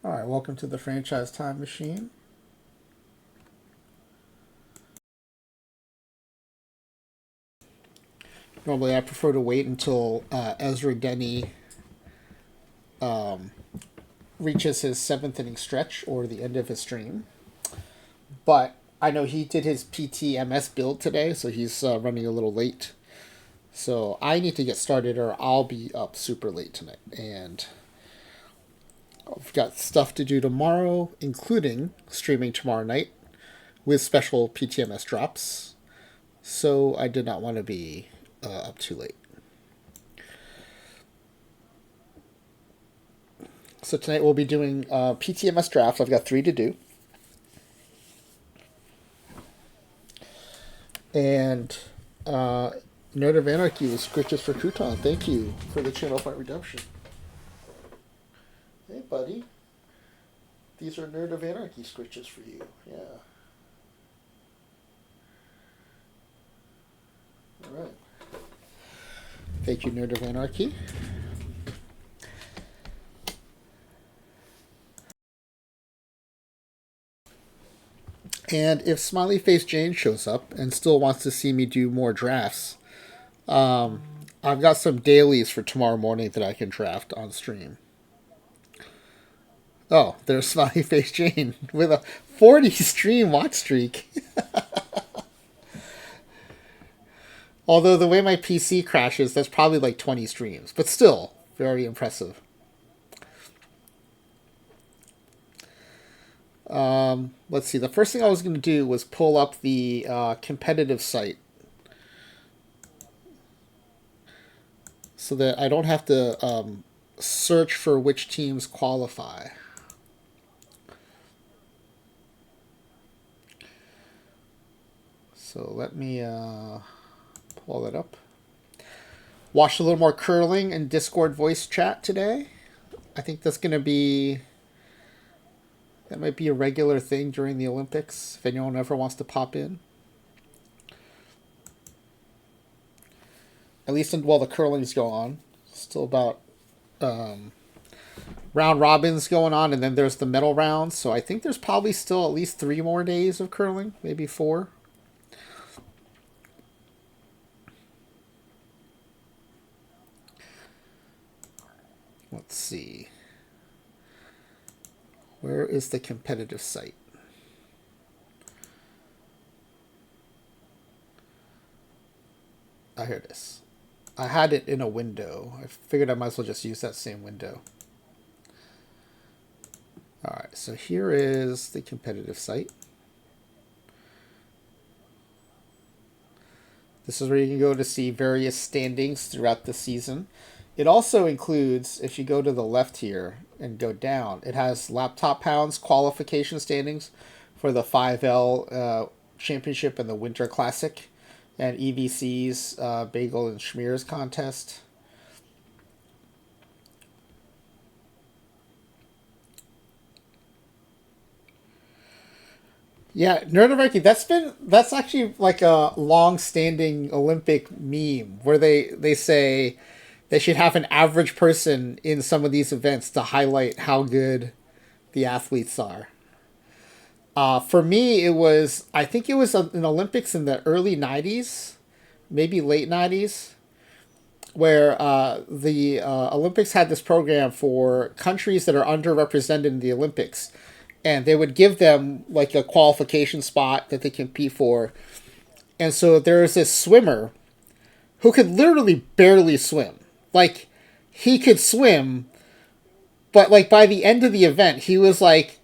All right, welcome to the Franchise Time Machine. Normally, I prefer to wait until Ezra Denny reaches his seventh inning stretch or the end of his stream. But I know he did his PTMS build today, so he's running a little late. So I need to get started, or I'll be up super late tonight. And I've got stuff to do tomorrow, including streaming tomorrow night with special PTMS drops. So I did not want to be up too late. So tonight we'll be doing PTMS drafts. I've got 3 to do. And Nerd of Anarchy with Scritches for Crouton. Thank you for the Channel Fight Redemption. Hey, buddy. These are Nerd of Anarchy Scritches for you. Yeah. All right. Thank you, Nerd of Anarchy. And if Smiley Face Jane shows up and still wants to see me do more drafts, I've got some dailies for tomorrow morning that I can draft on stream. Oh, there's Smiley Face Jane with a 40 stream watch streak. Although the way my PC crashes, that's probably like 20 streams. But still, very impressive. Let's see. The first thing I was going to do was pull up the competitive site so that I don't have to search for which teams qualify. So let me pull that up. Watched a little more curling and Discord voice chat today. I think that's going to be... That might be a regular thing during the Olympics, if anyone ever wants to pop in. At least while the curlings go on. Still about round robins going on, and then there's the medal rounds. So I think there's probably still at least 3 more days of curling, maybe 4. Let's see. Where is the competitive site? Oh, here it is. I had it in a window. I figured I might as well just use that same window. Alright, so here is the competitive site. This is where you can go to see various standings throughout the season. It also includes, if you go to the left here and go down, it has Laptop Pounds qualification standings for the 5L Championship and the Winter Classic, and EVC's Bagel and Schmears contest. Yeah, Nerdaraki, that's actually like a long-standing Olympic meme where they say they should have an average person in some of these events to highlight how good the athletes are. For me, I think it was an Olympics in the early 90s, maybe late 90s, where the Olympics had this program for countries that are underrepresented in the Olympics. And they would give them like a qualification spot that they compete for. And so there's this swimmer who could literally barely swim. Like, he could swim, but like by the end of the event, he was like,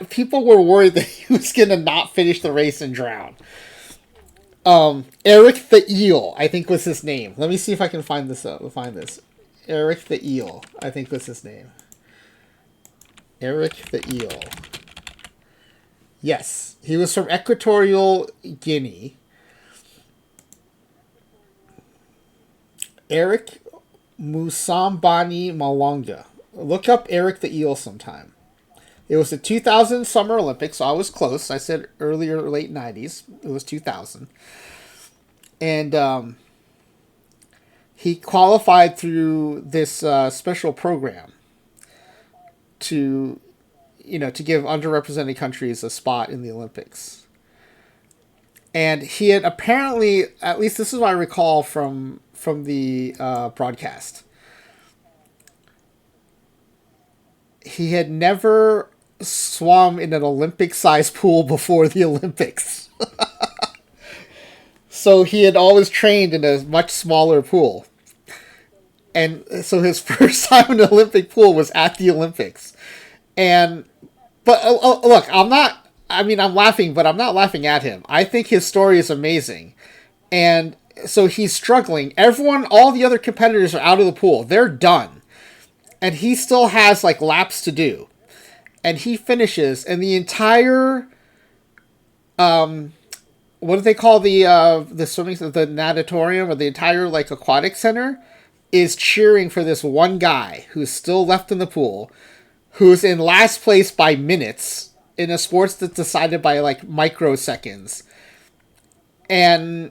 people were worried that he was gonna not finish the race and drown. Eric the Eel, I think was his name. Let me see if I can find this out. Find this. Eric the Eel, I think was his name. Eric the Eel. Yes, he was from Equatorial Guinea. Eric Musambani Malonga. Look up Eric the Eel sometime. It was the 2000 Summer Olympics, so I was close. I said earlier, late 90s. It was 2000. And he qualified through this special program. to to give underrepresented countries a spot in the Olympics. And he had apparently, at least this is what I recall from the broadcast, he had never swum in an Olympic-sized pool before the Olympics. So he had always trained in a much smaller pool. And so his first time in an Olympic pool was at the Olympics. And but look, I'm laughing, but I'm not laughing at him. I think his story is amazing. And so he's struggling. All the other competitors are out of the pool. They're done. And he still has like laps to do. And he finishes, and the entire what do they call the swimming, the natatorium, or the entire like aquatic center is cheering for this one guy who's still left in the pool, who's in last place by minutes in a sports that's decided by like microseconds. And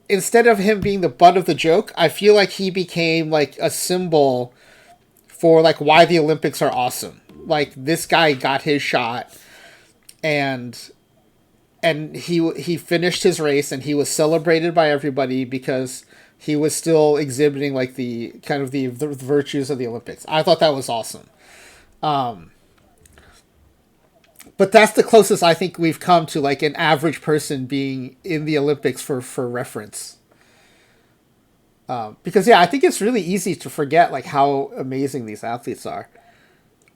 instead of him being the butt of the joke, I feel like he became like a symbol for like why the Olympics are awesome. Like, this guy got his shot, and he finished his race, and he was celebrated by everybody because he was still exhibiting like the kind of the virtues of the Olympics. I thought that was awesome. But that's the closest I think we've come to like an average person being in the Olympics for reference. Because I think it's really easy to forget like how amazing these athletes are.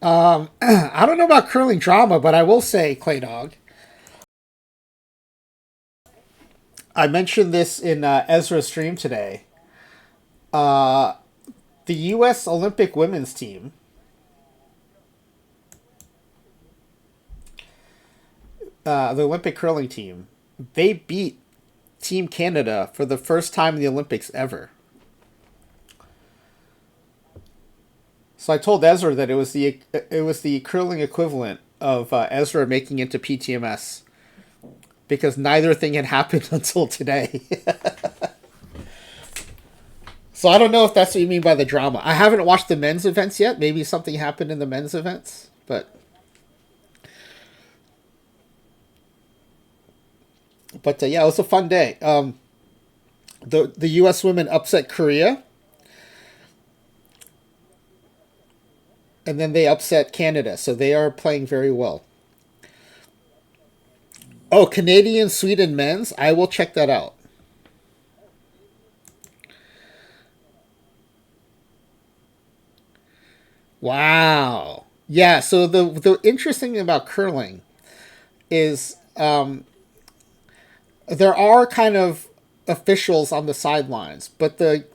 I don't know about curling drama, but I will say, Clay Dog, I mentioned this in Ezra's stream today. The U.S. Olympic women's team, the Olympic curling team, they beat Team Canada for the first time in the Olympics ever. So I told Ezra that it was the curling equivalent of Ezra making it to PTMS, because neither thing had happened until today. So I don't know if that's what you mean by the drama. I haven't watched the men's events yet. Maybe something happened in the men's events, but yeah, it was a fun day. The U.S. women upset Korea, and then they upset Canada, so they are playing very well. Oh, Canadian Sweden men's. I will check that out. Wow. Yeah. So the interesting thing about curling is there are kind of officials on the sidelines, but the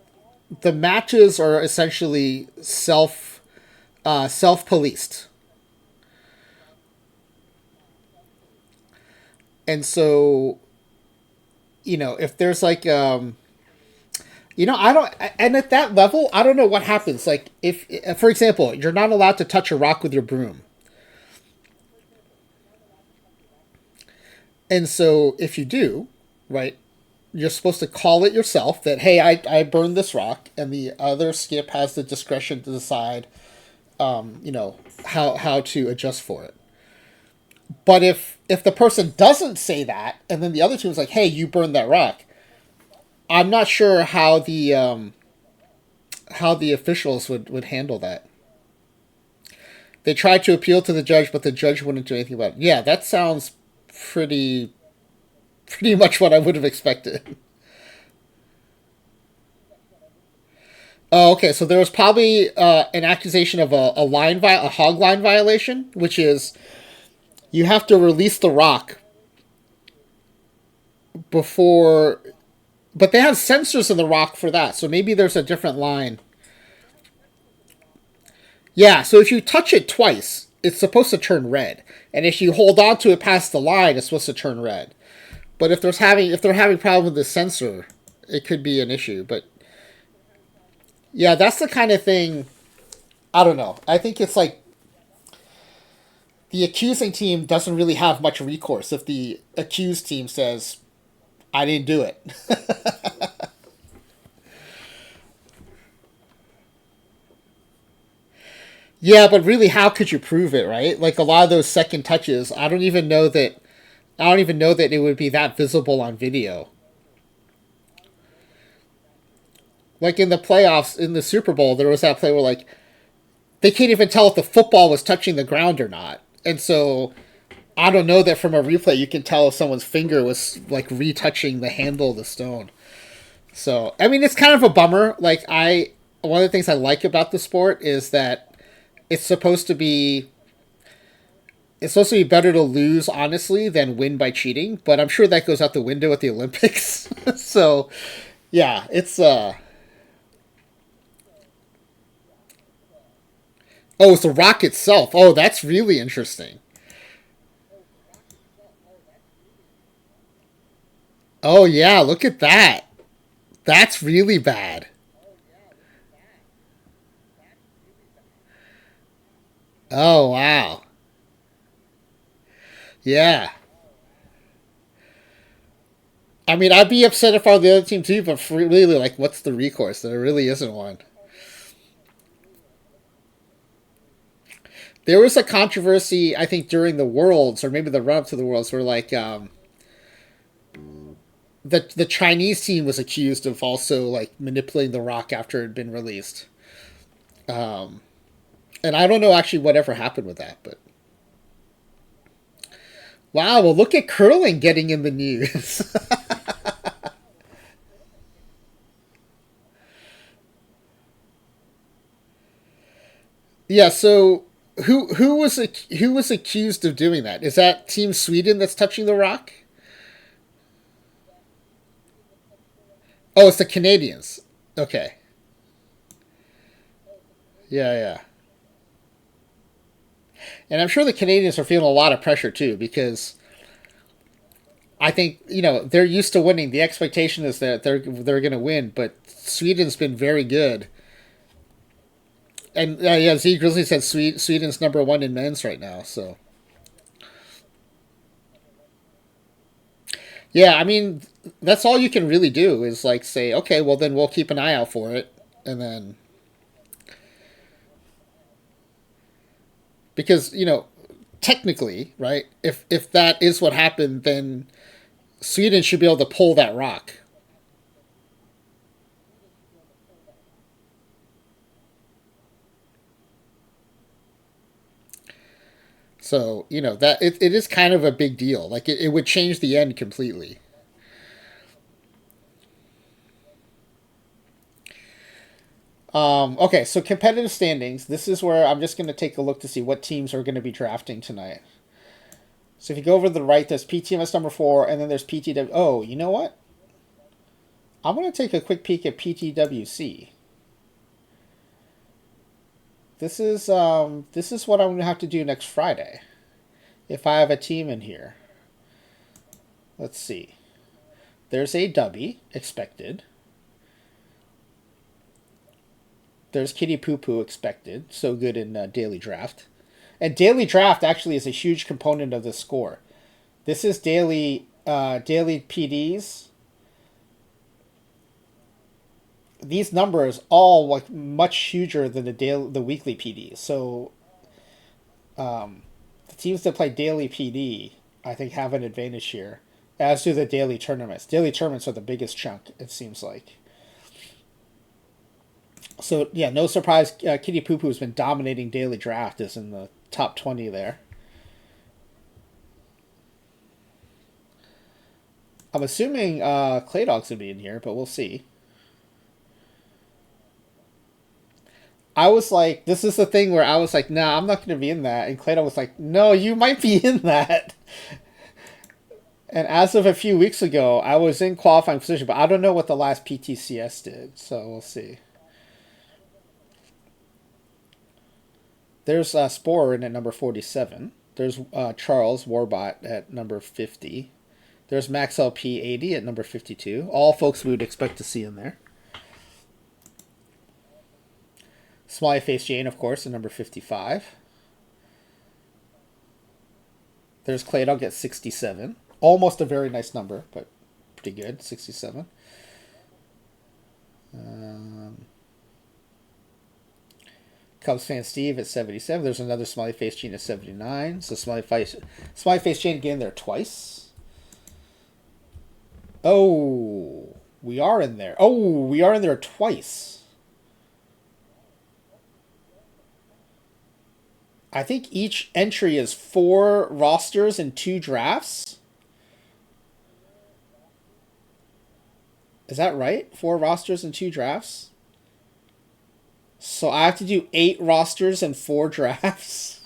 matches are essentially self policed. And so, if there's like I don't, and at that level, I don't know what happens. Like, if, for example, you're not allowed to touch a rock with your broom. And so if you do, right, you're supposed to call it yourself that, hey, I burned this rock, and the other skip has the discretion to decide, how to adjust for it. But if the person doesn't say that, and then the other team is like, hey, you burned that rock, I'm not sure how the officials would handle that. They tried to appeal to the judge, but the judge wouldn't do anything about it. Yeah, that sounds pretty much what I would have expected. Oh, okay. So there was probably an accusation of a hog line violation, which is you have to release the rock before, but they have sensors in the rock for that. So maybe there's a different line. Yeah. So if you touch it twice, it's supposed to turn red, and if you hold on to it past the line, it's supposed to turn red. But if they're having problem with the sensor, it could be an issue. But yeah, that's the kind of thing. I don't know. I think it's like the accusing team doesn't really have much recourse if the accused team says, "I didn't do it." Yeah, but really, how could you prove it, right? Like a lot of those second touches, I don't even know that it would be that visible on video. Like in the playoffs, in the Super Bowl, there was that play where like they can't even tell if the football was touching the ground or not, and so I don't know that from a replay you can tell if someone's finger was like retouching the handle of the stone. So I mean, it's kind of a bummer. Like one of the things I like about the sport is that it's supposed to be it's supposed to be better to lose honestly than win by cheating, but I'm sure that goes out the window at the Olympics. So yeah, it's oh, it's the rock itself. Oh, that's really interesting. Oh yeah, look at that. That's really bad. Oh wow. Yeah. I mean, I'd be upset if I were the other team too, but really, like, what's the recourse? There really isn't one. There was a controversy, I think, during the Worlds, or maybe the run up to the Worlds, where like the Chinese team was accused of also like manipulating the rock after it had been released. Um, and I don't know actually whatever happened with that, but wow, well, look at curling getting in the news. Yeah, so who was accused of doing that? Is that Team Sweden that's touching the rock? Oh, it's the Canadians. Okay. Yeah, yeah. And I'm sure the Canadians are feeling a lot of pressure too because I think, they're used to winning. The expectation is that they're going to win, but Sweden's been very good. And yeah, Z Grizzly said Sweden's number one in men's right now. So yeah, I mean that's all you can really do is like say, okay, well then we'll keep an eye out for it, and then because technically, right, if that is what happened, then Sweden should be able to pull that rock. So that it is kind of a big deal. Like it would change the end completely. Okay, so competitive standings. This is where I'm just going to take a look to see what teams are going to be drafting tonight. So if you go over to the right, there's PTMS number 4, and then there's PTW. Oh, you know what? I'm going to take a quick peek at PTWC. This is what I'm going to have to do next Friday if I have a team in here. Let's see. There's a Dubby expected. There's Kitty Poo Poo expected. So good in daily draft. And daily draft actually is a huge component of the score. This is daily PDs. These numbers all like much huger than the weekly PDs. So the teams that play daily PD, I think, have an advantage here. As do the daily tournaments. Daily tournaments are the biggest chunk. It seems like. So yeah, no surprise. Kitty Poo Poo has been dominating daily draft. Is in the top 20 there. I'm assuming Clay Dog's gonna be in here, but we'll see. I was like, this is the thing where I was like, nah, I'm not going to be in that. And Clayton was like, no, you might be in that. And as of a few weeks ago, I was in qualifying position, but I don't know what the last PTCS did. So we'll see. There's Spore in at number 47. There's Charles Warbot at number 50. There's Max LP 80 at number 52. All folks we would expect to see in there. Smiley Face Jane, of course, at number 55. There's Claydog at 67. Almost a very nice number, but pretty good, 67. Um, Cubs fan Steve at 77. There's another smiley face Gene at 79. So smiley face Jane getting there twice. Oh, we are in there. Oh, we are in there twice. I think each entry is 4 rosters and 2 drafts. Is that right? 4 rosters and 2 drafts? So I have to do 8 rosters and 4 drafts?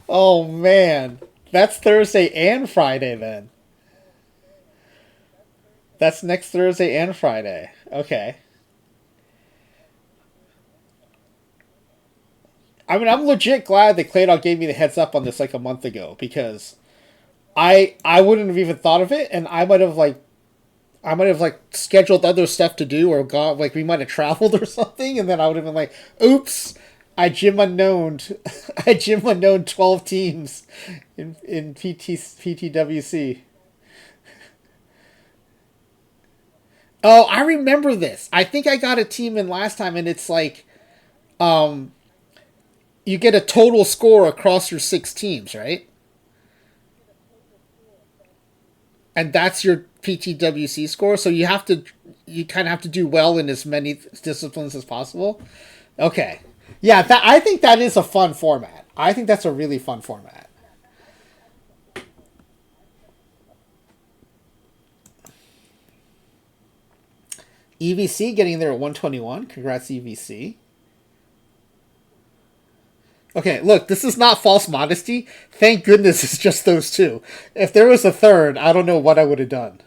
Oh man. That's Thursday and Friday then. That's next Thursday and Friday. Okay. I mean, I'm legit glad that Claydog gave me the heads up on this like a month ago because I wouldn't have even thought of it, and I might have scheduled other stuff to do or got like we might have traveled or something, and then I would have been like, "Oops, I gym unknown, I gym unknown 12 teams in PTWC." Oh, I remember this. I think I got a team in last time, and it's like, um, you get a total score across your 6 teams, right? And that's your PTWC score. So you kind of have to do well in as many disciplines as possible. Okay, yeah, I think that is a fun format. I think that's a really fun format. EVC getting there at 121. Congrats, EVC. Okay, look, this is not false modesty. Thank goodness it's just those two. If there was a third, I don't know what I would have done.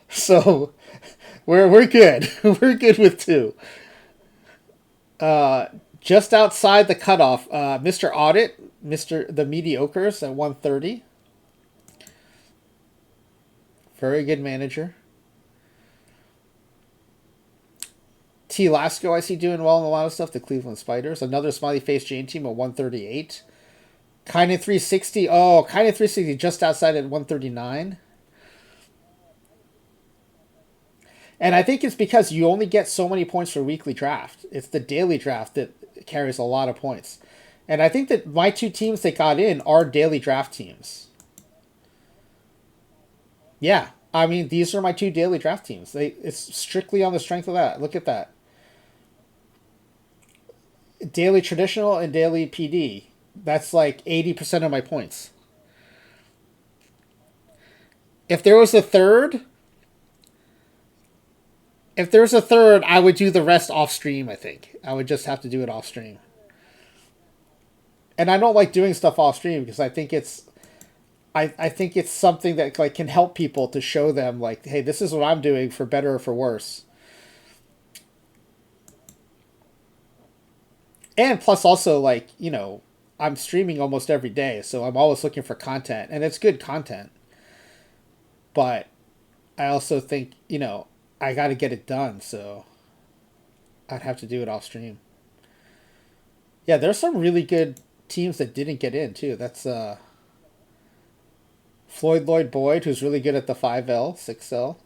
So we're good. We're good with 2. Just outside the cutoff, Mr. Audit, Mr. the Mediocres at 130. Very good manager. T. Lasco, I see doing well in a lot of stuff. The Cleveland Spiders. Another smiley face Jane team at 138. Kind of 360. Oh, kind of 360 just outside at 139. And I think it's because you only get so many points for weekly draft. It's the daily draft that carries a lot of points. And I think that my 2 teams that got in are daily draft teams. Yeah. I mean, these are my 2 daily draft teams. It's strictly on the strength of that. Look at that. Daily traditional and daily PD. That's like 80% of my points. If there was a third, I would do the rest off stream, I think. I would just have to do it off stream. And I don't like doing stuff off stream because I think it's something that like can help people to show them like, hey, this is what I'm doing for better or for worse. And plus also like, I'm streaming almost every day, so I'm always looking for content and it's good content. But I also think, I got to get it done, so I'd have to do it off stream. Yeah, there's some really good teams that didn't get in too. That's Floyd Lloyd Boyd, who's really good at the 5L, 6L.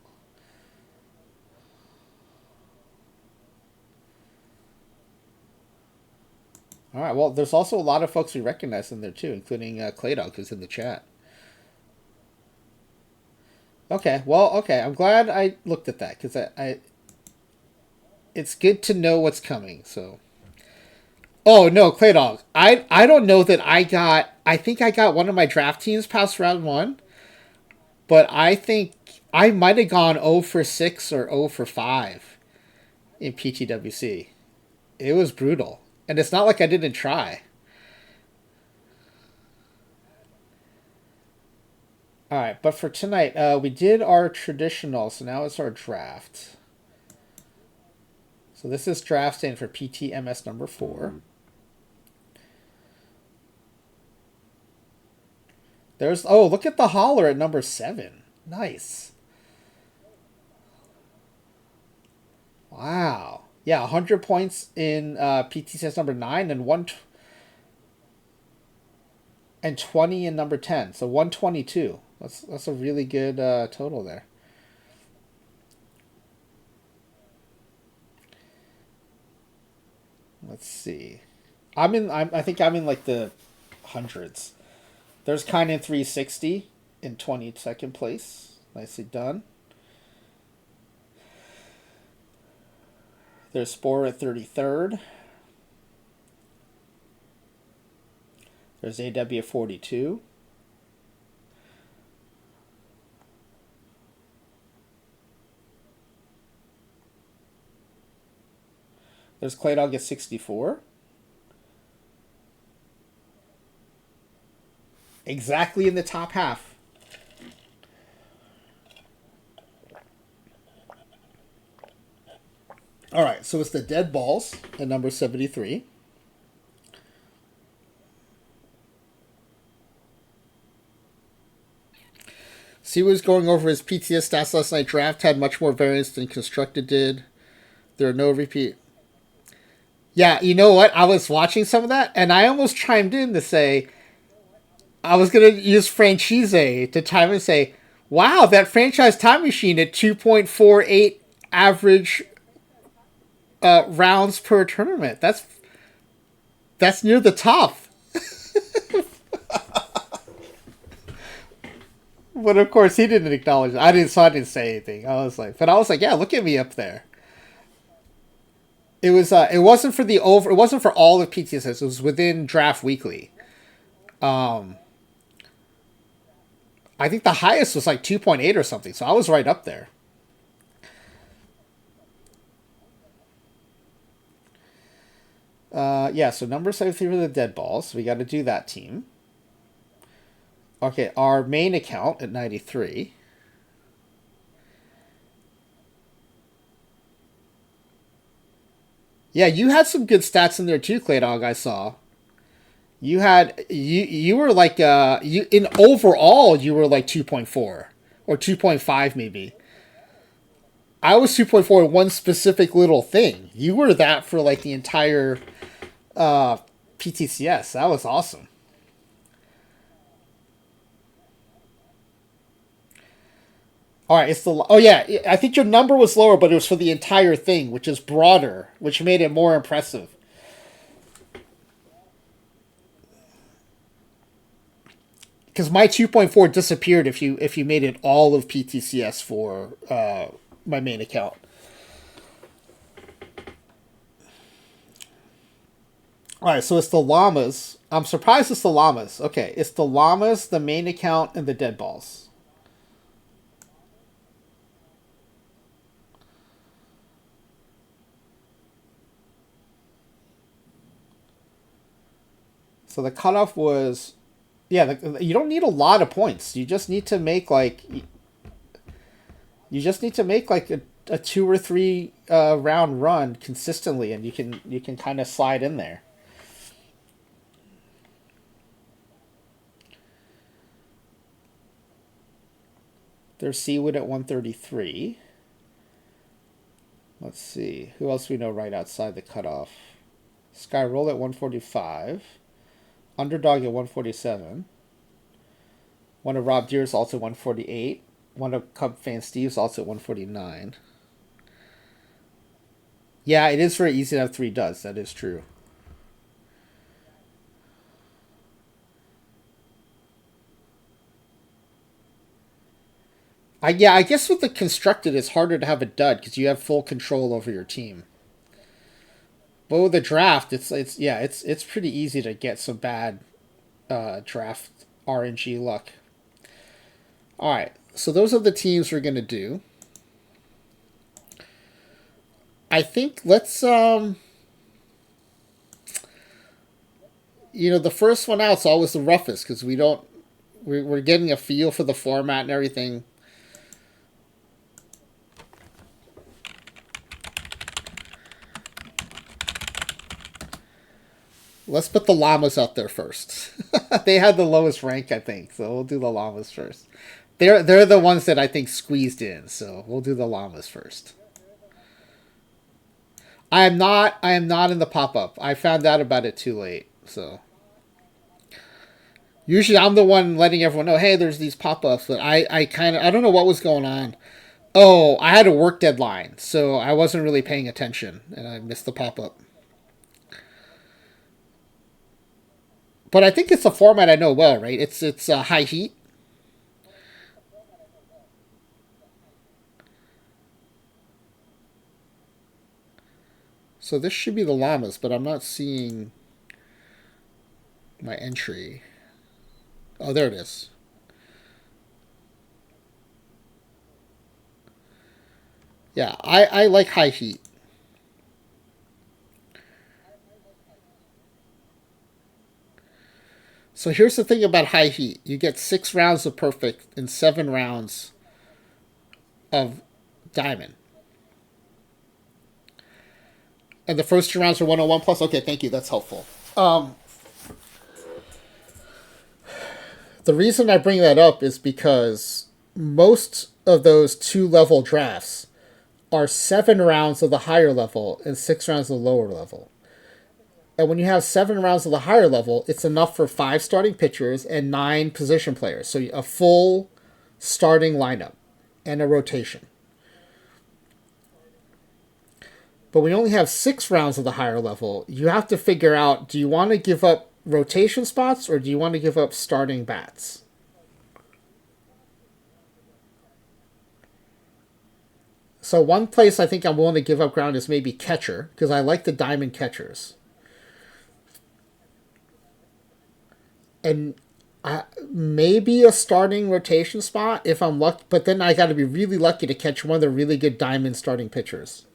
All right. Well, there's also a lot of folks we recognize in there too, including Claydog, who's in the chat. Okay. Well, okay. I'm glad I looked at that because it's good to know what's coming. So. Oh no, Claydog. I don't know that I got. I think I got one of my draft teams past round 1, but I think I might have gone 0 for 6 or 0 for 5 in PTWC. It was brutal, and it's not like I didn't try. All right, but for tonight, we did our traditional, so now it's our draft. So this is draft stand for PTMS number 4. Look at the holler at number 7. Nice. Wow. Yeah, 100 points in PTCS number 9 and 20 in number 10. So 122. That's a really good total there. Let's see. I think I'm in like the hundreds. There's Kynan 360 in 22nd place. Nicely done. There's Spore at 33rd. There's AW at 42. There's Claydog at 64. Exactly in the top half. All right, so it's the Dead Balls at number 73. C was going over his PTS stats last night. Draft had much more variance than Constructed did. There are no repeat. Yeah, you know what? I was watching some of that, and I almost chimed in to say, I was going to use Franchise to chime in and say, wow, that franchise time machine at 2.48 average rounds per tournament. That's near the top. But of course, he didn't acknowledge it. I didn't say anything. I was like, yeah, look at me up there. It was. It wasn't for the over. It wasn't for all of PTSS. It was within Draft Weekly. I think the highest was like 2.8 or something. So I was right up there. Yeah. So number 73 for the Dead Balls. We got to do that team. Okay, our main account at 93. Yeah, you had some good stats in there too, Claydog, I saw. You were like you in overall you were like 2.4 or 2.5 maybe. I was 2.4 in one specific little thing. You were that for like the entire PTCS. That was awesome. All right, it's the oh yeah, I think your number was lower, but it was for the entire thing, which is broader, which made it more impressive. Because my 2.4 disappeared if you made it all of PTCS for my main account. All right, so it's the llamas. I'm surprised it's the llamas. Okay, it's the llamas, the main account, and the dead balls. So the cutoff was, yeah. You don't need a lot of points. You just need to make like a 2 or 3 round run consistently, and you can kind of slide in there. There's Seawood at 133. Let's see. Who else we know right outside the cutoff? Skyroll at 145. Underdog at 147. One of Rob Deere's also 148. One of Cub fan Steve's also at 149. Yeah, it is very easy to have 3 duds. That is true. I guess with the constructed, it's harder to have a dud because you have full control over your team. But with the draft, it's pretty easy to get some bad draft RNG luck. All right, so those are the teams we're gonna do. I think let's the first one out's always the roughest because we're getting a feel for the format and everything. Let's put the llamas out there first. They had the lowest rank, I think, so we'll do the llamas first. They're the ones that I think squeezed in, so we'll do the llamas first. I am not in the pop-up. I found out about it too late, so usually I'm the one letting everyone know, hey, there's these pop-ups, but I don't know what was going on. Oh, I had a work deadline, so I wasn't really paying attention and I missed the pop-up. But I think it's a format I know well, right? It's high heat. So this should be the llamas, but I'm not seeing my entry. Oh, there it is. Yeah, I like high heat. So here's the thing about high heat. You get 6 rounds of perfect and 7 rounds of diamond. And the first 2 rounds are 101 plus. Okay, thank you. That's helpful. The reason I bring that up is because most of those 2 level drafts are 7 rounds of the higher level and 6 rounds of the lower level. And when you have 7 rounds of the higher level, it's enough for 5 starting pitchers and 9 position players. So a full starting lineup and a rotation. But when you only have 6 rounds of the higher level, you have to figure out, do you want to give up rotation spots or do you want to give up starting bats? So one place I think I'm willing to give up ground is maybe catcher, because I like the diamond catchers. And maybe a starting rotation spot if I'm lucky, but then I got to be really lucky to catch one of the really good diamond starting pitchers.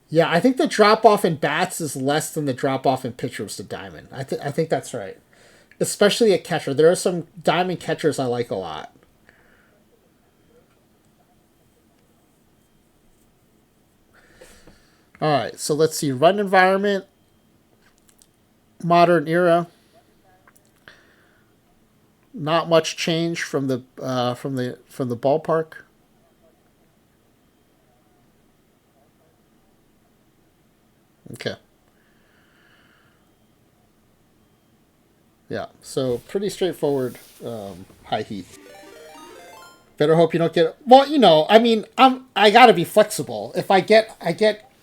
Yeah, I think the drop off in bats is less than the drop off in pitchers to diamond. I think that's right. Especially a catcher. There are some diamond catchers I like a lot. All right, so let's see. Run environment, modern era. Not much change from the ballpark. Okay. Yeah. So pretty straightforward. High heat. Better hope you don't get. Well, I mean, I gotta be flexible. If I get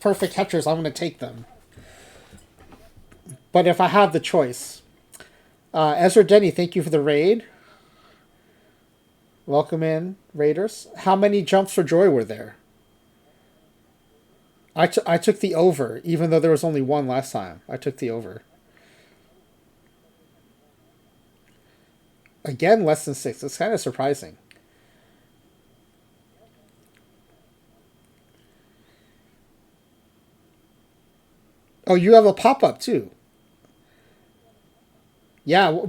perfect catchers, I'm gonna take them. But if I have the choice, Ezra Denny, thank you for the raid. Welcome in, Raiders. How many jumps for joy were there? I took the over, even though there was only one last time. I took the over. Again, less than 6. It's kind of surprising. Oh, you have a pop up too. Yeah,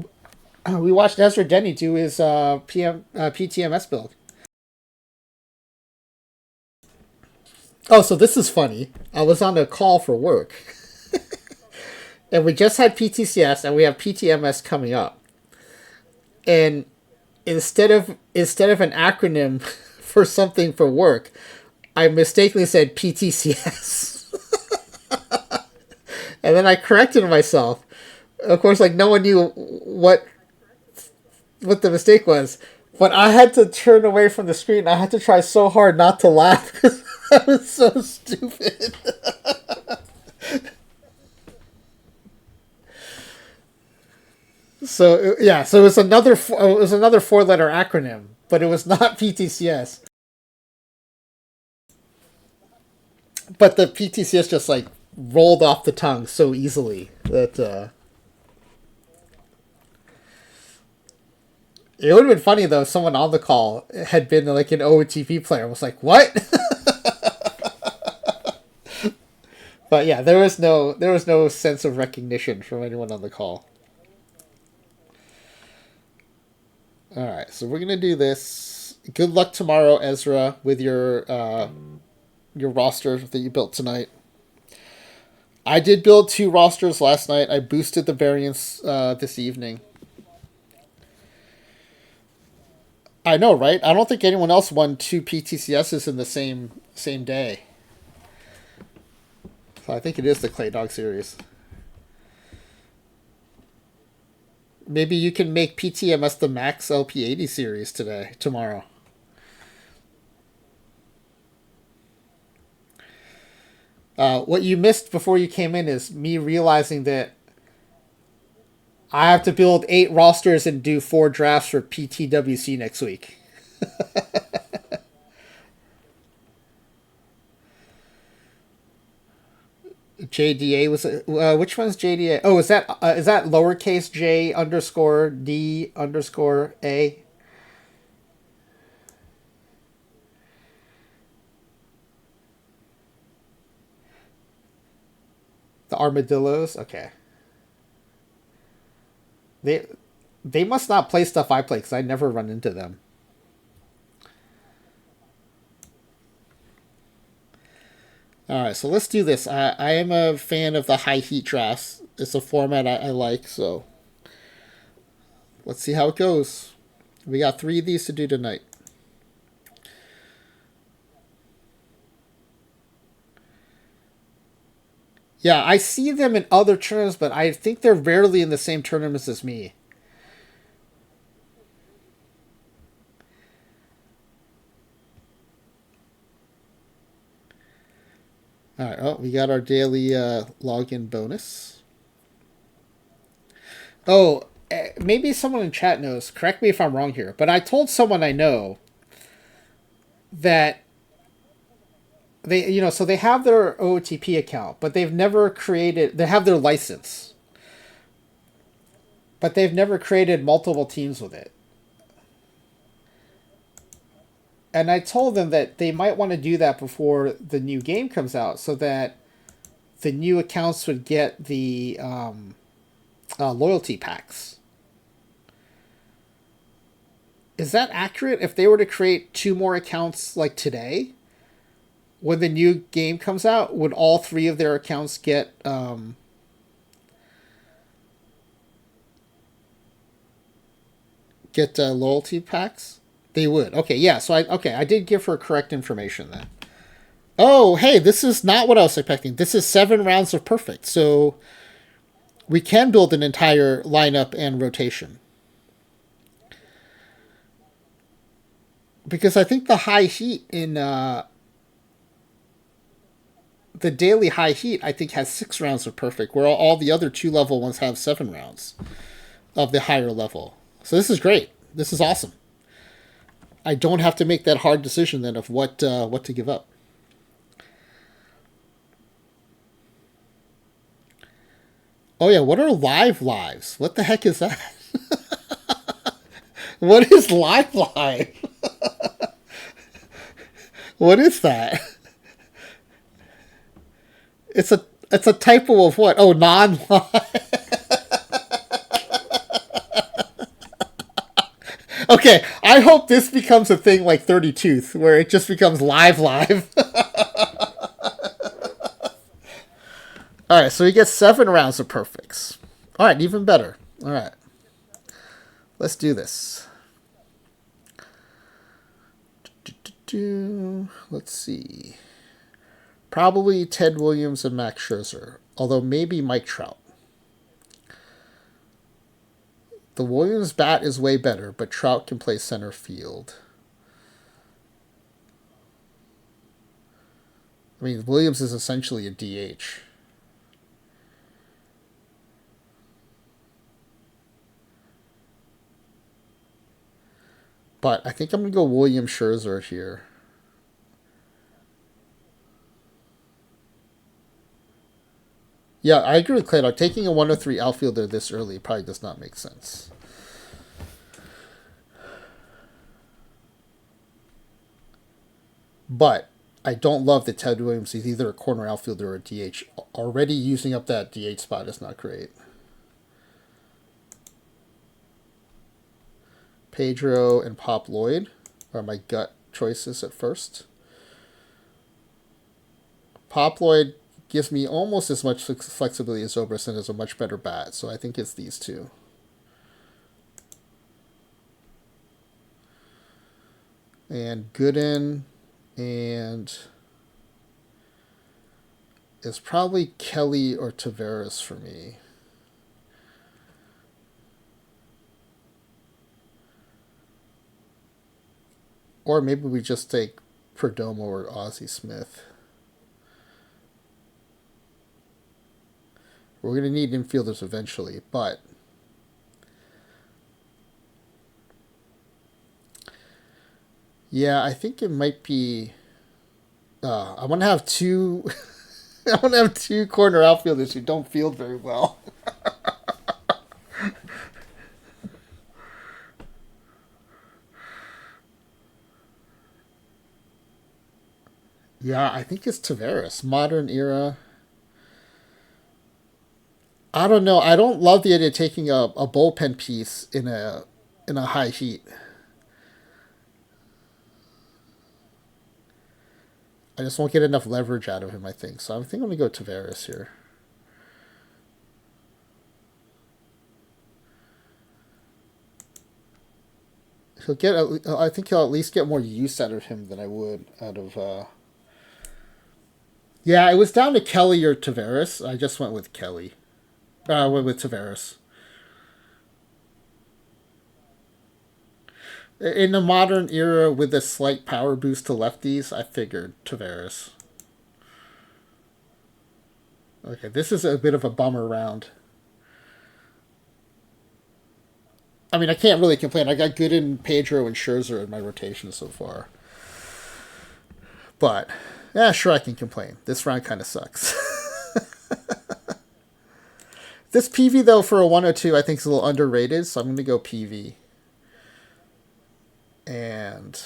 we watched Ezra Denny do his PTMS build. Oh, so this is funny. I was on a call for work, and we just had PTCS, and we have PTMS coming up. And instead of an acronym for something for work, I mistakenly said PTCS, and then I corrected myself. Of course, like no one knew what the mistake was, but I had to turn away from the screen. I had to try so hard not to laugh because that was so stupid. So yeah, so it was another 4-letter acronym, but it was not PTCS. But the PTCS just like rolled off the tongue so easily that it would have been funny though if someone on the call had been like an OOTP player and was like, "What?" But yeah, there was no sense of recognition from anyone on the call. All right, so we're gonna do this. Good luck tomorrow, Ezra, with your roster that you built tonight. I did build 2 rosters last night. I boosted the variants this evening. I know, right? I don't think anyone else won 2 PTCSs in the same day. So I think it is the Clay Dog series. Maybe you can make PTMS the Max LP80 series tomorrow. What you missed before you came in is me realizing that I have to build 8 rosters and do 4 drafts for PTWC next week. JDA was which one's JDA? Oh, is that lowercase J underscore D underscore A? The armadillos. Okay, they they must not play stuff I play because I never run into them. All right, so let's do this. I am a fan of the high heat drafts. It's a format I like, so let's see how it goes. We got 3 of these to do tonight. Yeah, I see them in other tournaments, but I think they're rarely in the same tournaments as me. All right, oh, we got our daily login bonus. Oh, maybe someone in chat knows. Correct me if I'm wrong here, but I told someone I know that so they have their OOTP account, but they've never created. They have their license, but they've never created multiple teams with it. And I told them that they might want to do that before the new game comes out, so that the new accounts would get the loyalty packs. Is that accurate? If they were to create 2 more accounts like today, when the new game comes out, would all 3 of their accounts get loyalty packs? They would. Okay, yeah. So I did give her correct information then. Oh, hey, this is not what I was expecting. This is 7 rounds of perfect. So we can build an entire lineup and rotation. Because I think the high heat in the daily high heat, I think, has 6 rounds of perfect, where all the other 2 level ones have 7 rounds of the higher level. So this is great. This is awesome. I don't have to make that hard decision then of what to give up. Oh yeah, what are live lives? What the heck is that? What is live? What is that? It's a typo of what? Oh, non live. Okay, I hope this becomes a thing like 30 Tooth, where it just becomes live. All right, so we get 7 rounds of perfects. All right, even better. All right, let's do this. Let's see. Probably Ted Williams and Max Scherzer, although maybe Mike Trout. The Williams bat is way better, but Trout can play center field. I mean, Williams is essentially a DH. But I think I'm going to go William Scherzer here. Yeah, I agree with Clay. Taking a 103 outfielder this early probably does not make sense. But I don't love that Ted Williams is either a corner outfielder or a DH. Already using up that DH spot is not great. Pedro and Pop Lloyd are my gut choices at first. Pop Lloyd gives me almost as much flexibility as Zobrist and is a much better bat, so I think it's these two. And Gooden and it's probably Kelly or Tavares for me. Or maybe we just take Perdomo or Ozzie Smith. We're going to need infielders eventually, but yeah, I think it might be. I want to have two. I want to have two corner outfielders who don't field very well. Yeah, I think it's Tavares. Modern era. I don't know. I don't love the idea of taking a bullpen piece in a high heat. I just won't get enough leverage out of him, I think. So I think I'm going to go Tavares here. He'll get. I think he'll at least get more use out of him than I would out of. Yeah, it was down to Kelly or Tavares. I just went with Kelly. I went with Tavares. In the modern era, with a slight power boost to lefties, I figured Tavares. Okay, this is a bit of a bummer round. I mean, I can't really complain. I got Gooden, Pedro, and Scherzer in my rotation so far. But, yeah, sure, I can complain. This round kind of sucks. This PV, though, for a 102, I think is a little underrated, so I'm going to go PV. And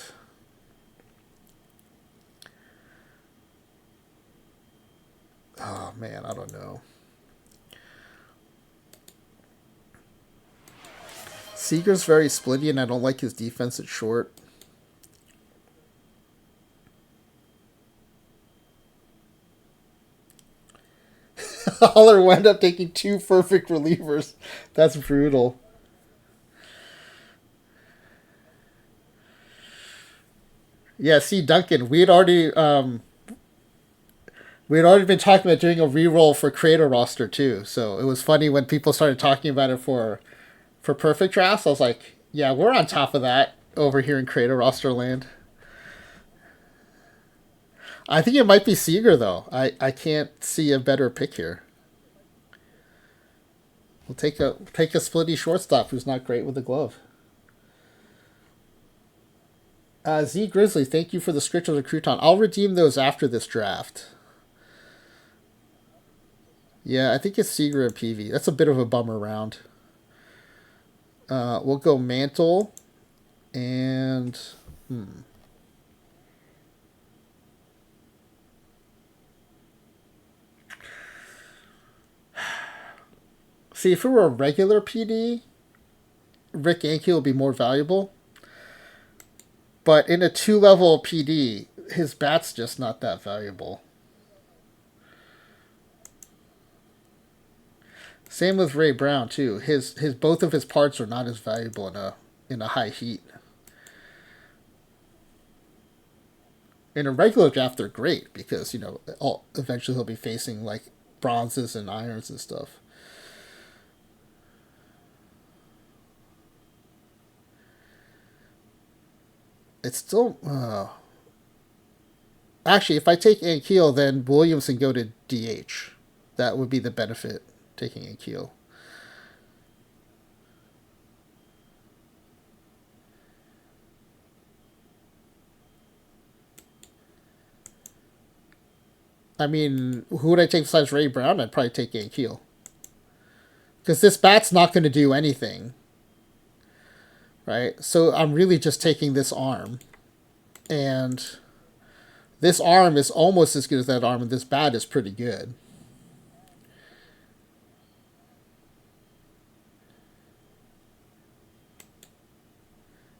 oh man, I don't know. Seager's very splitty, and I don't like his defense at short. Holler wound up taking two perfect relievers. That's brutal. Yeah, see, Duncan, we had already been talking about doing a re-roll for Creator Roster too. So it was funny when people started talking about it for Perfect Drafts. I was like, yeah, we're on top of that over here in Creator Roster land. I think it might be Seager though. I can't see a better pick here. We'll take a splitty shortstop who's not great with the glove. Z Grizzly, thank you for the script of the crouton. I'll redeem those after this draft. Yeah, I think it's Seager and PV. That's a bit of a bummer round. We'll go Mantle and See, if it were a regular PD, Rick Ankiel would be more valuable. But in a 2-level PD, his bat's just not that valuable. Same with Ray Brown too. His both of his parts are not as valuable in a high heat. In a regular draft, they're great because eventually he'll be facing like bronzes and irons and stuff. It's still actually, if I take Ankiel, then Williamson go to DH. That would be the benefit taking Ankiel. I mean, who would I take besides Ray Brown? I'd probably take Ankiel. Because this bat's not going to do anything. Right? So I'm really just taking this arm. And this arm is almost as good as that arm, and this bat is pretty good.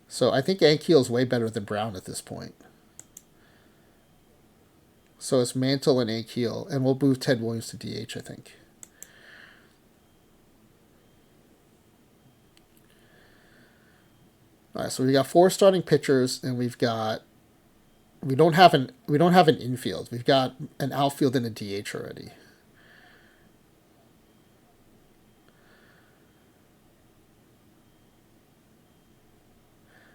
So I think Ankiel is way better than Brown at this point. So it's Mantle and Ankiel, and we'll move Ted Williams to DH, I think. All right, so we got 4 starting pitchers, and we don't have an infield. We've got an outfield and a DH already.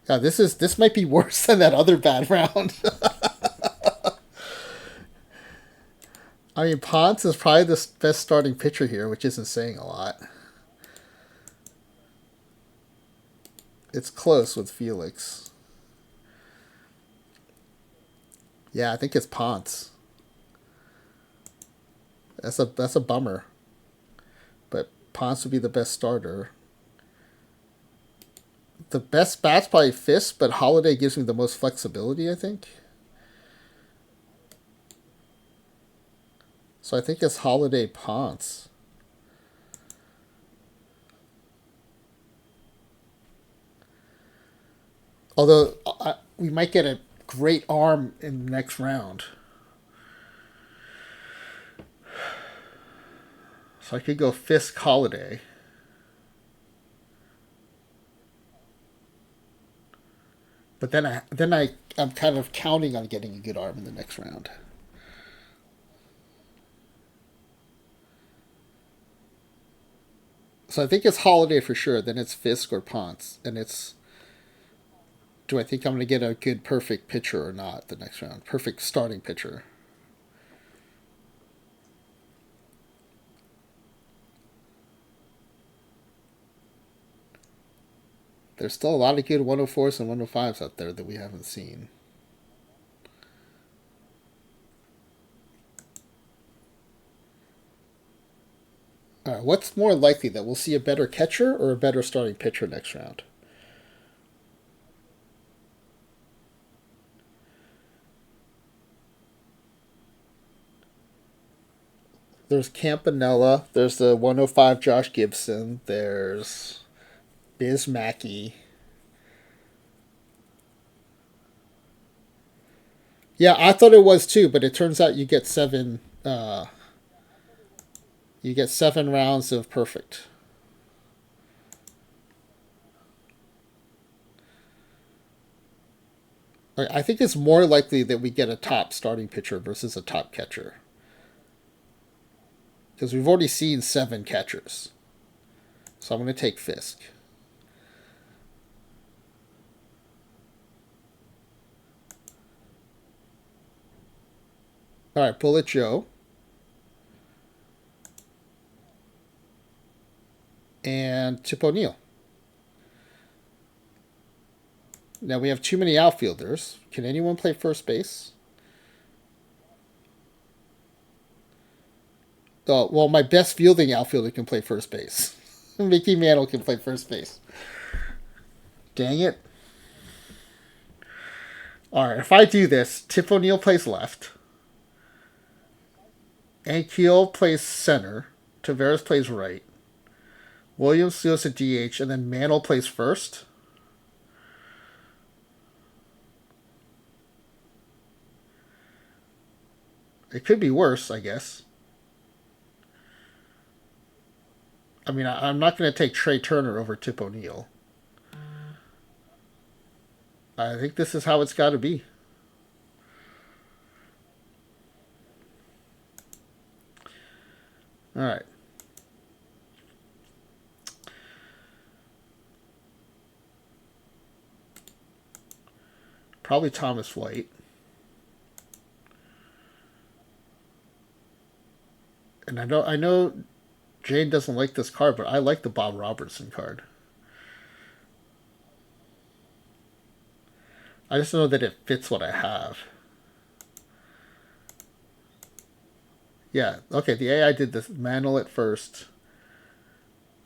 God, this might be worse than that other bad round. I mean, Ponce is probably the best starting pitcher here, which isn't saying a lot. It's close with Felix. Yeah, I think it's Ponce. That's a bummer. But Ponce would be the best starter. The best bat's probably Fisk, but Holiday gives me the most flexibility, I think. So I think it's Holiday Ponce. Although we might get a great arm in the next round. So I could go Fisk Holiday. But I'm kind of counting on getting a good arm in the next round. So I think it's Holiday for sure. Then it's Fisk or Ponce, and it's. Do I think I'm going to get a good perfect pitcher or not the next round? Perfect starting pitcher. There's still a lot of good 104s and 105s out there that we haven't seen. All right, what's more likely that we'll see a better catcher or a better starting pitcher next round? There's Campanella. There's the 105 Josh Gibson. There's Biz Mackey. Yeah, I thought it was too, but it turns out you get seven. You get 7 rounds of perfect. I think it's more likely that we get a top starting pitcher versus a top catcher. Because we've already seen 7 catchers. So I'm going to take Fisk. All right, Bullet Joe. And Tip O'Neill. Now we have too many outfielders. Can anyone play first base? Oh, well, my best fielding outfielder can play first base. Mickey Mantle can play first base. Dang it. All right, if I do this, Tip O'Neill plays left. Ankiel plays center. Tavares plays right. Williams goes to DH, and then Mantle plays first. It could be worse, I guess. I mean, I'm not going to take Trey Turner over Tip O'Neill. I think this is how it's got to be. All right. Probably Thomas White. And I know Jane doesn't like this card, but I like the Bob Robertson card. I just know that it fits what I have. Yeah, okay, the AI did this. Mantle at first.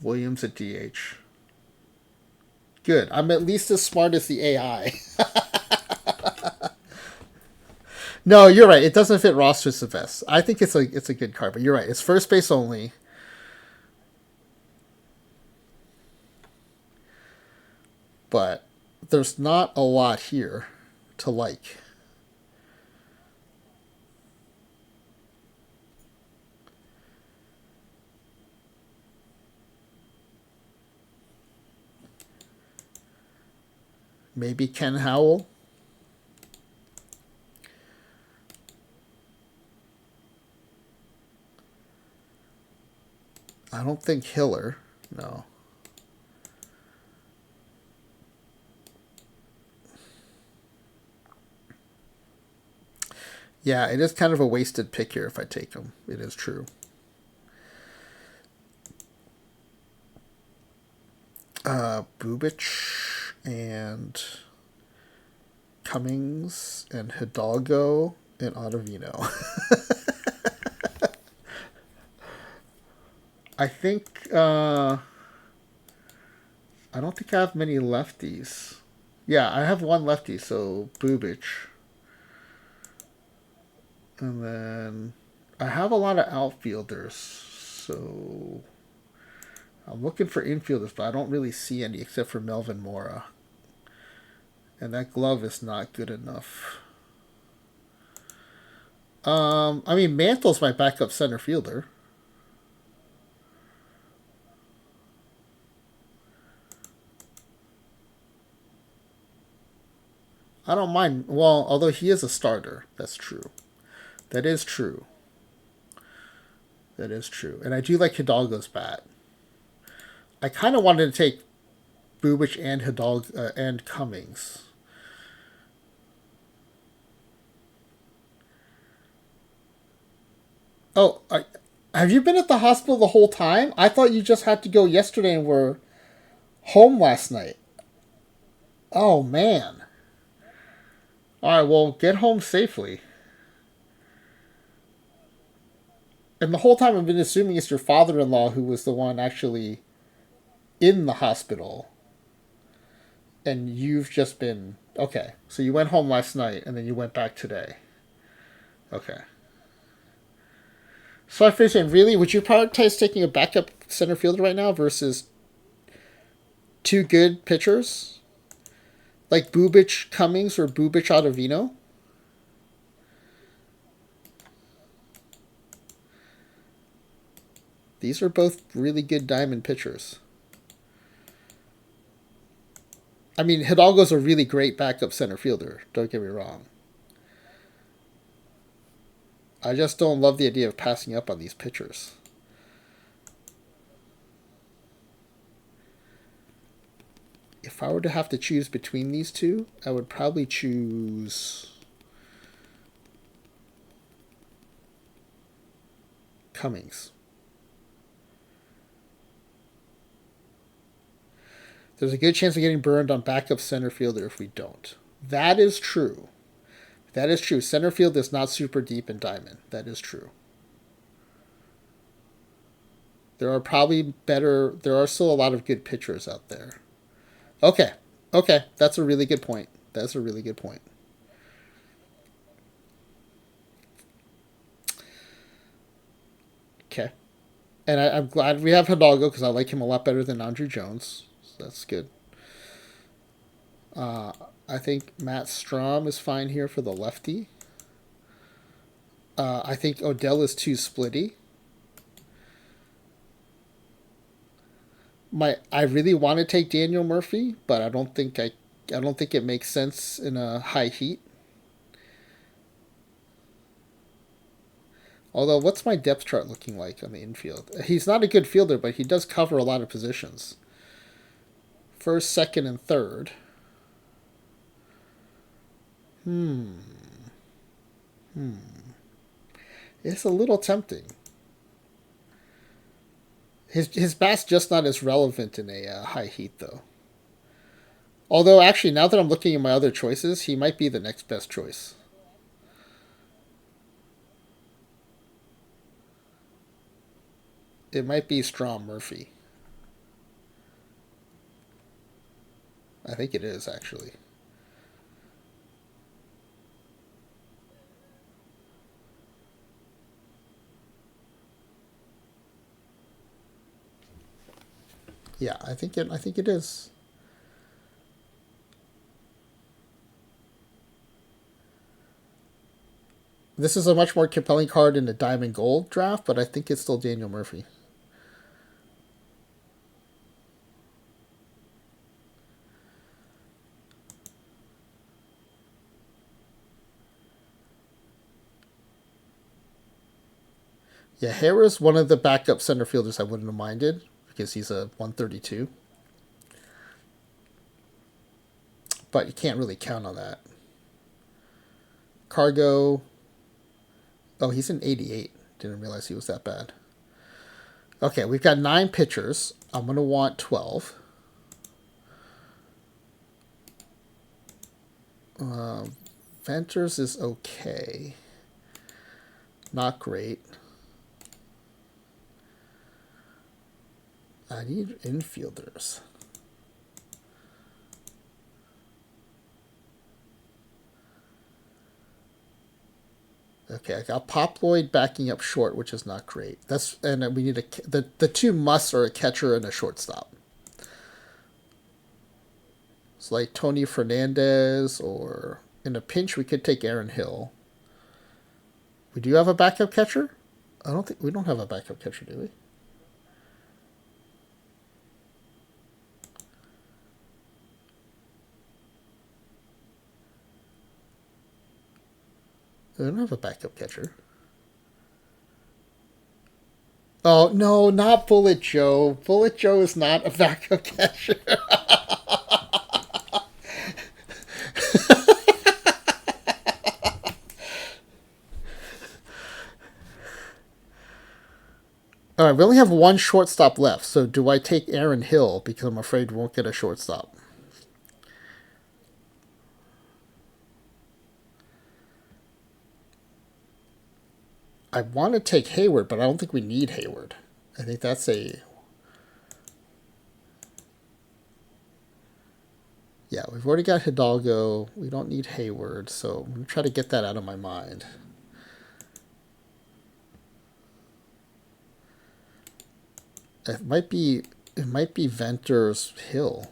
Williams at DH. Good. I'm at least as smart as the AI. No, you're right. It doesn't fit rosters the best. I think it's a good card, but you're right. It's first base only. But there's not a lot here to like. Maybe Ken Howell. I don't think Hiller. No. Yeah, it is kind of a wasted pick here if I take him. It is true. Bubich and Cummings and Hidalgo and Ottavino. I think I don't think I have many lefties. Yeah, I have one lefty, so Bubich. And then I have a lot of outfielders, so I'm looking for infielders, but I don't really see any except for Melvin Mora. And that glove is not good enough. I mean, Mantle's my backup center fielder. I don't mind. Well, although he is a starter, that's true. That is true. That is true. And I do like Hidalgo's bat. I kind of wanted to take Bubich and Hidalgo and Cummings. Oh, have you been at the hospital the whole time? I thought you just had to go yesterday and were home last night. Oh, man. All right, well, get home safely. And the whole time I've been assuming it's your father in law who was the one actually in the hospital. And you've just been. Okay, so you went home last night and then you went back today. Okay. So I finished saying, really, would you prioritize taking a backup center fielder right now versus two good pitchers? Like Bubich Cummings or Bubich Ottavino? These are both really good diamond pitchers. I mean, Hidalgo's a really great backup center fielder. Don't get me wrong. I just don't love the idea of passing up on these pitchers. If I were to have to choose between these two, I would probably choose Cummings. There's a good chance of getting burned on backup center fielder if we don't. That is true. That is true. Center field is not super deep in diamond. That is true. There are probably better. There are still a lot of good pitchers out there. Okay. Okay. That's a really good point. That's a really good point. Okay. And I'm glad we have Hidalgo because I like him a lot better than Andrew Jones. So that's good. I think Matt Strom is fine here for the lefty. I think Odell is too splitty. I really want to take Daniel Murphy, but I don't think it makes sense in a high heat. Although, what's my depth chart looking like on the infield? He's not a good fielder, but he does cover a lot of positions. First, second, and third. It's a little tempting. His bat's just not as relevant in a high heat, though. Although, actually, now that I'm looking at my other choices, he might be the next best choice. It might be Strom Murphy. I think it is, actually. Yeah, I think it is. This is a much more compelling card in the Diamond Gold draft, but I think it's still Daniel Murphy. Yeah, Harris, one of the backup center fielders I wouldn't have minded because he's a 132. But you can't really count on that. Cargo, Oh, he's an 88. Didn't realize he was that bad. Okay, we've got 9 pitchers. I'm going to want 12. Venters is okay. Not great. I need infielders. Okay, I got Pop Lloyd backing up short, which is not great. And we need the 2 musts are a catcher and a shortstop. It's like Tony Fernandez, or in a pinch we could take Aaron Hill. We do have a backup catcher? I don't think we don't have a backup catcher, do we? We don't have a backup catcher. Oh, no, not Bullet Joe. Bullet Joe is not a backup catcher. All right, we only have 1 shortstop left. So do I take Aaron Hill because I'm afraid we won't get a shortstop? I want to take Hayward, but I don't think we need Hayward. I think that's a... Yeah, we've already got Hidalgo. We don't need Hayward, so I'm going to try to get that out of my mind. It might be Venter's Hill.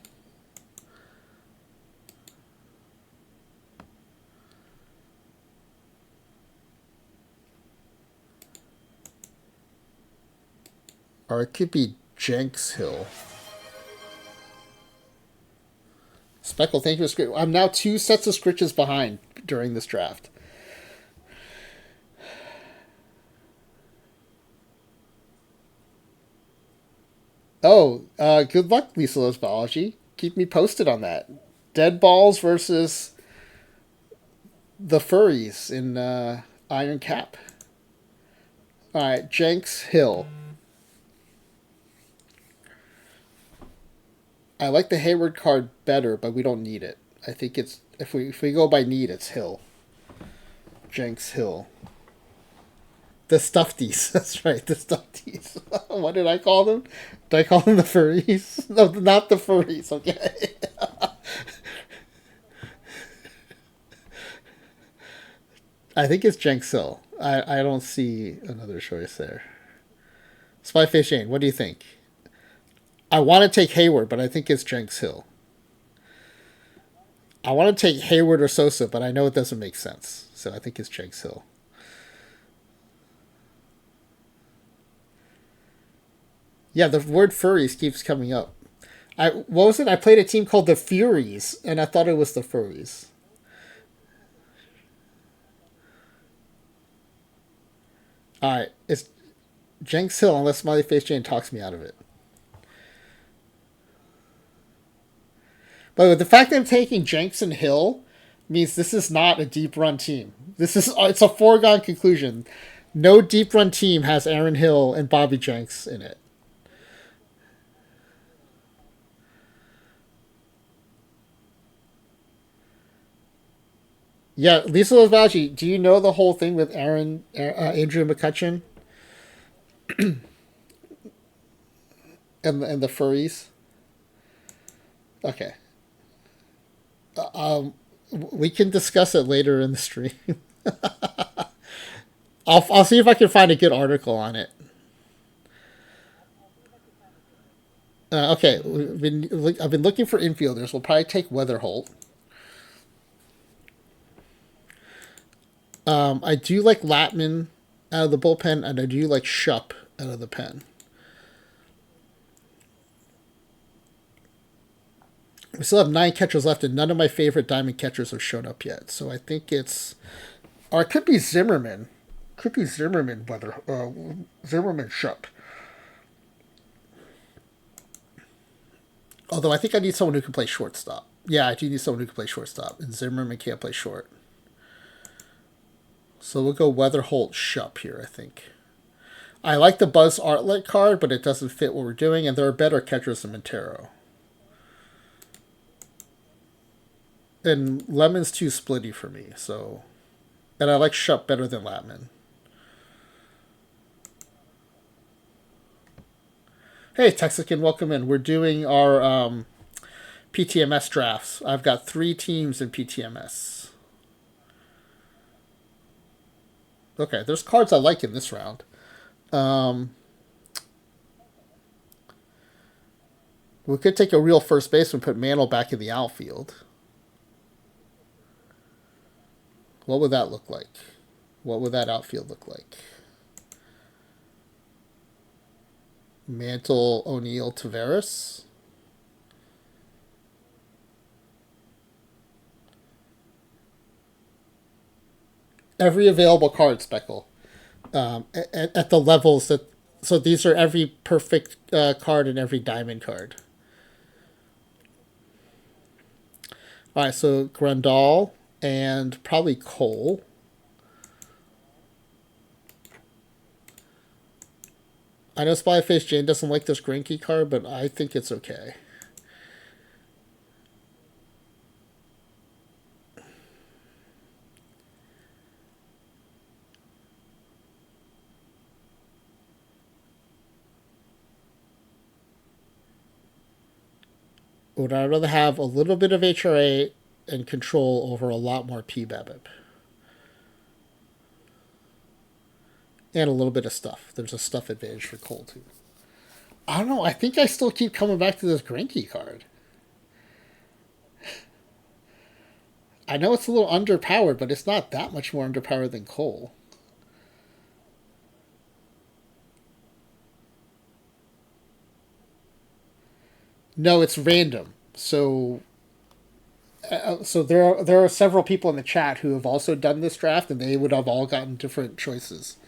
Or it could be Jenks Hill. Speckle, thank you for Scritch. I'm now 2 sets of Scritches behind during this draft. Oh, good luck, Lisa Loves Biology. Keep me posted on that. Dead Balls versus the Furries in Iron Cap. Alright, Jenks Hill. I like the Hayward card better, but we don't need it. I think it's if we go by need, it's Hill. Jenks Hill. The Stufties. That's right, the Stufties. What did I call them? Did I call them the furries? No, not the furries, okay. I think it's Jenks Hill. I don't see another choice there. Spyface Jane, what do you think? I want to take Hayward, but I think it's Jenks Hill. I want to take Hayward or Sosa, but I know it doesn't make sense. So I think it's Jenks Hill. Yeah, the word furries keeps coming up. What was it? I played a team called the Furies, and I thought it was the Furries. All right, it's Jenks Hill, unless Smiley Face Jane talks me out of it. But the fact that I'm taking Jenks and Hill means this is not a deep run team. It's a foregone conclusion. No deep run team has Aaron Hill and Bobby Jenks in it. Yeah, Lisa Lozbaji, do you know the whole thing with Andrew McCutcheon and the furries? Okay. We can discuss it later in the stream. I'll see if I can find a good article on it. Okay, I've been looking for infielders. We'll probably take Weatherholt. I do like Latman out of the bullpen, and I do like Shupp out of the pen. We still have 9 catchers left, and none of my favorite diamond catchers have shown up yet. So I think it's, or it could be Zimmerman. Could be Zimmerman, Zimmerman Shupp. Although I think I need someone who can play shortstop. Yeah, I do need someone who can play shortstop, and Zimmerman can't play short. So we'll go Weatherholt Shup here, I think. I like the Buzz Artlet card, but it doesn't fit what we're doing, and there are better catchers than Montero. And Lemon's too splitty for me, so... And I like Shup better than Latman. Hey, Texican, welcome in. We're doing our PTMS drafts. I've got 3 teams in PTMS. Okay, there's cards I like in this round. We could take a real first baseman and put Mantle back in the outfield. What would that look like? What would that outfield look like? Mantle, O'Neill, Taveras. Every available card, Speckle. At the levels that... So these are every perfect card and every diamond card. Alright, so Grandal and probably Cole. I know Spyface Jane doesn't like this Greinke card, but I think it's okay. Would I rather have a little bit of HRA and control over a lot more PBABIP? And a little bit of stuff. There's a stuff advantage for Cole, too. I don't know. I think I still keep coming back to this Greinke card. I know it's a little underpowered, but it's not that much more underpowered than Cole. No, it's random. So there are several people in the chat who have also done this draft, and they would have all gotten different choices.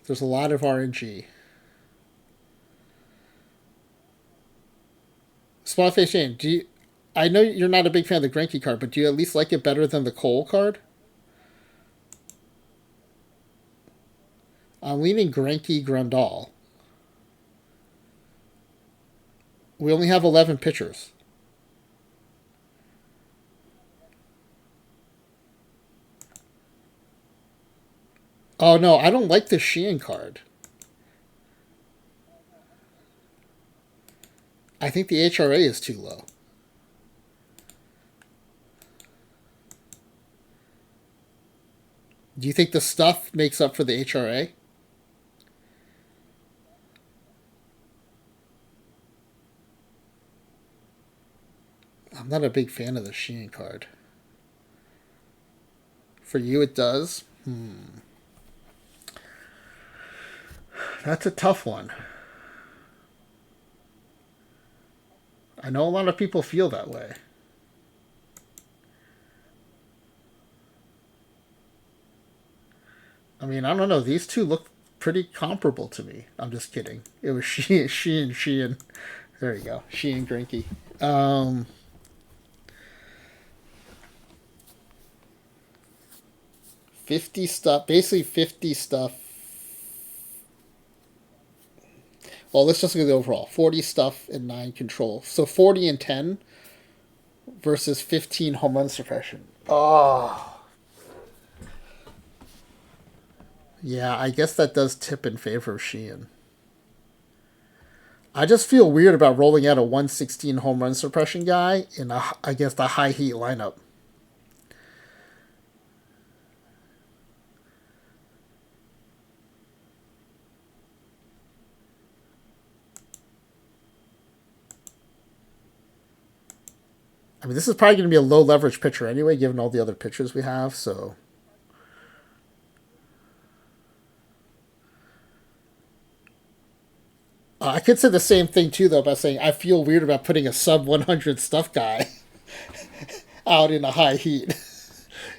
There's a lot of RNG. Spotface Jane, do you? I know you're not a big fan of the Greinke card, but do you at least like it better than the Cole card? I'm leaning Greinke Grandal. We only have 11 pitchers. Oh no, I don't like the Sheehan card. I think the HRA is too low. Do you think the stuff makes up for the HRA? I'm not a big fan of the Sheehan card. For you, it does? That's a tough one. I know a lot of people feel that way. I mean, I don't know. These two look pretty comparable to me. I'm just kidding. It was Sheehan. There you go. Sheehan Greinke. 50 stuff. Basically 50 stuff. Well, let's just look at the overall. 40 stuff and 9 control. So 40 and 10 versus 15 home run suppression. Oh. Yeah, I guess that does tip in favor of Sheehan. I just feel weird about rolling out a 116 home run suppression guy against a high heat lineup. I mean, this is probably going to be a low leverage pitcher anyway, given all the other pitchers we have, so... I could say the same thing, too, though, by saying I feel weird about putting a sub-100 stuff guy out in a high heat.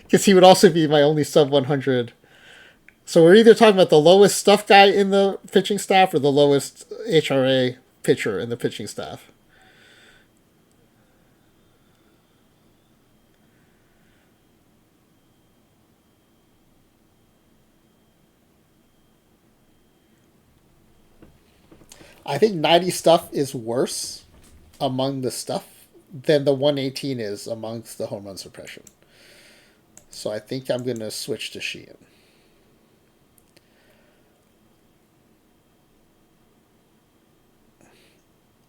Because he would also be my only sub-100. So we're either talking about the lowest stuff guy in the pitching staff or the lowest HRA pitcher in the pitching staff. I think 90 stuff is worse among the stuff than the 118 is amongst the hormone suppression. So I think I'm going to switch to Shein.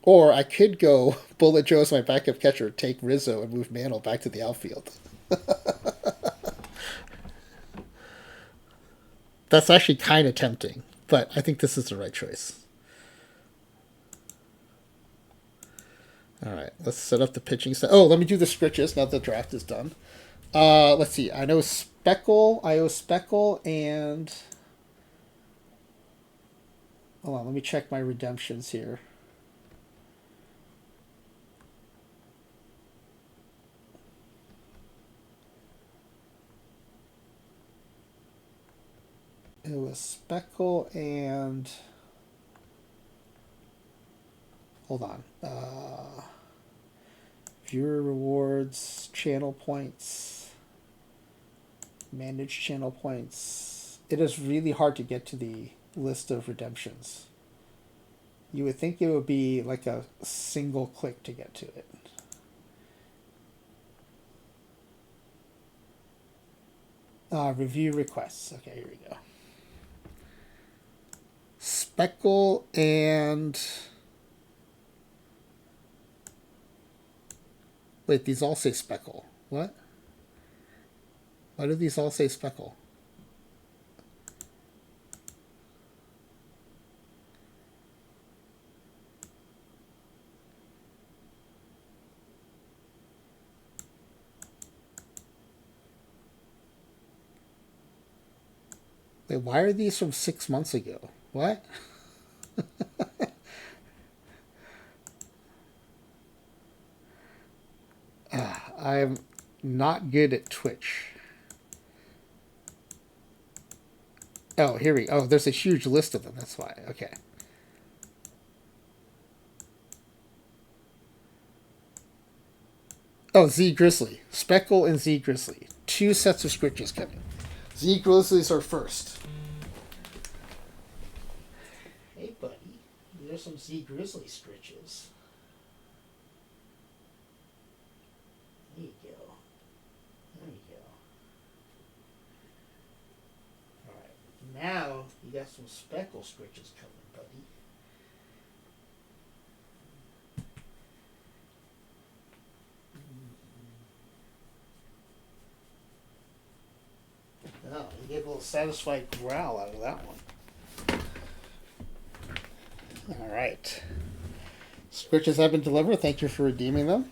Or I could go Bullet Joe as my backup catcher, take Rizzo, and move Mantle back to the outfield. That's actually kind of tempting, but I think this is the right choice. All right, let's set up the pitching set. Oh, let me do the scritches now the draft is done. Let's see. I owe Speckle, and hold on. Let me check my redemptions here. It was Speckle and hold on. Viewer rewards, channel points, manage channel points. It is really hard to get to the list of redemptions. You would think it would be like a single click to get to it. Review requests. Okay, here we go. Speckle and wait, these all say Speckle. What? Why do these all say Speckle? Wait, why are these from 6 months ago? What? I'm not good at Twitch. Oh, here we go. Oh, there's a huge list of them. That's why. Okay. Oh, Z Grizzly. Speckle and Z Grizzly. 2 sets of scritches coming. Z Grizzlies are first. Hey, buddy. There's some Z Grizzly scritches. There you go. There you go. Alright. Now, you got some Speckle scritches coming, buddy. Oh, you get a little satisfied growl out of that one. All right. Scritches have been delivered. Thank you for redeeming them.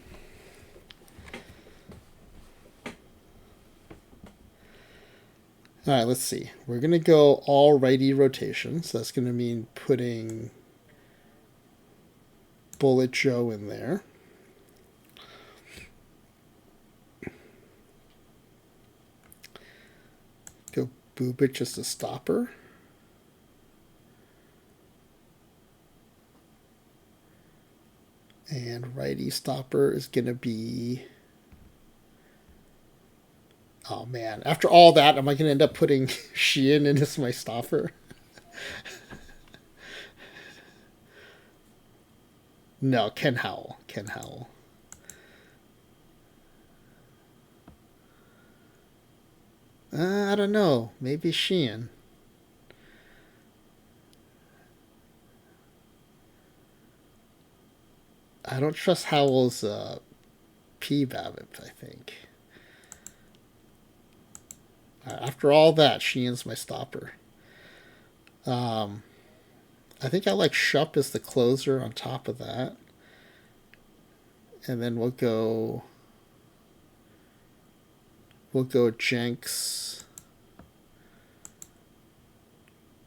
All right, let's see. We're going to go all righty rotation. So that's going to mean putting Bullet Joe in there. Go Bubic as a stopper. And righty stopper is going to be... Oh, man. After all that, am I going to end up putting Shein in as my stopper? No, Ken Howell. Ken Howell. I don't know. Maybe Shein. I don't trust Howell's P-BABIP, I think. After all that, Shein's my stopper. I think I like Shupp as the closer on top of that. And then we'll go Jenks,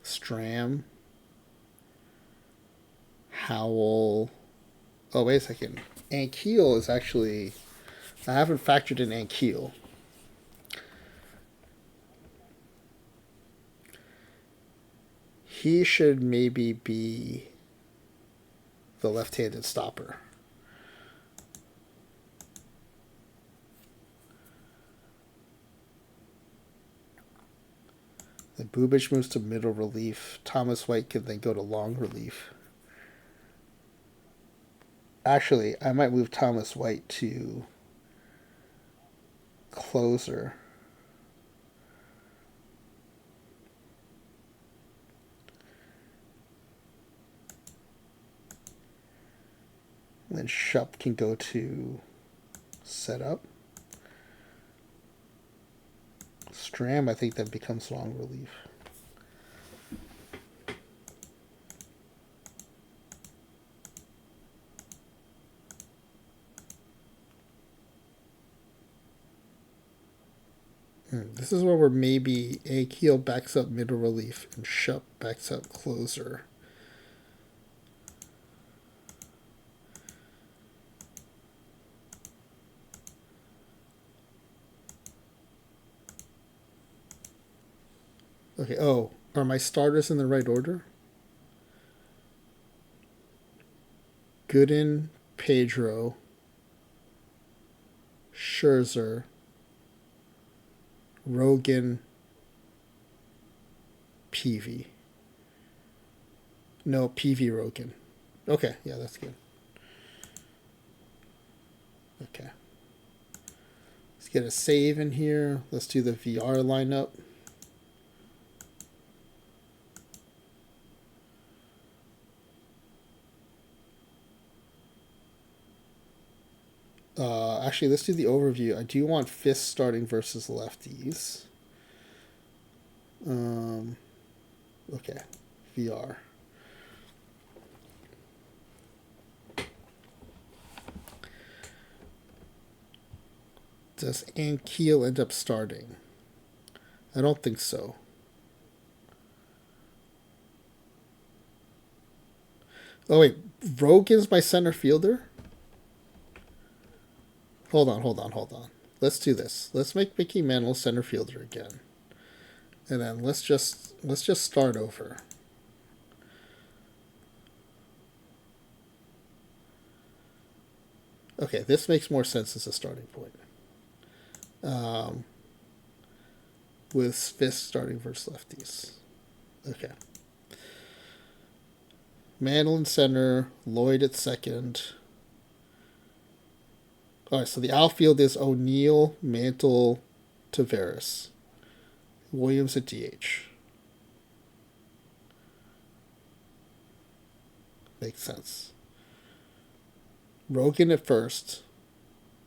Stram, Howell. Oh, wait a second. Ankiel is actually... I haven't factored in Ankiel. He should maybe be the left-handed stopper. Then Bubic moves to middle relief. Thomas White can then go to long relief. Actually, I might move Thomas White to closer. And then Shup can go to setup. Stram, I think that becomes long relief. This is where maybe Akeel backs up middle relief and Shup backs up closer. Okay, oh, are my starters in the right order? Gooden, Pedro, Scherzer, Rogan, Peavy. No, Peavy Rogan. Okay, yeah, that's good. Okay. Let's get a save in here. Let's do the VR lineup. Actually, let's do the overview. I do want Fist starting versus lefties. Okay, VR. Does Ankiel end up starting? I don't think so. Oh wait, Rogan's my center fielder? Hold on. Let's do this. Let's make Mickey Mantle center fielder again. And then let's just start over. Okay, this makes more sense as a starting point. With Fist starting versus lefties. Okay. Mantle in center, Lloyd at second. All right, so the outfield is O'Neill, Mantle, Taveras. Williams at DH. Makes sense. Rogan at first.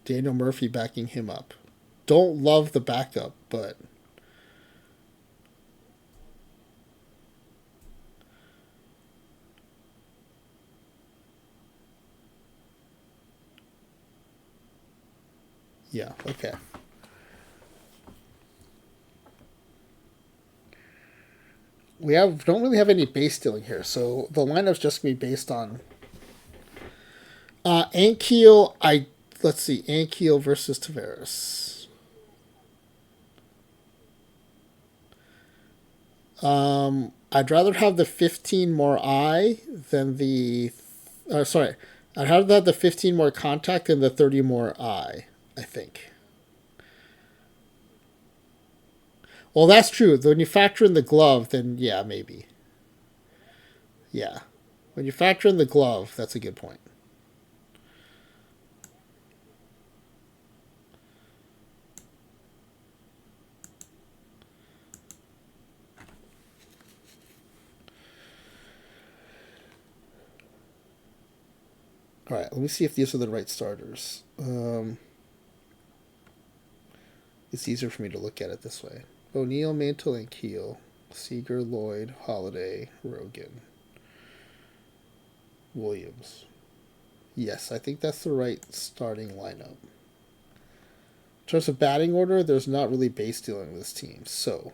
Daniel Murphy backing him up. Don't love the backup, but yeah, okay. We don't really have any base stealing here, so the lineup's just gonna be based on Ankiel. Let's see, Ankiel versus Taveras. I'd rather have the 15 more I than the. Sorry, I'd rather have the 15 more contact than the 30 more I think. Well, that's true. When you factor in the glove, then yeah, maybe. Yeah. When you factor in the glove, that's a good point. All right, let me see if these are the right starters. It's easier for me to look at it this way. O'Neill, Mantle, and Keel. Seager, Lloyd, Holiday, Rogan, Williams. Yes, I think that's the right starting lineup. In terms of batting order, there's not really base stealing this team, so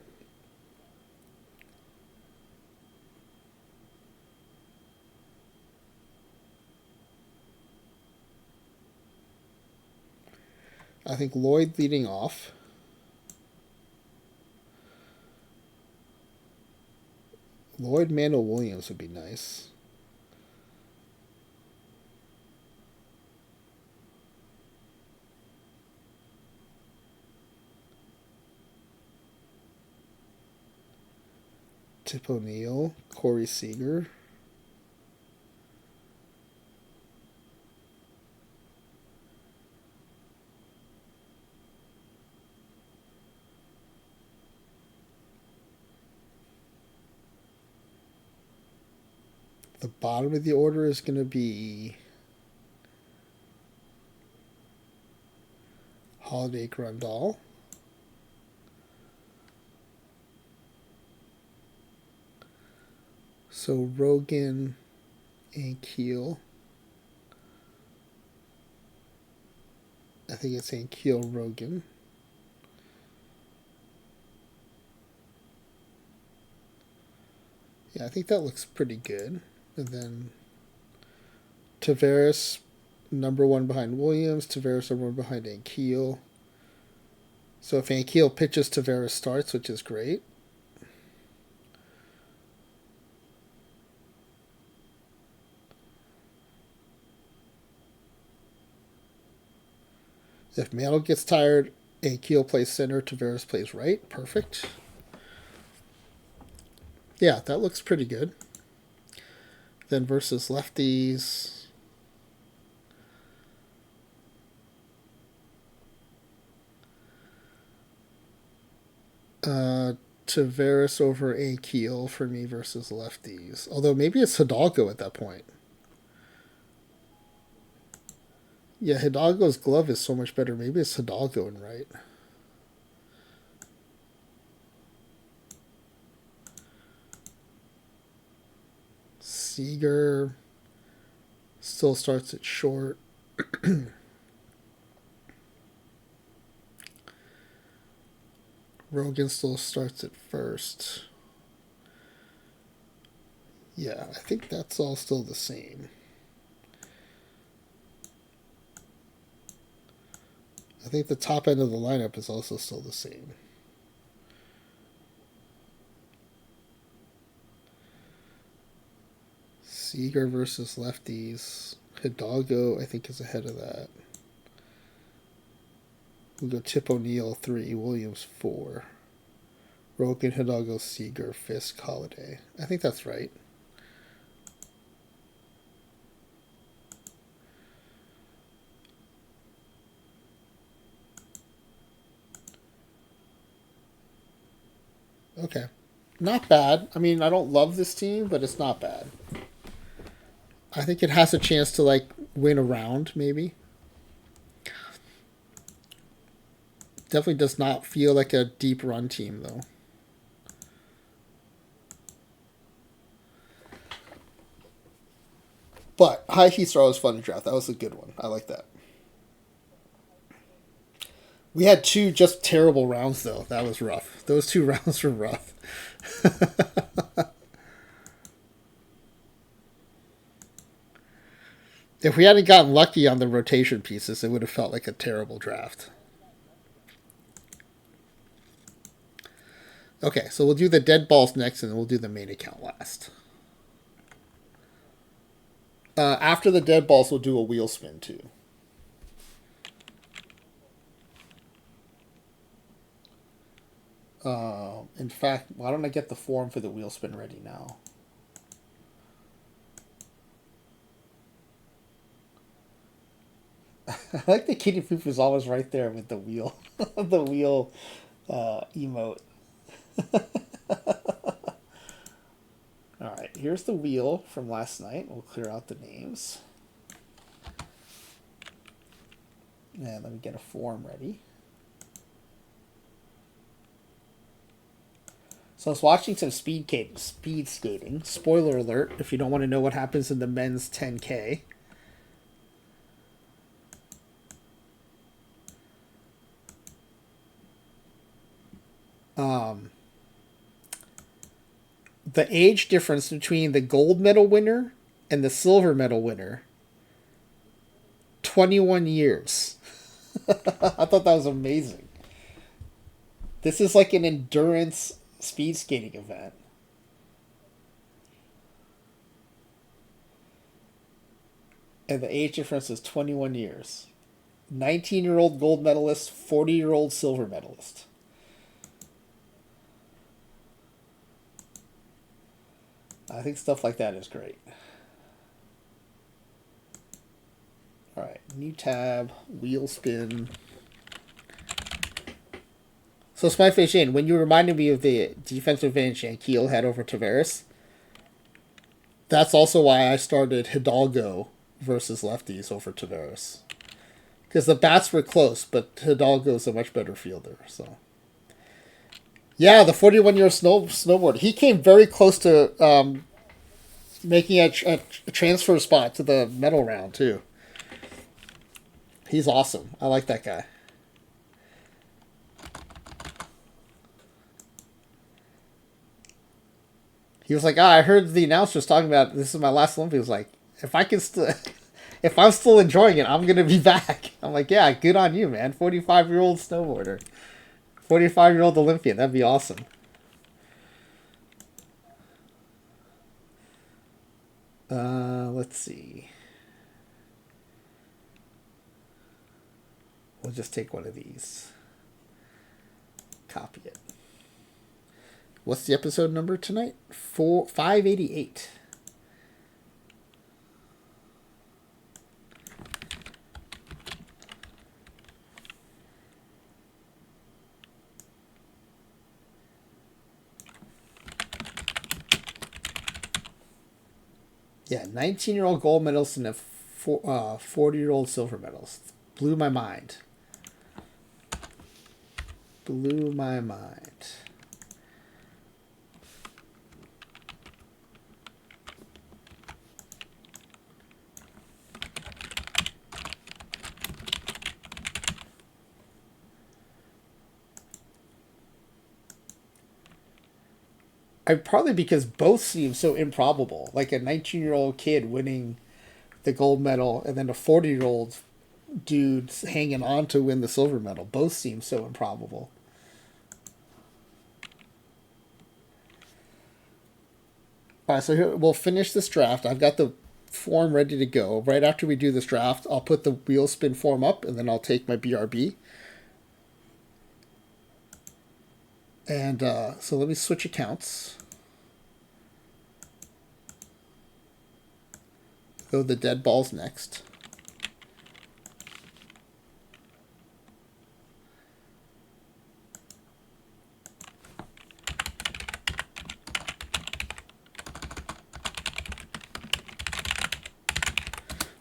I think Lloyd leading off. Lloyd, Mantle, Williams would be nice. Tip O'Neill, Corey Seager. The bottom of the order is going to be Holiday Grundall. So Rogan and Keel. I think it's saying Keel Rogan. Yeah, I think that looks pretty good. And then Tavares, #1 behind Williams. Tavares, #1 behind Ankiel. So if Ankiel pitches, Tavares starts, which is great. If Mantle gets tired, Ankiel plays center, Tavares plays right. Perfect. Yeah, that looks pretty good. Then versus lefties. Tavares over Ankiel for me versus lefties. Although maybe it's Hidalgo at that point. Yeah, Hidalgo's glove is so much better. Maybe it's Hidalgo in right. Seager still starts at short. Rogan still starts at first. Yeah, I think that's all still the same. I think the top end of the lineup is also still the same. Seager versus lefties. Hidalgo, I think, is ahead of that. We'll go Tip O'Neill 3, Williams 4. Rogan, Hidalgo, Seager, Fisk, Holiday. I think that's right. Okay. Not bad. I mean, I don't love this team, but it's not bad. I think it has a chance to, like, win a round, maybe. Definitely does not feel like a deep run team, though. But high heats are always fun to draft. That was a good one. I like that. We had 2 just terrible rounds, though. That was rough. Those 2 rounds were rough. If we hadn't gotten lucky on the rotation pieces, it would have felt like a terrible draft. Okay, so we'll do the dead balls next, and then we'll do the main account last. After the dead balls, we'll do a wheel spin, too. In fact, why don't I get the form for the wheel spin ready now? I like the kitty poop is always right there with the wheel, the wheel emote. All right, here's the wheel from last night. We'll clear out the names. And let me get a form ready. So I was watching some speed skating. Spoiler alert, if you don't want to know what happens in the men's 10K. The age difference between the gold medal winner and the silver medal winner, 21 years. I thought that was amazing. This is like an endurance speed skating event. And the age difference is 21 years. 19-year-old gold medalist, 40-year-old silver medalist. I think stuff like that is great. All right, new tab, wheel spin. So Spyface Shane, when you reminded me of the defensive advantage Ankiel had over Tavares, That's also why I started Hidalgo versus lefties over Tavares. Because the bats were close, but Hidalgo's a much better fielder. So, yeah, the 41-year snowboarder. He came very close to making a transfer spot to the medal round too. He's awesome. I like that guy. He was like, I heard the announcers talking about this is my last Olympics. He was like, if I can still, if I'm still enjoying it, I'm gonna be back. I'm like, yeah, good on you, man. 45-year-old snowboarder, 45-year-old Olympian. That'd be awesome. Let's see. We'll just take one of these. Copy it. What's the episode number tonight? 588. Yeah, 19-year-old gold medalist and a 40-year-old silver medalist. Blew my mind. Blew my mind. Probably because both seem so improbable. Like a 19-year-old kid winning the gold medal and then a 40-year-old dude hanging on to win the silver medal. Both seem so improbable. All right, so here we'll finish this draft. I've got the form ready to go. Right after we do this draft, I'll put the wheel spin form up and then I'll take my BRB. And so let me switch accounts. Go the dead balls next.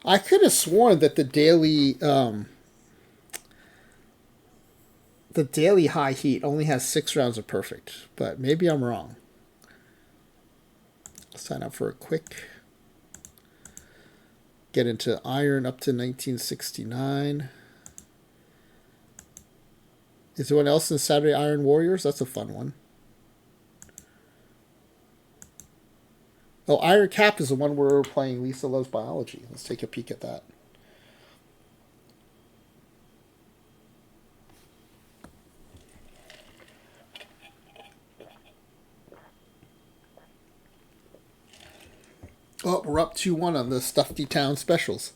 I could have sworn that the daily high heat only has 6 rounds of perfect, but maybe I'm wrong. Sign up for a quick. Get into iron up to 1969. Is there anyone else in Saturday Iron Warriors? That's a fun one. Oh, Iron Cap is the one where we're playing Lisa Loves Biology. Let's take a peek at that. Oh, we're up 2-1 on the Stuffy Town specials.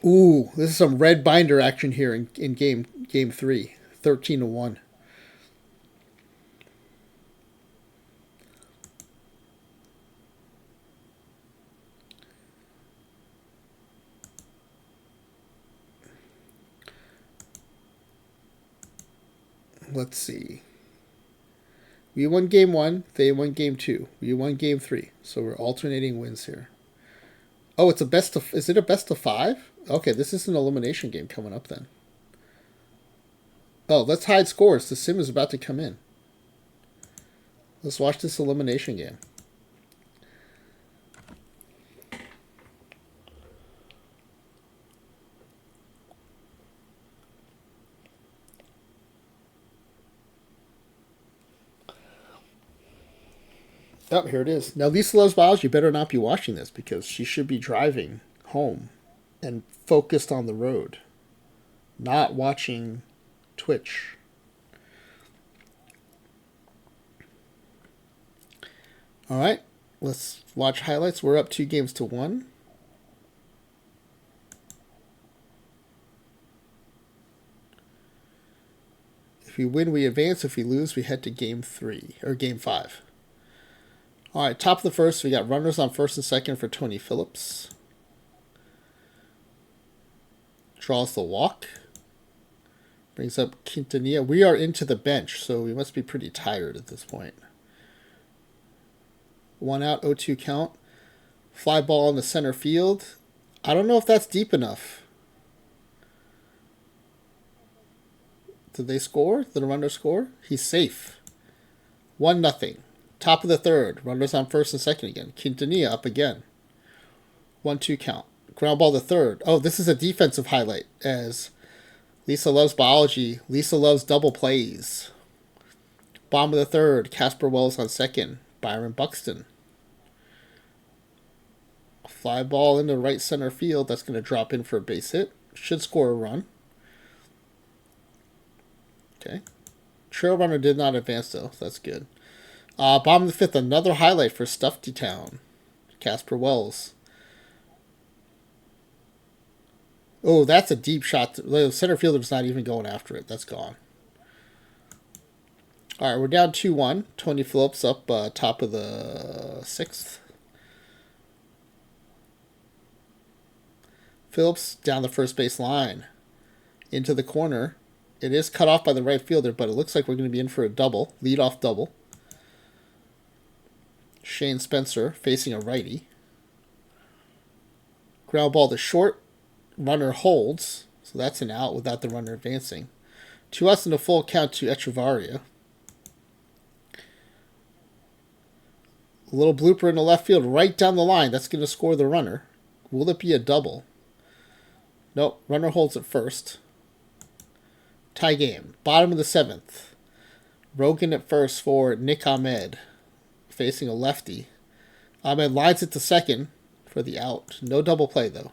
Ooh, this is some red binder action here in game 3. 13-1. Let's see. We won game 1. They won game 2. We won game 3. So we're alternating wins here. Oh, it's a best of. Is it a best of 5? Okay, this is an elimination game coming up then. Oh, let's hide scores. The sim is about to come in. Let's watch this elimination game. Oh, here it is. Now, Lisa Loves Biology better not be watching this because she should be driving home and focused on the road, not watching Twitch. All right, let's watch highlights. We're up 2-1. If we win, we advance. If we lose, we head to game 3 or game 5. All right, top of the first, we got runners on first and second for Tony Phillips. Draws the walk. Brings up Quintanilla. We are into the bench, so we must be pretty tired at this point. 1 out, 0-2 count. Fly ball in the center field. I don't know if that's deep enough. Did they score? Did the runner score? He's safe. 1-0. Top of the third. Runners on first and second again. Quintanilla up again. 1-2 count. Ground ball to third. Oh, this is a defensive highlight as Lisa loves biology. Lisa loves double plays. Bottom of the third. Casper Wells on second. Byron Buxton. Fly ball into right center field. That's going to drop in for a base hit. Should score a run. Okay. Trail runner did not advance though. So that's good. Bottom of the fifth. Another highlight for Stuffy Town. Casper Wells. Oh, that's a deep shot. The center fielder's not even going after it. That's gone. All right, we're down 2-1. Tony Phillips up top of the sixth. Phillips down the first base line. Into the corner. It is cut off by the right fielder, but it looks like we're going to be in for a double. Leadoff double. Shane Spencer facing a righty. Ground ball to short. Runner holds. So that's an out without the runner advancing. 2 outs and a full count to Echevarria. A little blooper in the left field right down the line. That's going to score the runner. Will it be a double? Nope. Runner holds at first. Tie game. Bottom of the seventh. Rogan at first for Nick Ahmed. Facing a lefty. Ahmed lines it to second for the out. No double play though.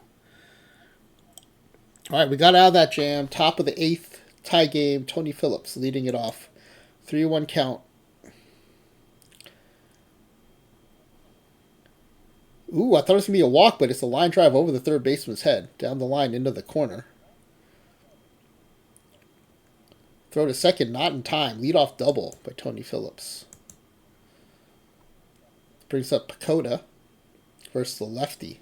All right, we got out of that jam. Top of the eighth. Tie game. Tony Phillips leading it off. 3-1 count. Ooh, I thought it was going to be a walk, but it's a line drive over the third baseman's head. Down the line into the corner. Throw to second, not in time. Leadoff double by Tony Phillips. Brings up Pacoda versus the lefty.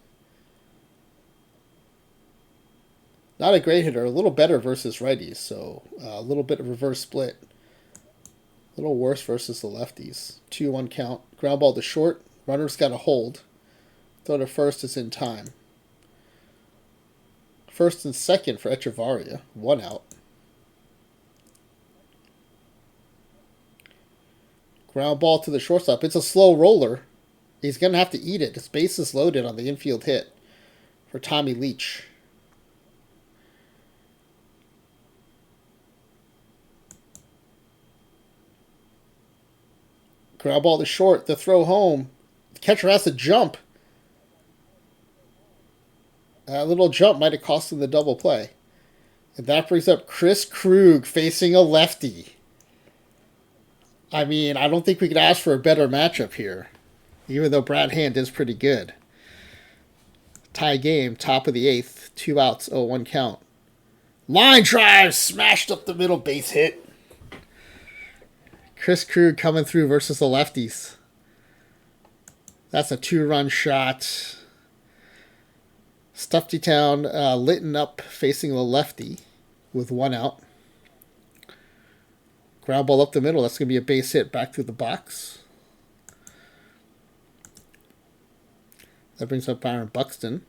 Not a great hitter. A little better versus righties, so a little bit of reverse split. A little worse versus the lefties. 2-1 count. Ground ball to short. Runner's got a hold. Throw to first is in time. First and second for Echevarria. 1 out. Ground ball to the shortstop. It's a slow roller. He's going to have to eat it. His base is loaded on the infield hit for Tommy Leach. Ground ball to short. The throw home. The catcher has to jump. A little jump might have cost him the double play. And that brings up Chris Krug facing a lefty. I mean, I don't think we could ask for a better matchup here. Even though Brad Hand is pretty good. Tie game, top of the eighth. 2 outs, 0-1 count. Line drive, smashed up the middle, base hit. Chris Krug coming through versus the lefties. That's a 2-run shot. Stuffy Town Litton up facing the lefty with 1 out. Ground ball up the middle. That's going to be a base hit back through the box. That brings up Byron Buxton.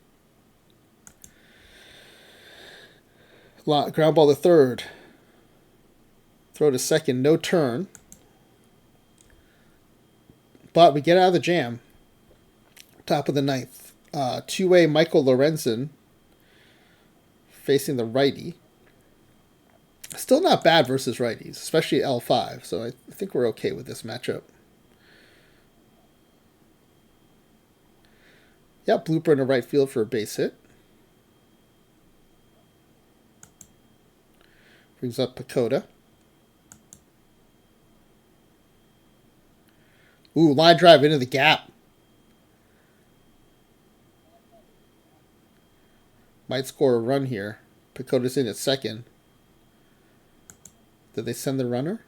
Ground ball to third. Throw to second. No turn. But we get out of the jam. Top of the ninth. Two-way Michael Lorenzen facing the righty. Still not bad versus righties, especially L5. So I think we're okay with this matchup. Yeah, blooper in the right field for a base hit. Brings up Pacoda. Ooh, line drive into the gap. Might score a run here. Pacoda's in at second. Did they send the runner?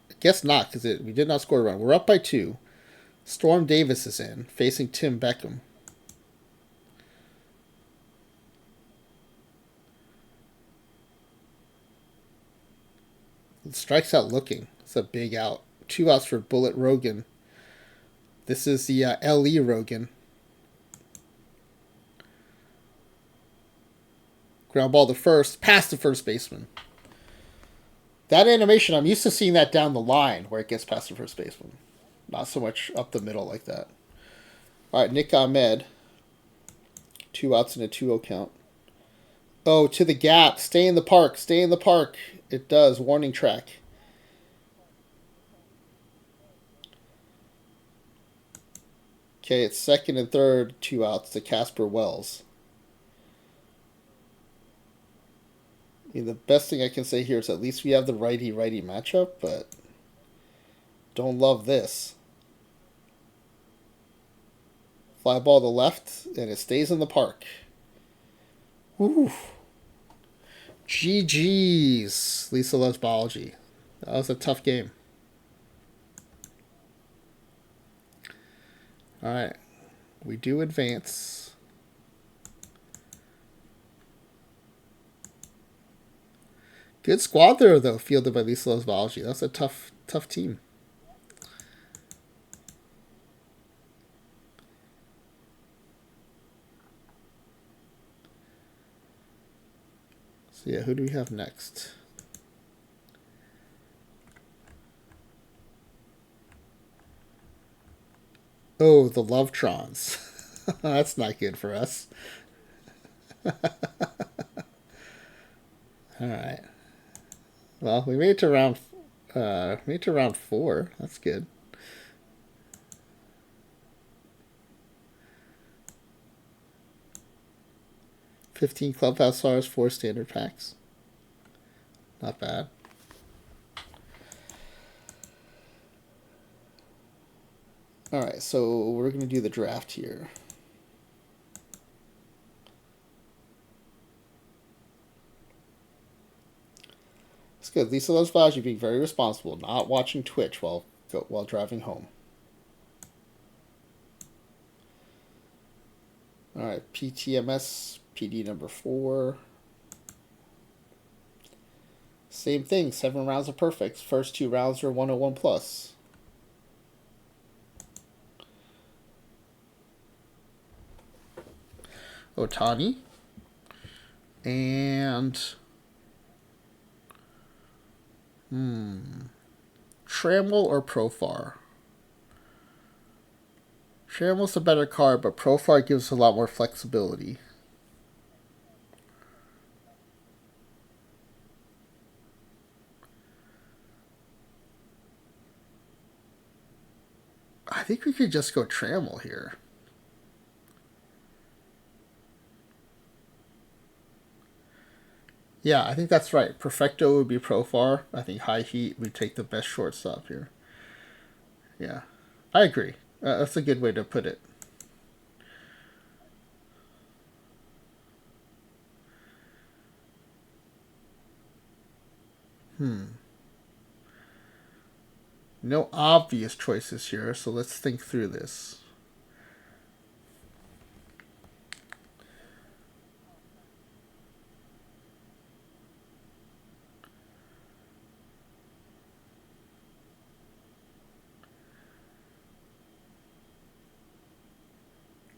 I guess not, because we did not score a run. We're up by 2. Storm Davis is in, facing Tim Beckham. It strikes out looking. It's a big out. 2 outs for Bullet Rogan. This is the LE Rogan. Ground ball to first, past the first baseman. That animation, I'm used to seeing that down the line where it gets past the first baseman. Not so much up the middle like that. All right, Nick Ahmed. 2 outs and a 2-0 count. Oh, to the gap. Stay in the park. Stay in the park. It does. Warning track. Okay, it's second and third. 2 outs to Casper Wells. I mean, the best thing I can say here is at least we have the righty-righty matchup, but don't love this. Fly ball to left, and it stays in the park. Woo. GG's. Lisa loves biology. That was a tough game. All right. We do advance. Good squad there, though, fielded by Lisa loves biology. That's a tough team. So, yeah, who do we have next? Oh, the Lovetrons. That's not good for us. All right. Well, we made it to round 4. That's good. $15 clubhouse stars, 4 standard packs. Not bad. All right, so we're going to do the draft here. It's good. Lisa loves biology, being very responsible, not watching Twitch while driving home. All right, PTMS, PD number 4. Same thing, 7 rounds of perfects. First 2 rounds are 101 plus. Otani. And Trammell or Profar? Trammell's a better card, but Profar gives a lot more flexibility. I think we could just go Trammell here. Yeah, I think that's right. Perfecto would be Profar. I think High Heat would take the best shortstop here. Yeah, I agree. That's a good way to put it. No obvious choices here, so let's think through this.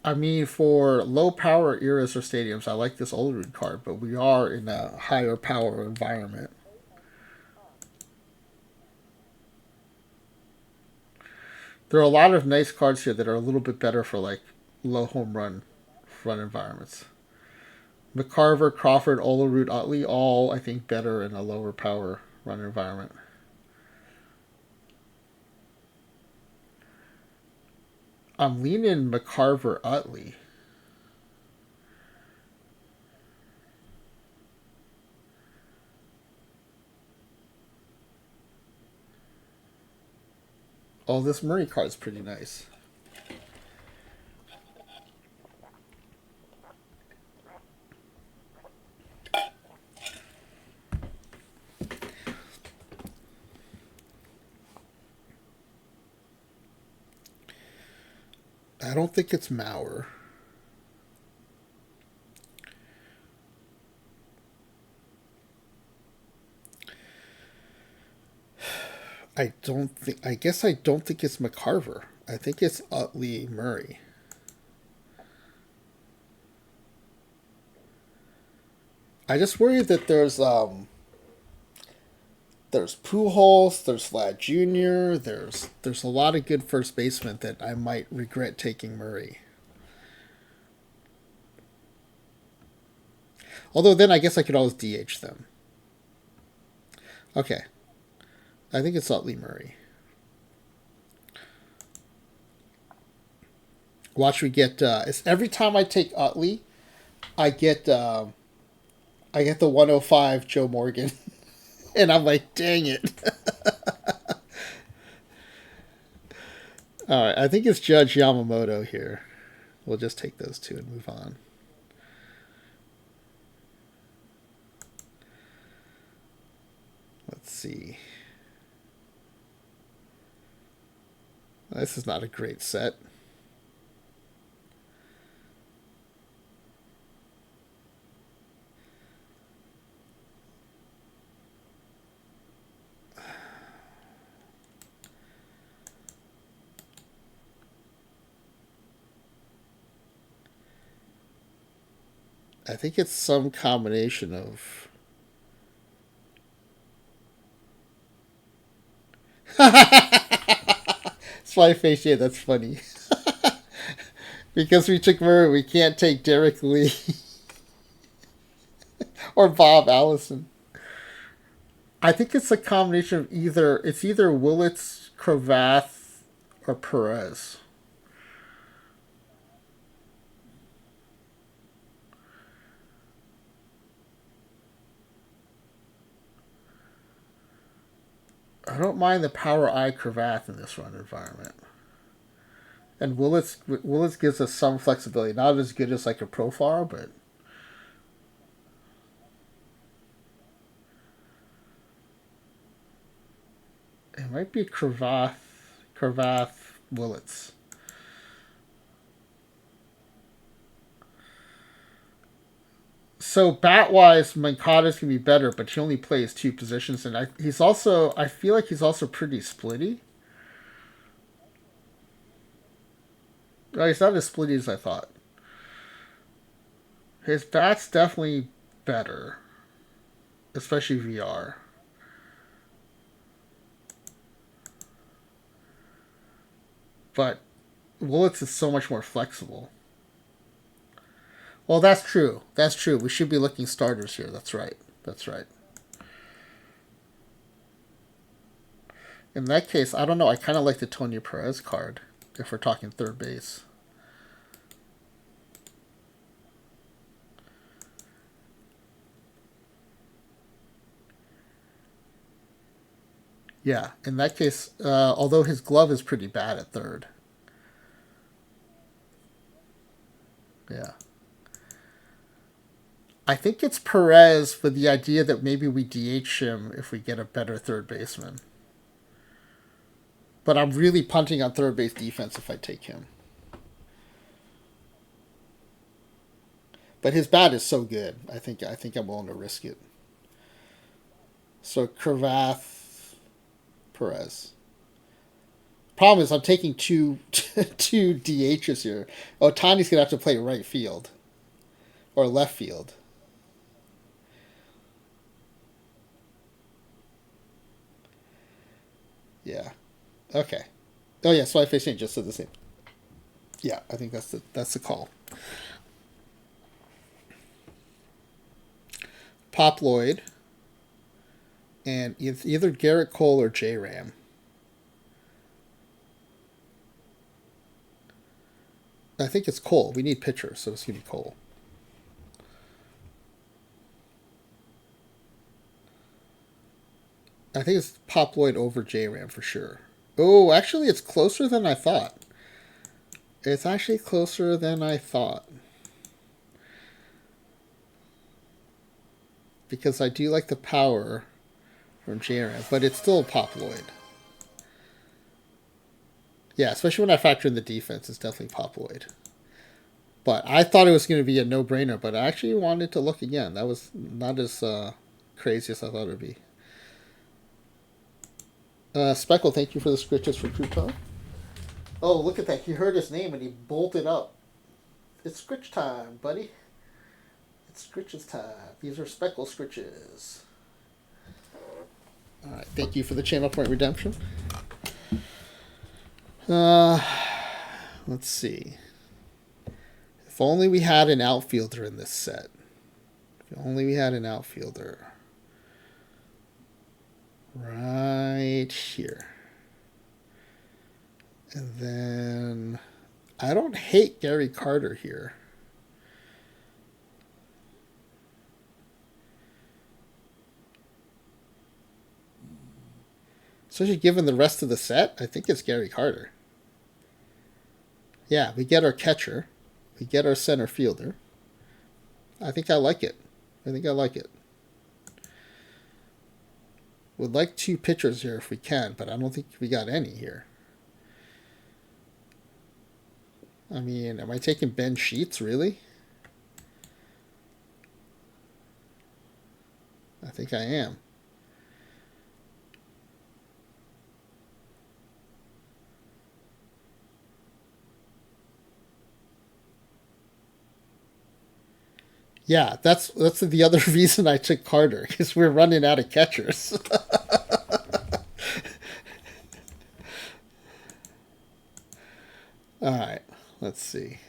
I mean, for low power eras or stadiums, I like this Olerud card, but we are in a higher power environment. There are a lot of nice cards here that are a little bit better for like low home run environments. McCarver, Crawford, Olerud, Utley, all I think better in a lower power run environment. I'm leaning McCarver, Utley. Oh, this Murray card's pretty nice. I don't think it's Mauer. I guess I don't think it's McCarver. I think it's Utley Murray. I just worry that there's Pujols, there's Vlad Jr., there's a lot of good first basemen that I might regret taking Murray. Although then I guess I could always DH them. Okay. I think it's Utley Murray. Watch we get every time I take Utley, I get the 105 Joe Morgan. And I'm like, dang it. Alright, I think it's Judge Yamamoto here. We'll just take those two and move on. Let's see. This is not a great set. I think it's some combination of... Spy face, yeah, that's funny. Because we took Murray, we can't take Derek Lee. Or Bob Allison. I think it's a combination of either Willits, Cravath, or Perez. I don't mind the Power Eye Cravath in this run environment. And Willits gives us some flexibility. Not as good as like a Profile, but... It might be Cravath, Willits. So bat-wise, Mankata's going to be better, but he only plays two positions. And I feel like he's also pretty splitty. No, he's not as splitty as I thought. His bat's definitely better. Especially VR. But Willits is so much more flexible. Well, that's true. That's true. We should be looking starters here. That's right. That's right. In that case, I don't know. I kind of like the Tony Perez card if we're talking third base. Yeah, in that case, although his glove is pretty bad at third. Yeah. I think it's Perez with the idea that maybe we DH him if we get a better third baseman. But I'm really punting on third base defense if I take him. But his bat is so good. I think I'm willing to risk it. So Cravath, Perez. Problem is I'm taking two DHs here. Otani's gonna have to play right field. Or left field. Yeah. Okay. Oh yeah, so I fishing just said the same. Yeah, I think that's the call. Pop Lloyd. And it's either Garrett Cole or J Ram. I think it's Cole. We need pitchers, so it's gonna be Cole. I think it's Pop Lloyd over J Ram for sure. Oh, actually, it's closer than I thought. It's actually closer than I thought. Because I do like the power from J Ram, but it's still Pop Lloyd. Yeah, especially when I factor in the defense, it's definitely Pop Lloyd. But I thought it was going to be a no-brainer, but I actually wanted to look again. That was not as crazy as I thought it would be. Speckle, thank you for the scriptures for Crouton. Oh, look at that. He heard his name and he bolted up. It's Scritch time, buddy. It's Scritch's time. These are Speckle Scritches. Alright, thank you for the channel point redemption. Uh, let's see. If only we had an outfielder in this set. If only we had an outfielder. Right here. And then I don't hate Gary Carter here. Especially given the rest of the set, I think it's Gary Carter. Yeah, we get our catcher. We get our center fielder. I think I like it. I think I like it. Would like 2 pitchers here if we can, but I don't think we got any here. I mean, am I taking Ben Sheets, really? I think I am. Yeah, that's the other reason I took Carter, because we're running out of catchers. All right, let's see.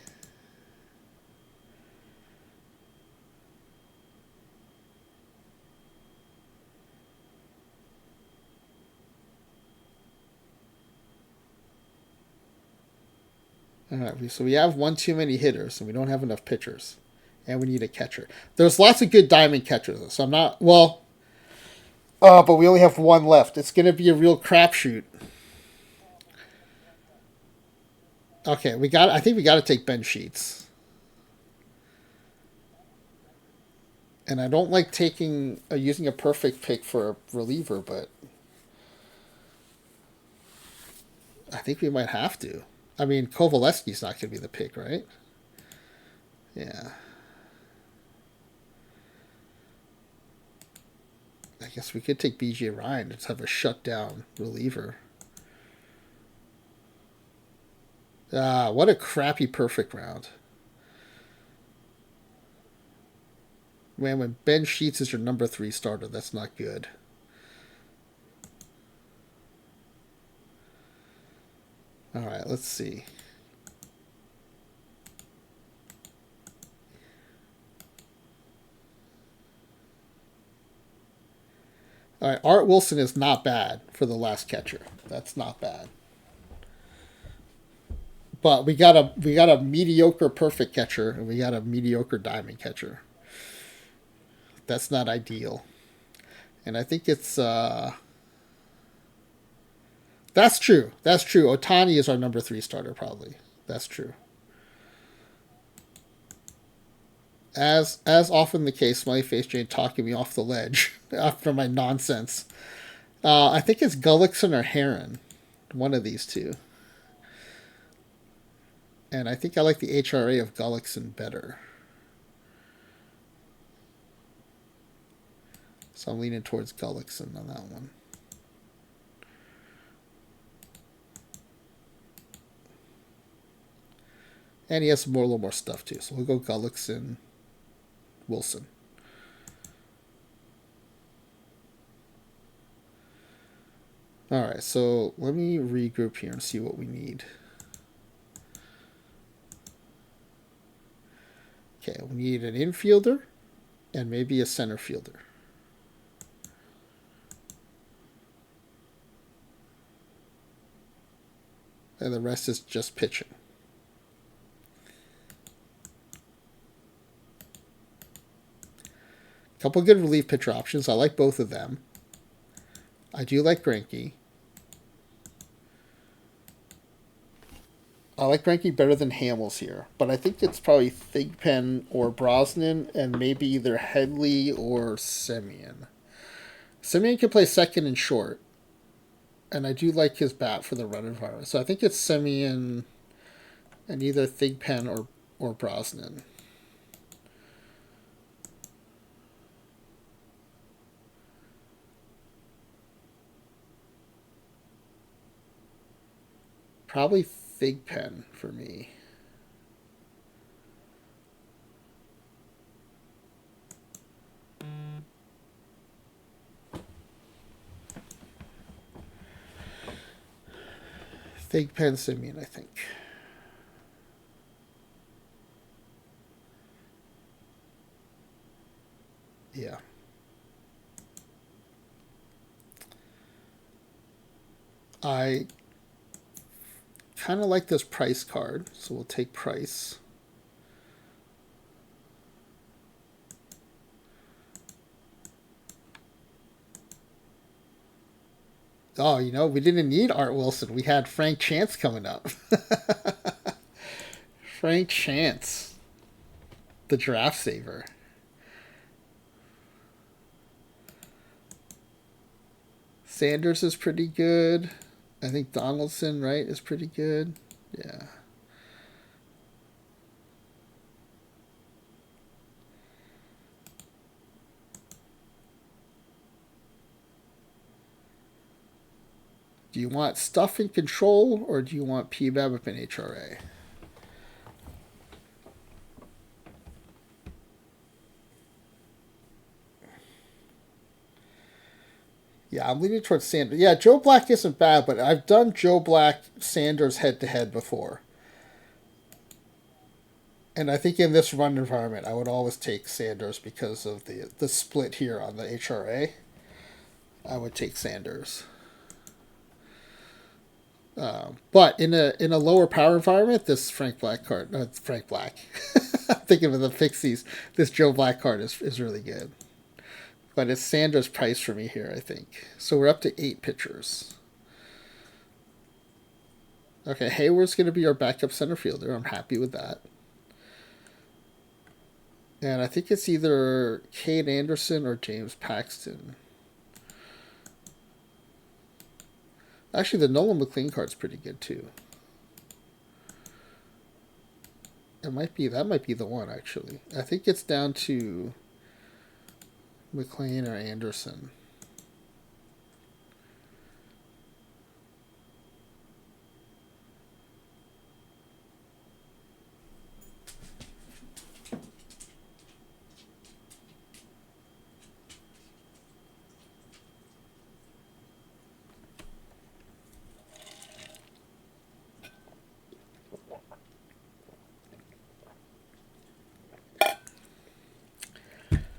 All right, so we have one too many hitters, and we don't have enough pitchers, and we need a catcher. There's lots of good diamond catchers, so I'm not but we only have one left. It's gonna be a real crapshoot. Okay, I think we got to take Ben Sheets, and I don't like using a perfect pick for a reliever, but I think we might have to. I mean, Kovaleski's not going to be the pick, right? Yeah. I guess we could take BJ Ryan and have a shutdown reliever. What a crappy perfect round. Man, when Ben Sheets is your number 3 starter, that's not good. All right, let's see. All right, Art Wilson is not bad for the last catcher. That's not bad. But we got a mediocre perfect catcher and we got a mediocre diamond catcher. That's not ideal. And I think it's that's true. That's true. Otani is our number 3 starter probably. That's true. As often the case, Smiley Face Jane talking me off the ledge after my nonsense. I think it's Gullickson or Heron. One of these two. And I think I like the HRA of Gullickson better. So I'm leaning towards Gullickson on that one. And he has a little more stuff too. So we'll go Gullickson, Wilson. All right, so let me regroup here and see what we need. Okay, we need an infielder and maybe a center fielder. And the rest is just pitching. Couple good relief pitcher options. I like both of them. I do like Greinke. I like Greinke better than Hamels here, but I think it's probably Thigpen or Brosnan and maybe either Headley or Semien. Semien can play second and short, and I do like his bat for the run environment. So I think it's Semien and either Thigpen or Brosnan. Probably Fig pen for me. Fig pen Simeon, I think. Yeah. I kind of like this price card, so we'll take price. Oh, you know, we didn't need Art Wilson. We had Frank Chance coming up. Frank Chance, the draft saver. Sanders is pretty good. I think Donaldson, right, is pretty good. Yeah. Do you want stuff in control or do you want PBABIP and HRA? Yeah, I'm leaning towards Sanders. Yeah, Joe Black isn't bad, but I've done Joe Black Sanders head to head before. And I think in this run environment, I would always take Sanders because of the split here on the HRA. I would take Sanders. But in a lower power environment, this Frank Black card, Frank Black, I'm thinking of the Pixies. This Joe Black card is really good. But it's Sanders' price for me here, I think. So we're up to 8 pitchers. Okay, Hayward's going to be our backup center fielder. I'm happy with that. And I think it's either Cade Anderson or James Paxton. Actually, the Nolan McLean card's pretty good too. That might be the one actually. I think it's down to McLean or Anderson.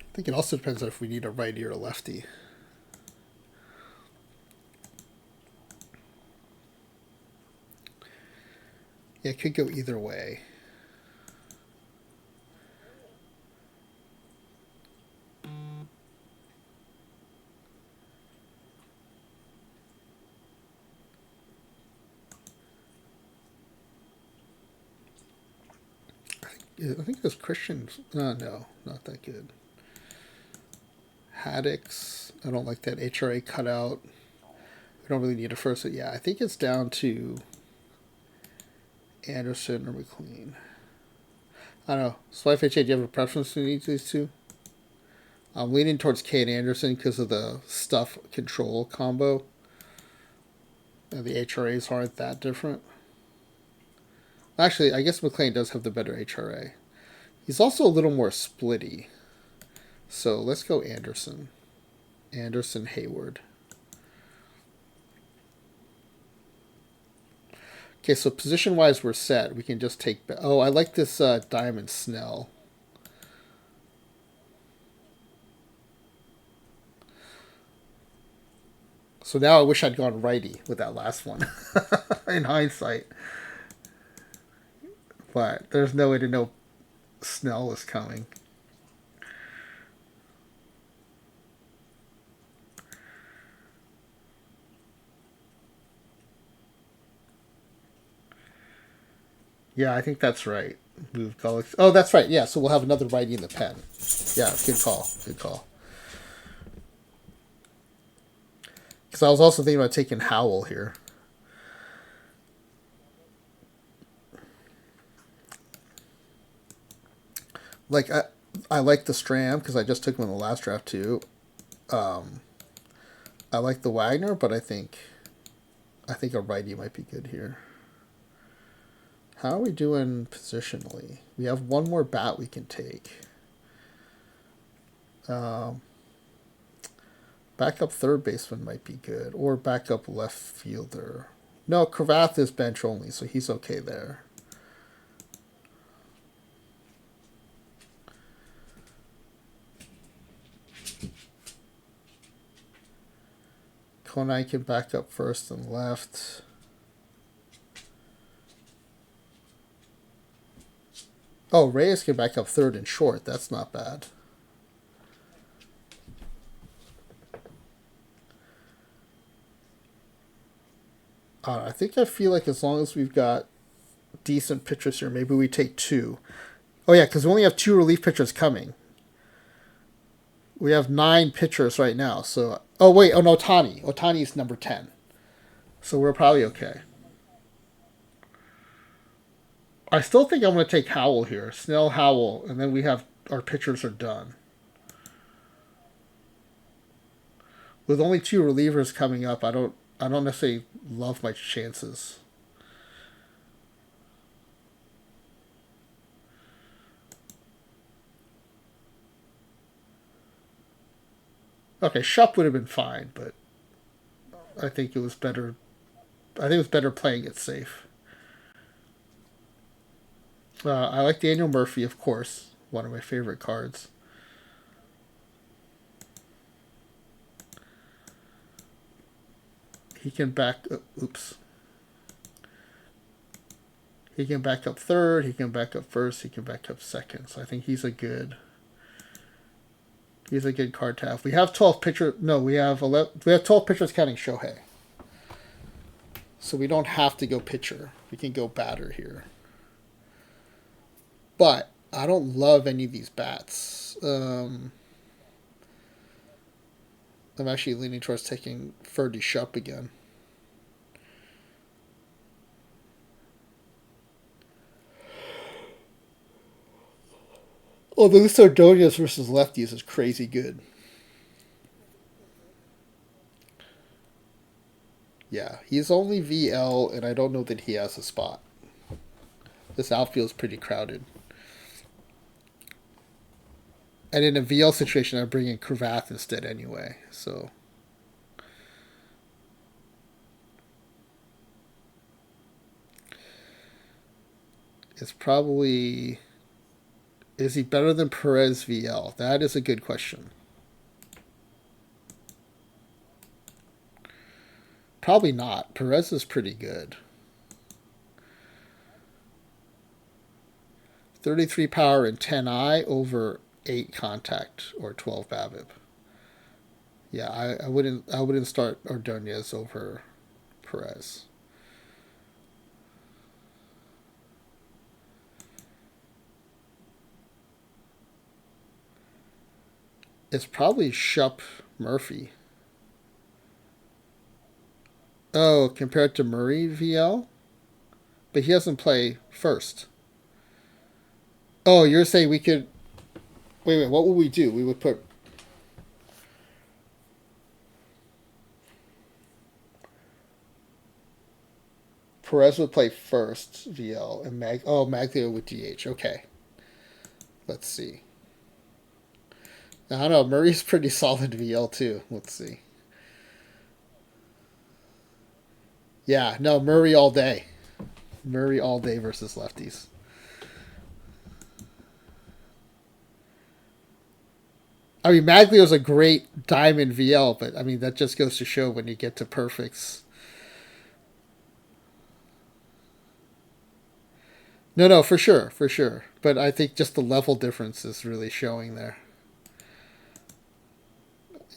I think it also depends on if we need a righty or a lefty. Yeah, it could go either way. I think this Christian's... no, not that good. Haddix. I don't like that HRA cutout. We don't really need a first. Yeah, I think it's down to Anderson or McLean. I don't know. So FHA, do you have a preference between these two? I'm leaning towards Cade Anderson because of the stuff control combo. And the HRAs aren't that different. Actually, I guess McLean does have the better HRA. He's also a little more splitty. So let's go Anderson. Anderson Hayward. Okay, so position-wise, we're set. We can just take... Oh, I like this Diamond Snell. So now I wish I'd gone righty with that last one. In hindsight. But there's no way to know Snell was coming. Yeah, I think that's right. Move Gullick. Oh, that's right. Yeah, so we'll have another righty in the pen. Yeah, good call. Good call. Because I was also thinking about taking Howell here. Like, I like the Stram because I just took him in the last draft too. I like the Wagner, but I think a righty might be good here. How are we doing positionally? We have one more bat we can take. Backup third baseman might be good, or backup left fielder. No, Cravath is bench only, so he's okay there. Konai can back up first and left. Oh, Reyes can back up third and short. That's not bad. I think I feel like as long as we've got decent pitchers here, maybe we take two. Oh yeah, because we only have two relief pitchers coming. We have 9 pitchers right now. So oh wait, oh no, Otani. Otani's number 10. So we're probably okay. I still think I'm going to take Howell here. Snell, Howell, and then we have our pitchers are done. With only 2 relievers coming up, I don't necessarily love my chances. Okay, Shup would have been fine, but I think it was better. I think it was better playing it safe. I like Daniel Murphy, of course, one of my favorite cards. He can back. Oops. He can back up third. He can back up first. He can back up second. So I think he's a good. He's a good card to have. We have 12 pitchers. No, we have 11. We have 12 pitchers counting Shohei. So we don't have to go pitcher. We can go batter here. But I don't love any of these bats. I'm actually leaning towards taking Ferdy Shup again. Although this Ordonez versus lefties is crazy good. Yeah, he's only VL, and I don't know that he has a spot. This outfield is pretty crowded. And in a VL situation, I'm bringing Cravath instead anyway. So it's probably. Is he better than Perez VL? That is a good question. Probably not. Perez is pretty good. 33 power and 10 eye over 8 contact or 12 BABIP. Yeah, I wouldn't start Ordonez over Perez. It's probably Shup Murphy. Oh, compared to Murray VL? But he doesn't play first. Oh, you're saying we could. Wait, what would we do? We would put. Perez would play first VL and Maglio with DH. Okay. Let's see. I don't know. Murray's pretty solid VL too. Let's see. Yeah, no, Murray all day. Murray all day versus lefties. I mean, Maglio's a great diamond VL, but I mean, that just goes to show when you get to perfects. No, for sure, for sure. But I think just the level difference is really showing there.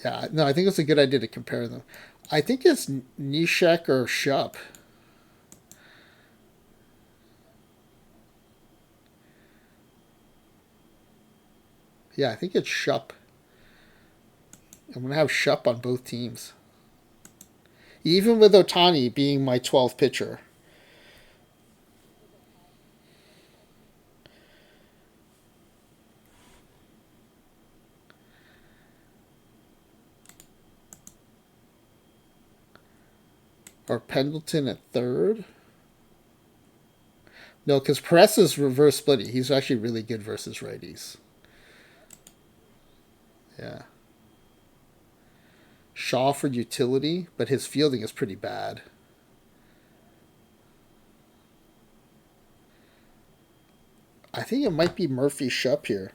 Yeah, no, I think it's a good idea to compare them. I think it's Nishek or Shup. Yeah, I think it's Shup. I'm going to have Shup on both teams. Even with Otani being my 12th pitcher. Or Pendleton at third. No, because Perez is reverse splitty. He's actually really good versus righties. Yeah. Shaw for utility, but his fielding is pretty bad. I think it might be Murphy Shupp here.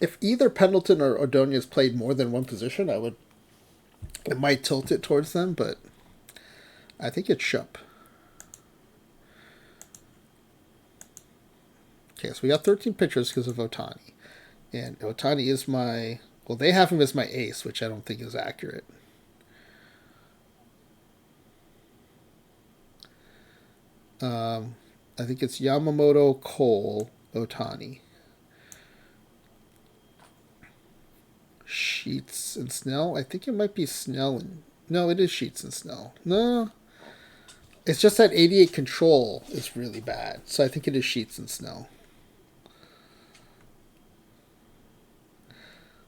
If either Pendleton or Ordonez played more than one position, it might tilt it towards them, but I think it's Shupp. Okay, so we got 13 pitchers because of Otani. And Otani is my... Well, they have him as my ace, which I don't think is accurate. I think it's Yamamoto, Cole, Otani. Sheets and Snell? I think it might be Snell and... No, it is Sheets and Snell. No. It's just that 88 control is really bad. So I think it is Sheets and Snell.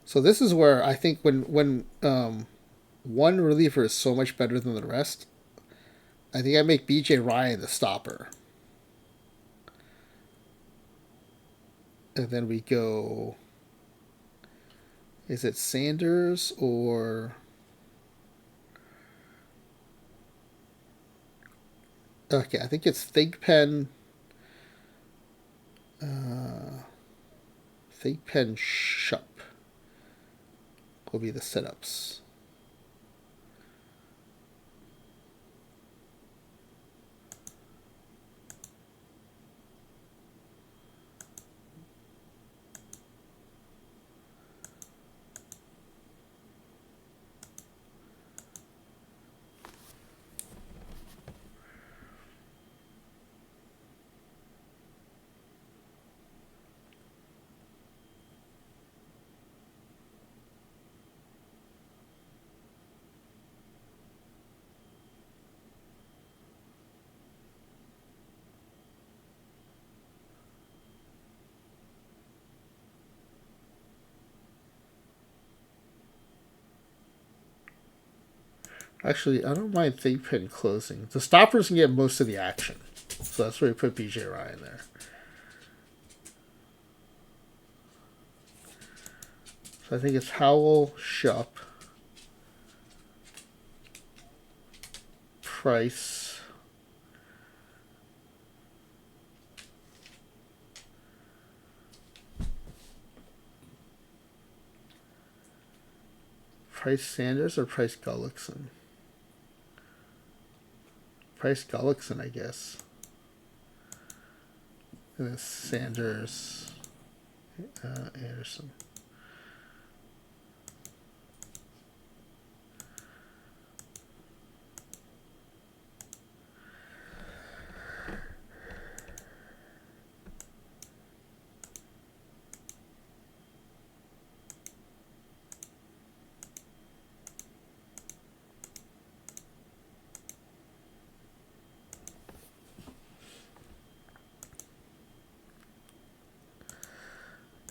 So this is where I think when one reliever is so much better than the rest, I think I make BJ Ryan the stopper. And then we go... Is it Sanders or... Okay, I think it's Thigpen. Thigpen Shupp will be the setups. Actually, I don't mind Thigpen closing. The stoppers can get most of the action. So that's where we put BJ Ryan there. So I think it's Howell, Shupp, Price, Sanders, or Price Gullickson? Price Gullickson, I guess. And then Sanders, Anderson.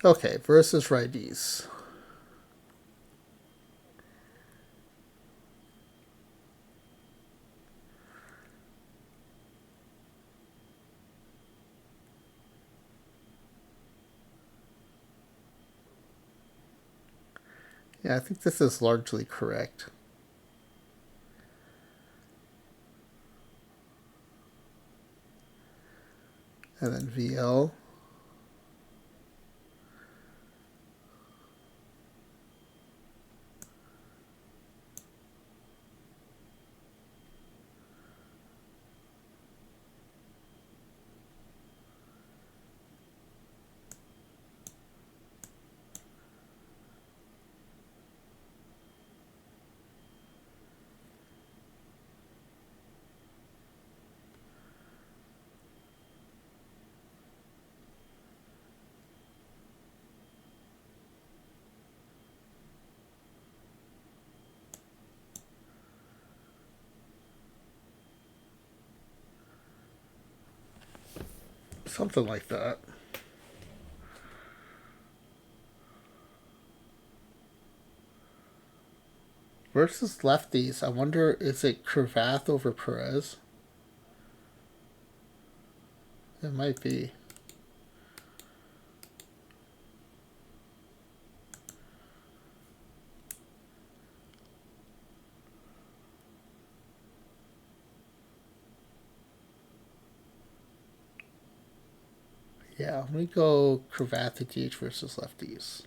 Okay, versus righties. Yeah, I think this is largely correct. And then VL. Something like that. Versus lefties, I wonder, is it Cravath over Perez? It might be. Yeah, let me go Cravath to DH versus lefties.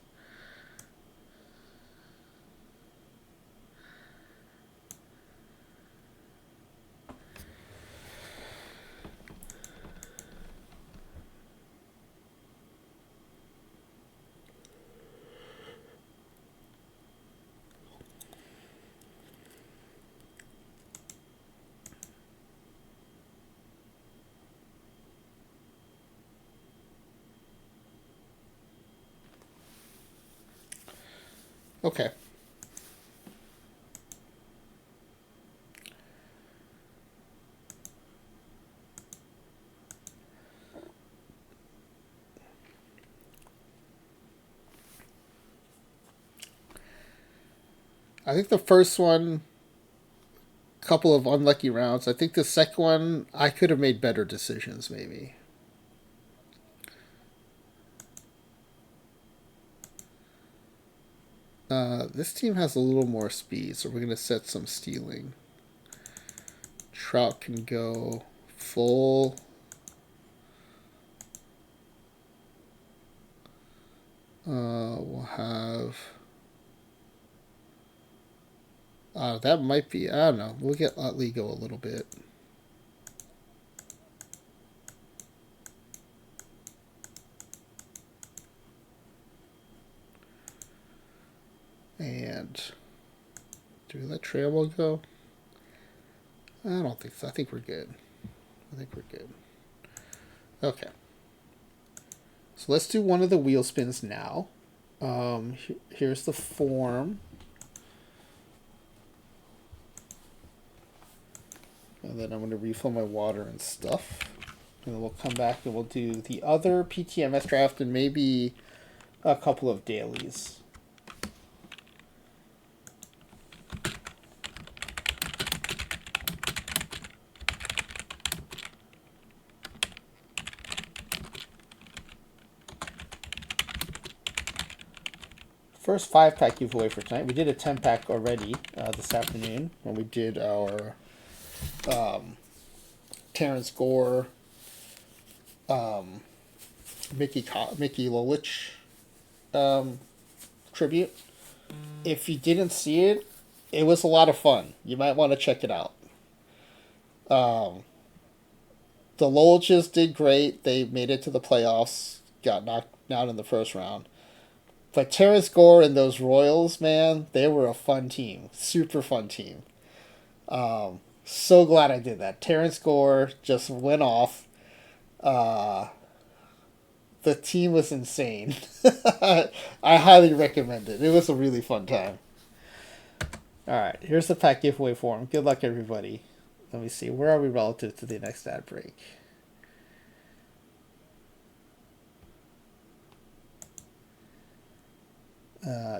Okay. I think the first one, couple of unlucky rounds. I think the second one, I could have made better decisions, maybe. This team has a little more speed, so we're going to set some stealing. Trout can go full. We'll have. That might be. I don't know. We'll get Utley go a little bit. And do we let Trammell go? I don't think so. I think we're good. I think we're good. Okay. So let's do one of the wheel spins now. Here's the form. And then I'm going to refill my water and stuff. And then we'll come back and we'll do the other PTMS draft and maybe a couple of dailies. First 5-pack giveaway for tonight. We did a 10-pack already this afternoon when we did our Terrance Gore, Mickey Lolich tribute. If you didn't see it, it was a lot of fun. You might want to check it out. The Loliches did great. They made it to the playoffs. Got knocked out in the first round. But Terrance Gore and those Royals, man, they were a fun team. Super fun team. So glad I did that. Terrance Gore just went off. The team was insane. I highly recommend it. It was a really fun time. Alright, here's the pack giveaway form. Good luck, everybody. Let me see. Where are we relative to the next ad break?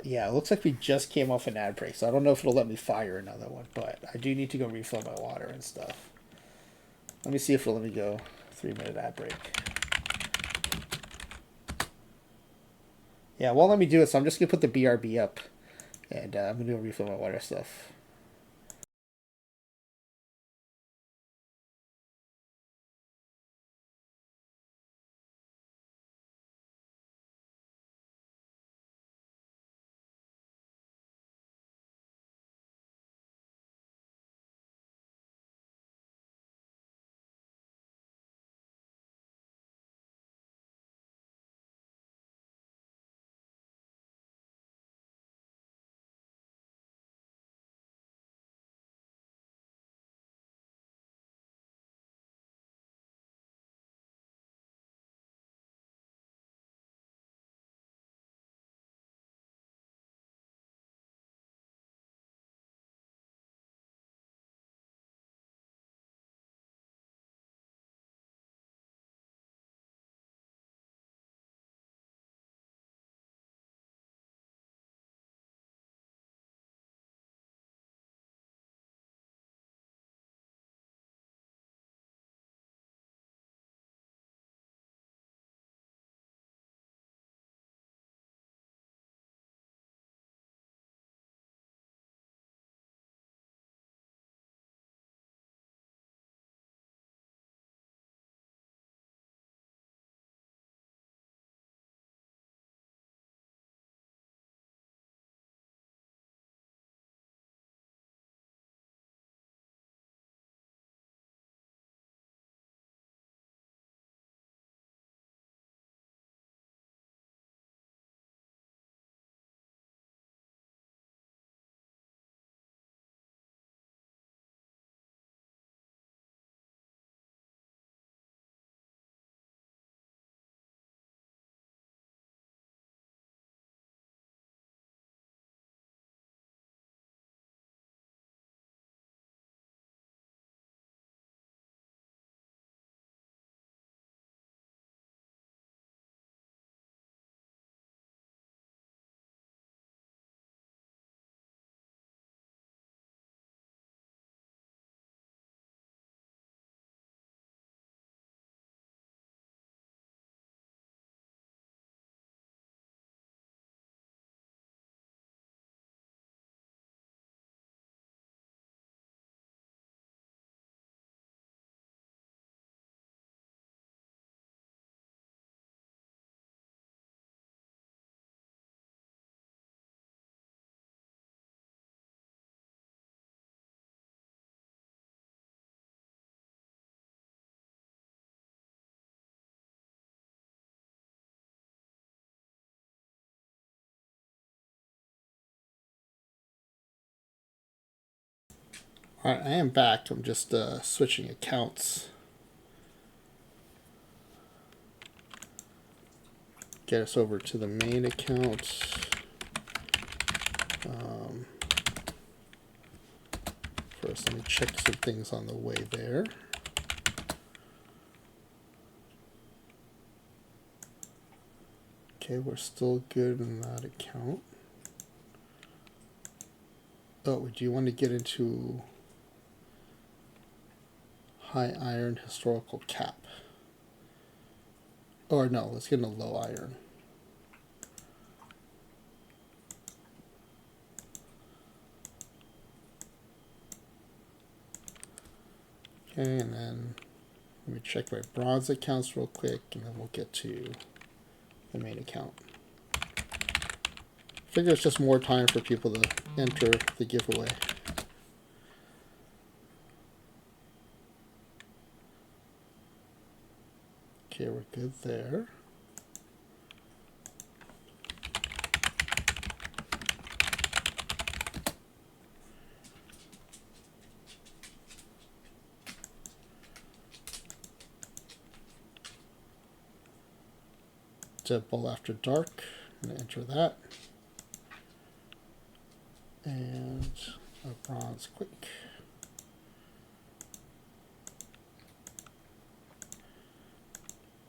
Yeah, it looks like we just came off an ad break, so I don't know if it'll let me fire another one, but I do need to go refill my water and stuff. Let me see if it'll let me go 3-minute ad break. Yeah, it won't let me do it, so I'm just going to put the BRB up, and I'm going to go refill my water stuff. Alright, I am back. I'm just switching accounts. Get us over to the main account. First, let me check some things on the way there. Okay, we're still good in that account. Oh, do you want to get into high iron historical cap? Or no, let's get into low iron. Okay, and then let me check my bronze accounts real quick, and then we'll get to the main account. I figure it's just more time for people to enter the giveaway. Okay, we're good there. Dead Ball After Dark. I'm going to enter that. And a bronze quick.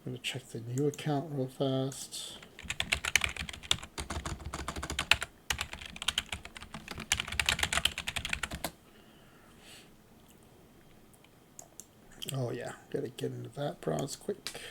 I'm going to check the new account real fast. Oh yeah, got to get into that bronze quick.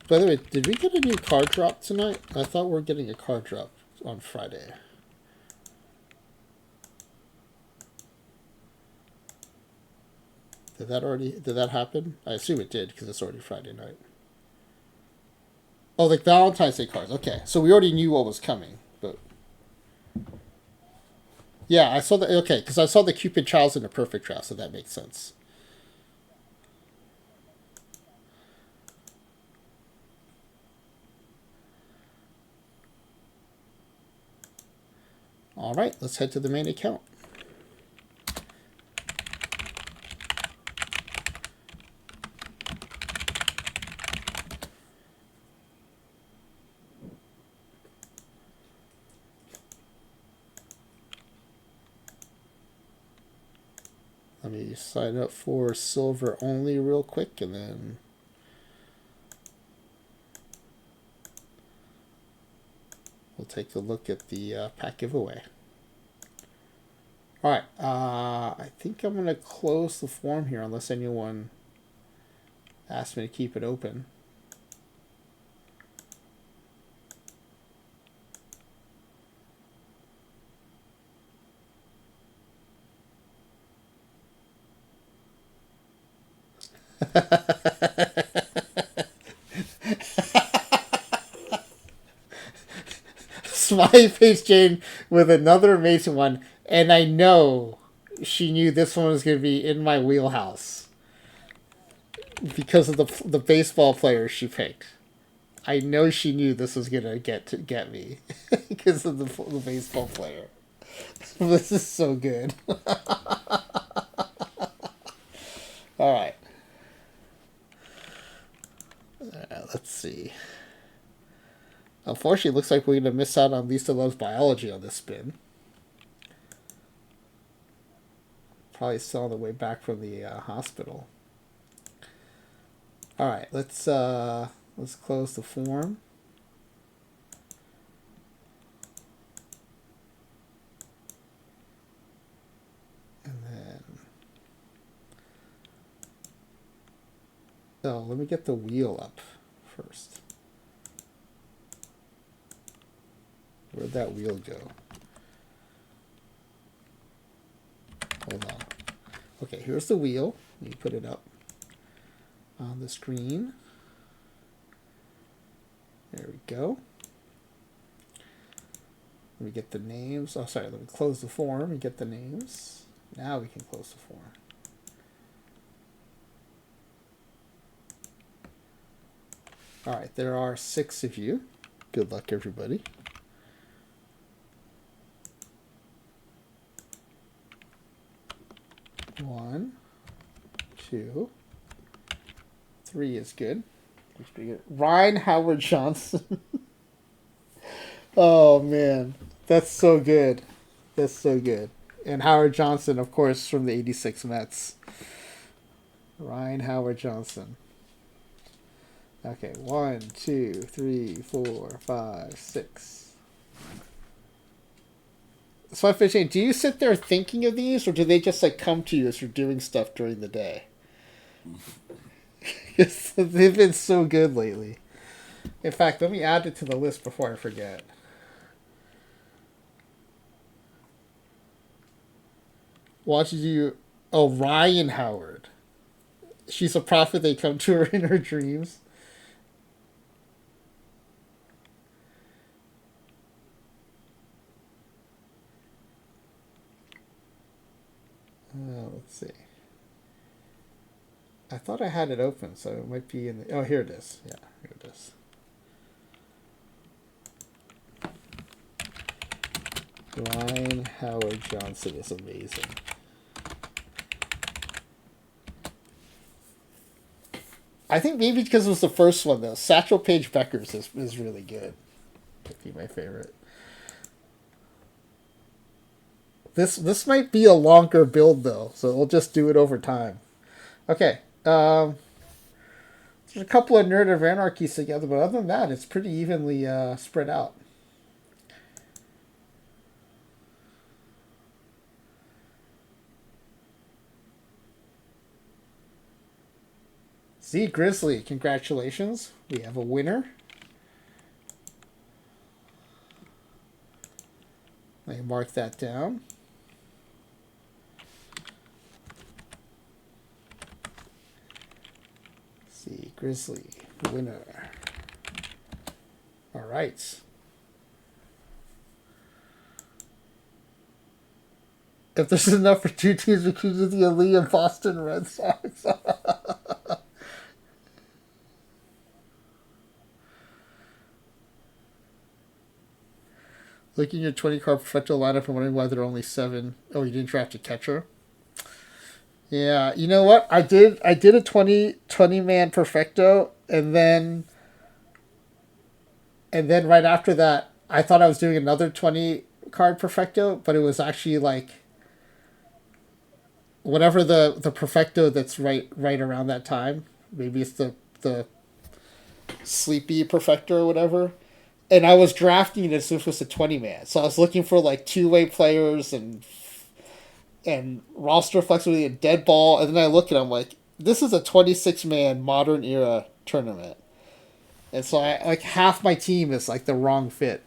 By the way, did we get a new card drop tonight? I thought we were getting a card drop on Friday. Did that happen? I assume it did because it's already Friday night. Oh, like Valentine's Day cards. Okay, so we already knew what was coming, but yeah, I saw the okay because I saw the Cupid Childs in the Perfect Draft, so that makes sense. All right, let's head to the main account. Let me sign up for silver only real quick, and then we'll take a look at the pack giveaway. All right, I think I'm going to close the form here unless anyone asks me to keep it open. Smiley face Jane with another amazing one, and I know she knew this one was going to be in my wheelhouse because of the baseball players she picked. I know she knew this was going to get me because of the baseball player. This is so good. All right. Let's see. Unfortunately, it looks like we're going to miss out on Lisa Loves Biology on this spin. Probably still on the way back from the hospital. All right, let's close the form. And then, oh, let me get the wheel up first. Where'd that wheel go? Hold on. Okay, here's the wheel. Let me put it up on the screen. There we go. Let me get the names. Oh, sorry. Let me close the form and get the names. Now we can close the form. All right, there are 6 of you. Good luck, everybody. One, 2, 3 is good. Ryan Howard Johnson. Oh man, that's so good. That's so good. And Howard Johnson, of course, from the '86 Mets. Ryan Howard Johnson. Okay, 1, 2, 3, 4, 5, 6. So I'm fishing. Do you sit there thinking of these, or do they just like come to you as you're doing stuff during the day? They've been so good lately. In fact, let me add it to the list before I forget. Watches you. Oh, Ryan Howard. She's a prophet. They come to her in her dreams. Let's see. I thought I had it open, so it might be in the. Oh, here it is. Yeah, here it is. Ryan Howard Johnson is amazing. I think maybe because it was the first one, though. Satchel Paige Becker's is really good. Might be my favorite. This might be a longer build, though, so we'll just do it over time. Okay. There's a couple of Nerd of Anarchies together, but other than that, it's pretty evenly spread out. Z Grizzly, congratulations. We have a winner. Let me mark that down. Z Grizzly, winner. All right. If this is enough for 2 teams, we could do the Aaliyah Boston Red Sox. Looking at your 20 card perfecto lineup and wondering why there are only 7. Oh, you didn't draft a catcher? Yeah, you know what? I did a 20 man perfecto, and then right after that, I thought I was doing another 20 card perfecto, but it was actually like whatever the perfecto that's right around that time. Maybe it's the sleepy perfecto or whatever. And I was drafting it as if it was a 20 man. So I was looking for like 2-way players and roster flexibility and dead ball. And then I look at it, I'm like, this is a 26 man modern era tournament. And so I like half my team is like the wrong fit.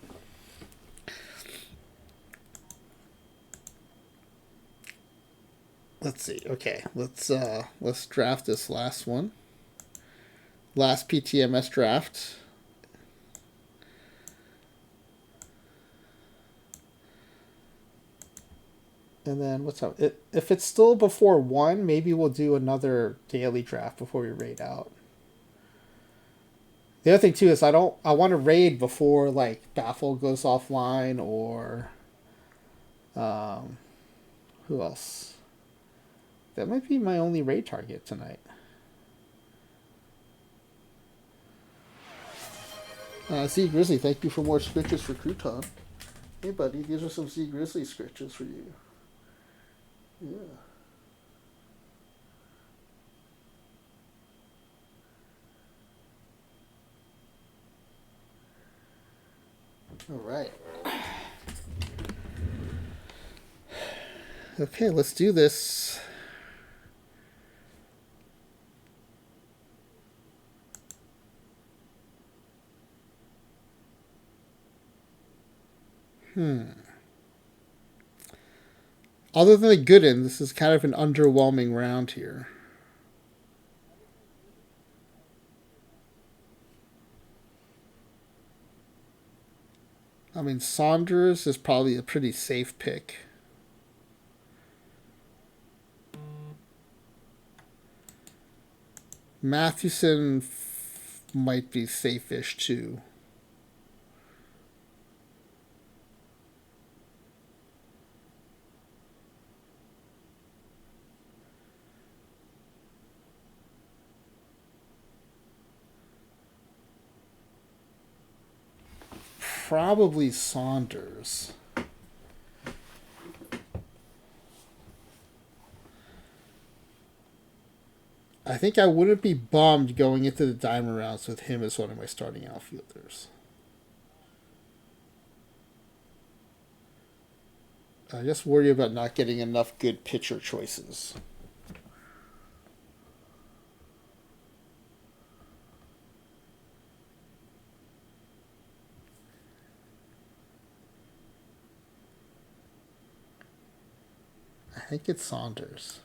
Let's see. Okay, let's draft this last one. Last PTMS draft. And then what's up? If it's still before 1, maybe we'll do another daily draft before we raid out. The other thing too is I want to raid before like Baffle goes offline or who else? That might be my only raid target tonight. Z Grizzly, thank you for more scriptures for Crouton. Hey buddy, these are some Z Grizzly scriptures for you. Yeah. All right. Okay, let's do this. Other than the good end, this is kind of an underwhelming round here. I mean, Saunders is probably a pretty safe pick. Mathewson might be safe-ish too. Probably Saunders. I think I wouldn't be bummed going into the diamond rounds with him as one of my starting outfielders. I just worry about not getting enough good pitcher choices. I think it's Saunders.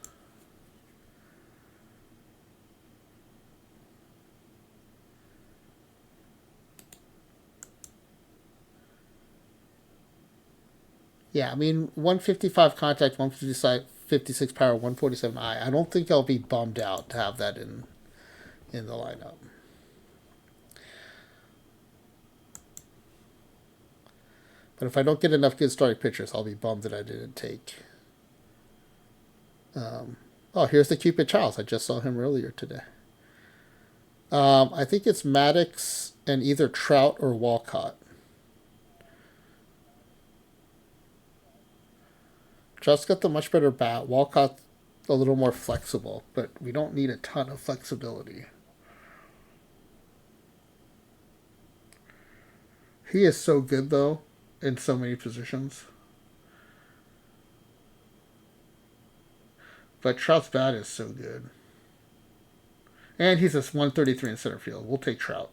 Yeah, I mean, 155 contact, 156 power, 147 I. I don't think I'll be bummed out to have that in the lineup. But if I don't get enough good starting pitchers, I'll be bummed that I didn't take. Oh, here's the Cupid Charles. I just saw him earlier today. I think it's Maddox and either Trout or Walcott. Trout's got the much better bat. Walcott a little more flexible, but we don't need a ton of flexibility. He is so good though in so many positions. But Trout's bat is so good. And he's a 133 in center field. We'll take Trout.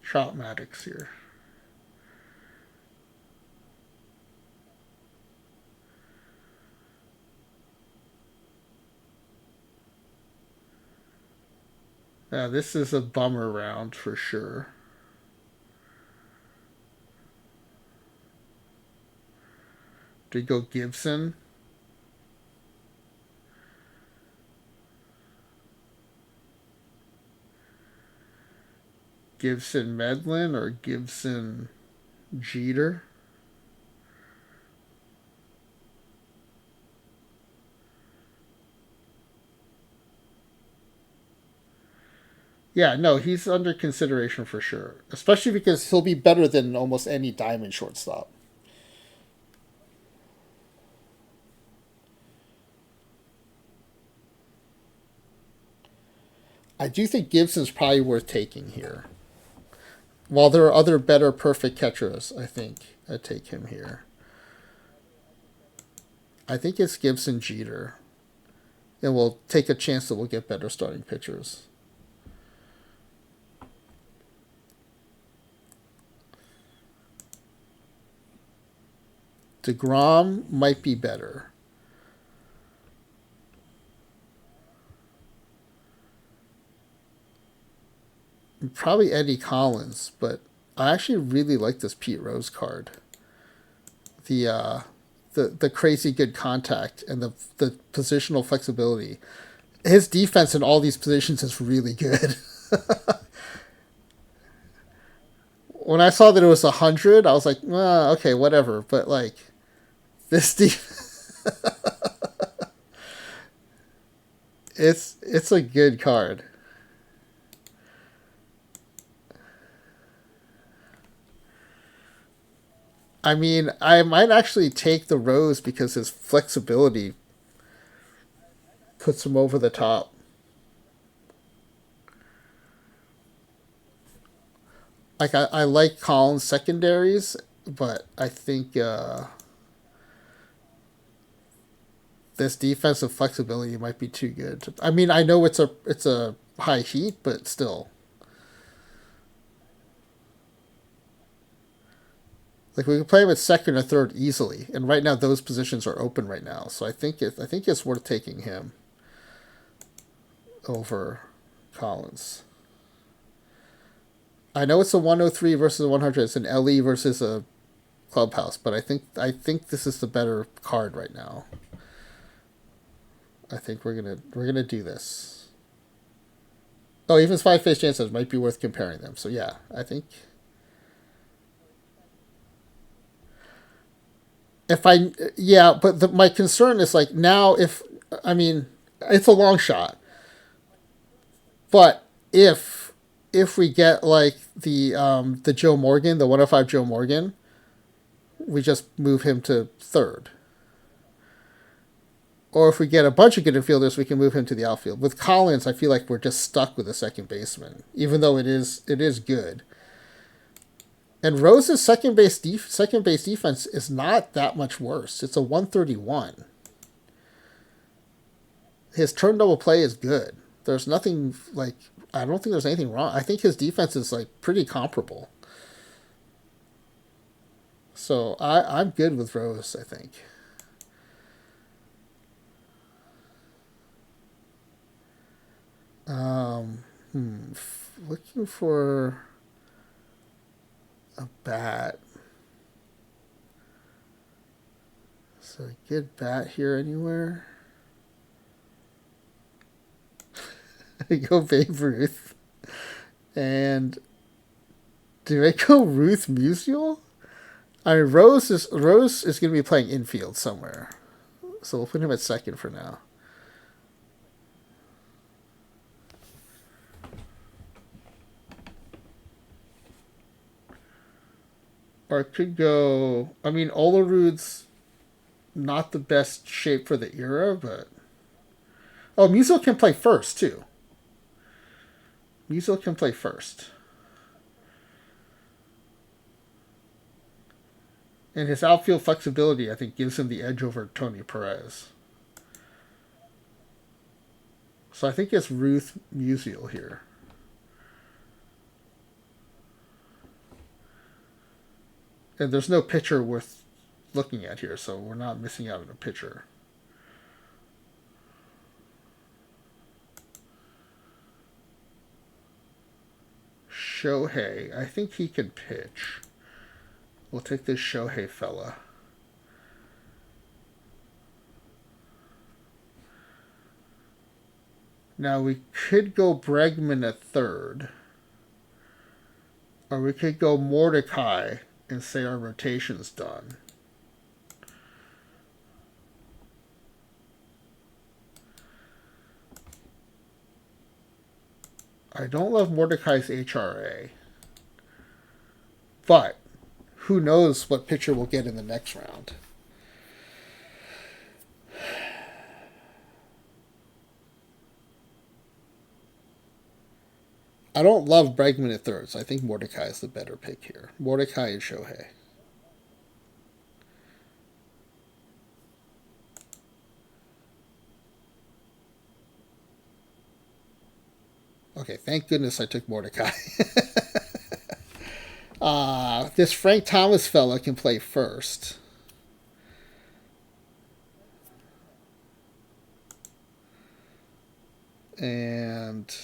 Trout Maddox here. Yeah, this is a bummer round for sure. Did go Gibson? Gibson Medlin or Gibson Jeter? Yeah, no, he's under consideration for sure. Especially because he'll be better than almost any diamond shortstop. I do think Gibson's probably worth taking here. While there are other better perfect catchers, I think I'd take him here. I think it's Gibson Jeter. And we'll take a chance that we'll get better starting pitchers. DeGrom might be better. Probably Eddie Collins, but I actually really like this Pete Rose card. The crazy good contact and the positional flexibility. His defense in all these positions is really good. When I saw that it was 100, I was like, well, okay, whatever. But like, this it's a good card. I mean, I might actually take the Rose because his flexibility puts him over the top. Like I like Collins secondaries, but I think this defensive flexibility might be too good. I mean, I know it's a high heat, but still. Like we can play him at second or third easily, and right now those positions are open right now. So I think it's worth taking him over Collins. I know it's a 103 versus a 100. It's an LE versus a Clubhouse, but I think this is the better card right now. I think we're gonna do this. Oh, even 5 face chances might be worth comparing them. So yeah, I think if I yeah, but my concern is like now if I mean it's a long shot, but if we get like the Joe Morgan, the 105 Joe Morgan, we just move him to third. Or if we get a bunch of good infielders, we can move him to the outfield. With Collins, I feel like we're just stuck with a second baseman, even though it is good. And Rose's second base defense is not that much worse. It's a 131. His turn double play is good. There's nothing like I don't think there's anything wrong. I think his defense is like pretty comparable. So I'm good with Rose, I think. Looking for a bat. So a good bat here anywhere? I go Babe Ruth. And do I go Ruth Musial? I mean, Rose is going to be playing infield somewhere, so we'll put him at second for now. Or I could go. I mean, Olerud's not the best shape for the era, but Musial can play first too. Musial can play first. And his outfield flexibility, I think, gives him the edge over Tony Perez. So I think it's Ruth Musial here. And there's no pitcher worth looking at here, so we're not missing out on a pitcher. Shohei, I think he can pitch. We'll take this Shohei fella. Now we could go Bregman at third. Or we could go Mordecai and say our rotation's done. I don't love Mordecai's HRA. But who knows what pitcher we'll get in the next round. I don't love Bregman at third, so I think Mordecai is the better pick here. Mordecai and Shohei. Okay, thank goodness I took Mordecai. This Frank Thomas fella can play first. And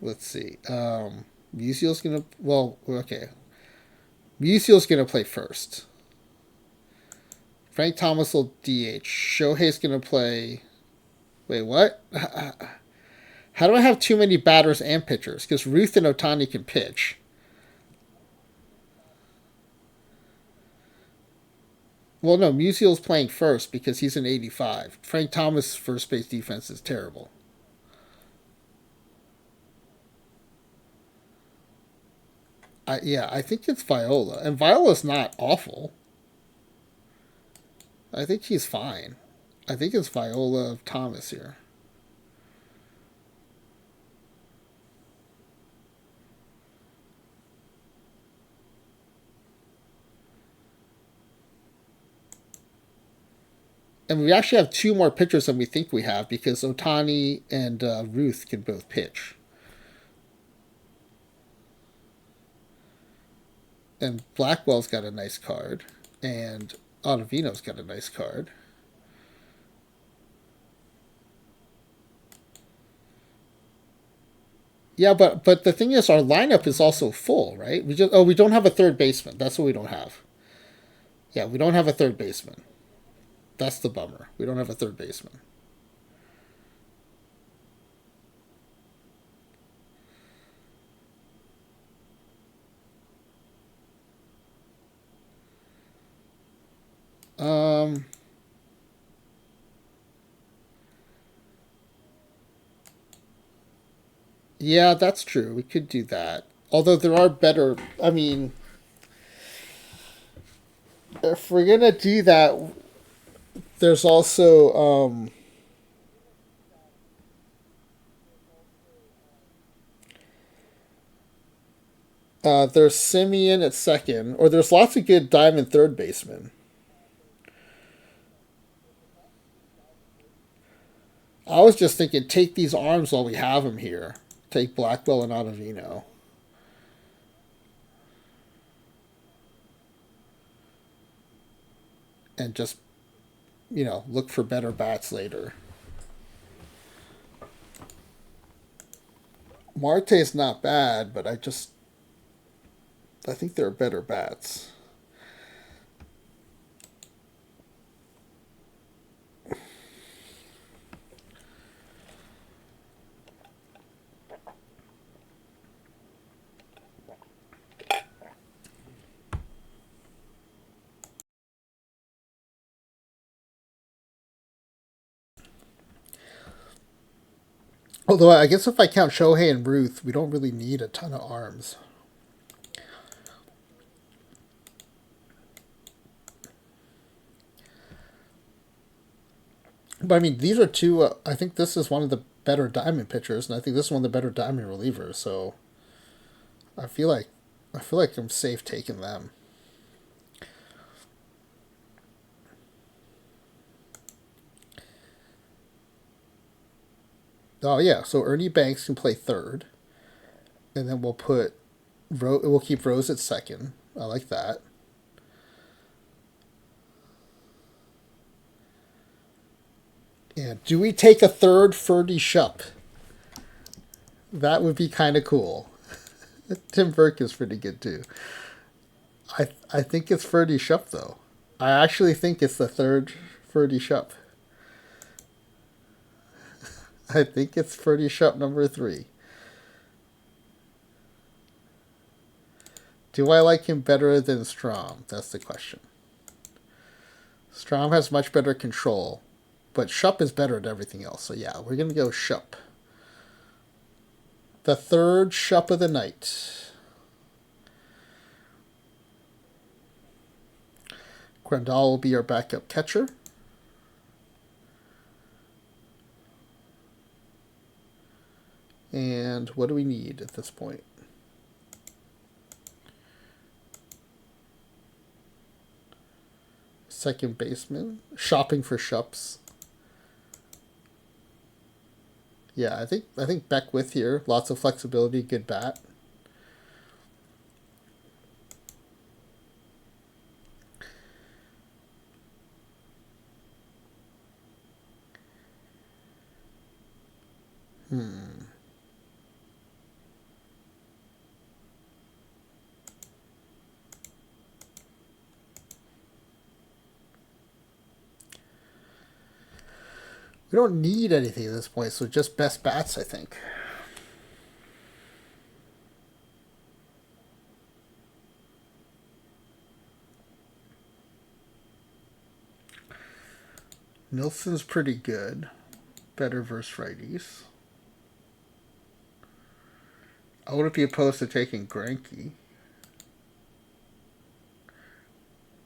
let's see. Musial's gonna Musial's gonna play first. Frank Thomas will DH. Shohei's gonna play. Wait, what? How do I have too many batters and pitchers? Because Ruth and Ohtani can pitch. Well, no, Musial's playing first because he's an 85. Frank Thomas' first base defense is terrible. I think it's Viola. And Viola's not awful. I think he's fine. I think it's Viola of Thomas here. And we actually have two more pitchers than we think we have because Ohtani and Ruth can both pitch. And Blackwell's got a nice card. And Ottavino's got a nice card. Yeah, but the thing is, our lineup is also full, right? We don't have a third baseman. That's what we don't have. Yeah, we don't have a third baseman. That's the bummer. We don't have a third baseman. Um, yeah, that's true. We could do that. Although there are better. I mean, if we're gonna do that, there's also there's Simeon at second, or there's lots of good diamond third basemen. I was just thinking, take these arms while we have them here. Take Blackwell and Ottavino, and just look for better bats later. Marte's not bad, but I think there are better bats. Although I guess if I count Shohei and Ruth, we don't really need a ton of arms. But I mean, these are two. I think this is one of the better diamond pitchers, and I think this is one of the better diamond relievers. So I feel like I'm safe taking them. Oh yeah, so Ernie Banks can play third, and then we'll keep Rose at second. I like that. Yeah, do we take a third Ferdy Shup? That would be kind of cool. Tim Burke is pretty good too. I think it's Ferdy Shup though. I actually think it's the third Ferdy Shup. I think it's Ferdy Shup number 3. Do I like him better than Strom? That's the question. Strom has much better control, but Shup is better at everything else. So yeah, we're gonna go Shup. The third Shup of the night. Grandal will be our backup catcher. And what do we need at this point? Second baseman. Shopping for Shups. Yeah, I think Beckwith here. Lots of flexibility, good bat. Hmm. We don't need anything at this point, so just best bats, I think. Nilsson's pretty good. Better versus righties. I wouldn't be opposed to taking Greinke.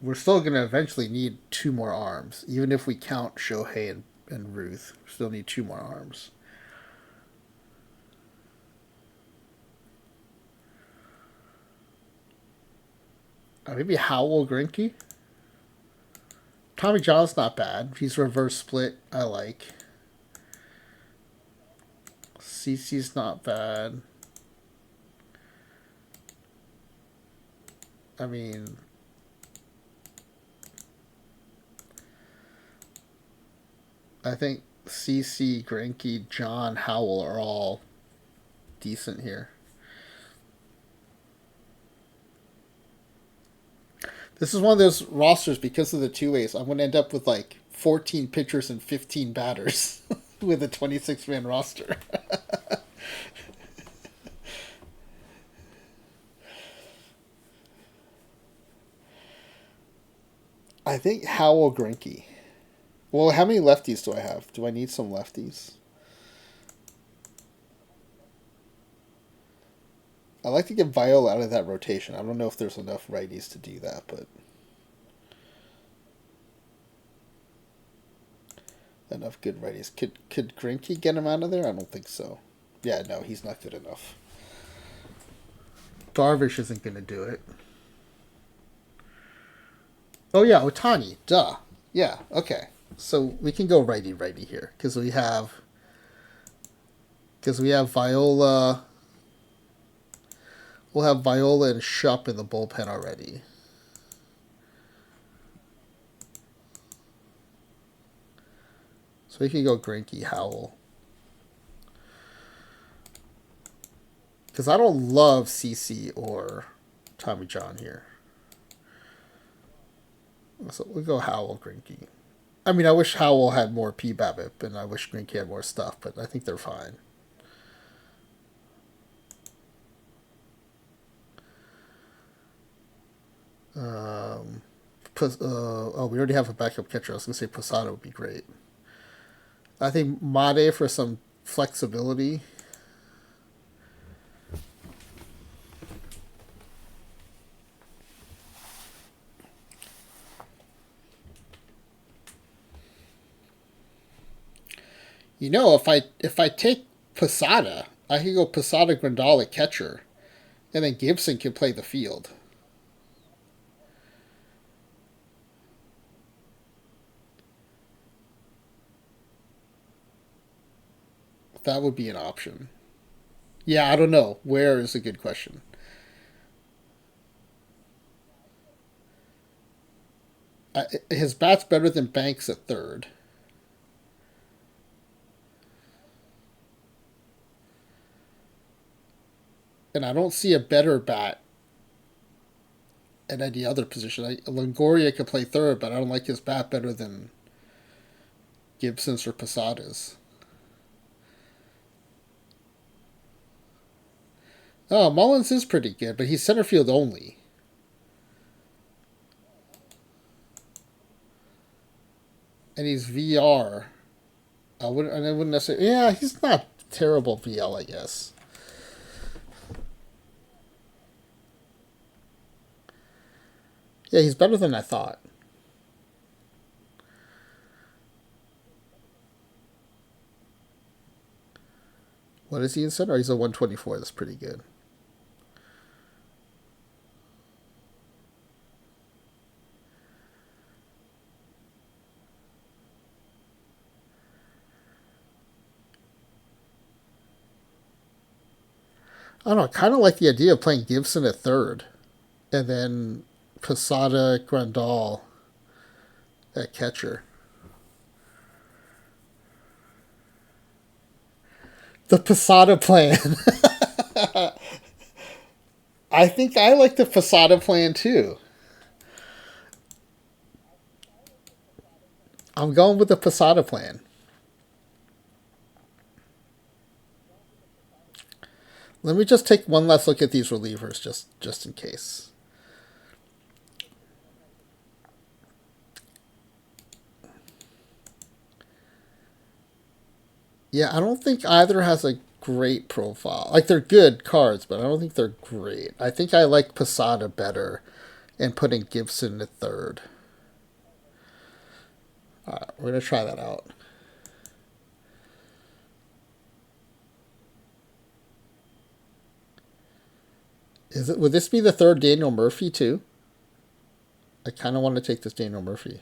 We're still going to eventually need 2 more arms. Even if we count Shohei and Ruth, we still need 2 more arms. Maybe Howell Greinke? Tommy John's not bad. He's reverse split. I like. CC's not bad. I mean, I think CC, Greinke, John, Howell are all decent here. This is one of those rosters because of the two ways. I'm going to end up with like 14 pitchers and 15 batters with a 26-man roster. I think Howell Greinke. Well, how many lefties do I have? Do I need some lefties? I like to get Viola out of that rotation. I don't know if there's enough righties to do that, but enough good righties. Could Greinke get him out of there? I don't think so. Yeah, no, he's not good enough. Darvish isn't going to do it. Oh yeah, Otani. Duh. Yeah. Okay. So we can go righty here because we have Viola. We'll have Viola and Shupp in the bullpen already. So we can go Greinke, Howell. Because I don't love CC or Tommy John here. So we'll go Howell, Greinke. I mean, I wish Howell had more PBABIP and I wish Greinke had more stuff, but I think they're fine. We already have a backup catcher. I was going to say Posada would be great. I think Made for some flexibility. You know, if I take Posada, I could go Posada Grandal at catcher, and then Gibson can play the field. That would be an option. Yeah, I don't know. Where is a good question. His bat's better than Banks at third. And I don't see a better bat at any other position. Longoria could play third, but I don't like his bat better than Gibson's or Posada's. Oh, Mullins is pretty good, but he's center field only. And he's VR. I wouldn't necessarily. Yeah, he's not terrible VL, I guess. Yeah, he's better than I thought. What is he in center? He's a 124. That's pretty good. I don't know. I kind of like the idea of playing Gibson at third, and then Posada Grandal at catcher. The Posada plan. I think I like the Posada plan too. I'm going with the Posada plan. Let me just take one last look at these relievers just in case. Yeah, I don't think either has a great profile. Like, they're good cards, but I don't think they're great. I think I like Posada better and putting Gibson at third. Alright, we're going to try that out. Would this be the third Daniel Murphy, too? I kind of want to take this Daniel Murphy.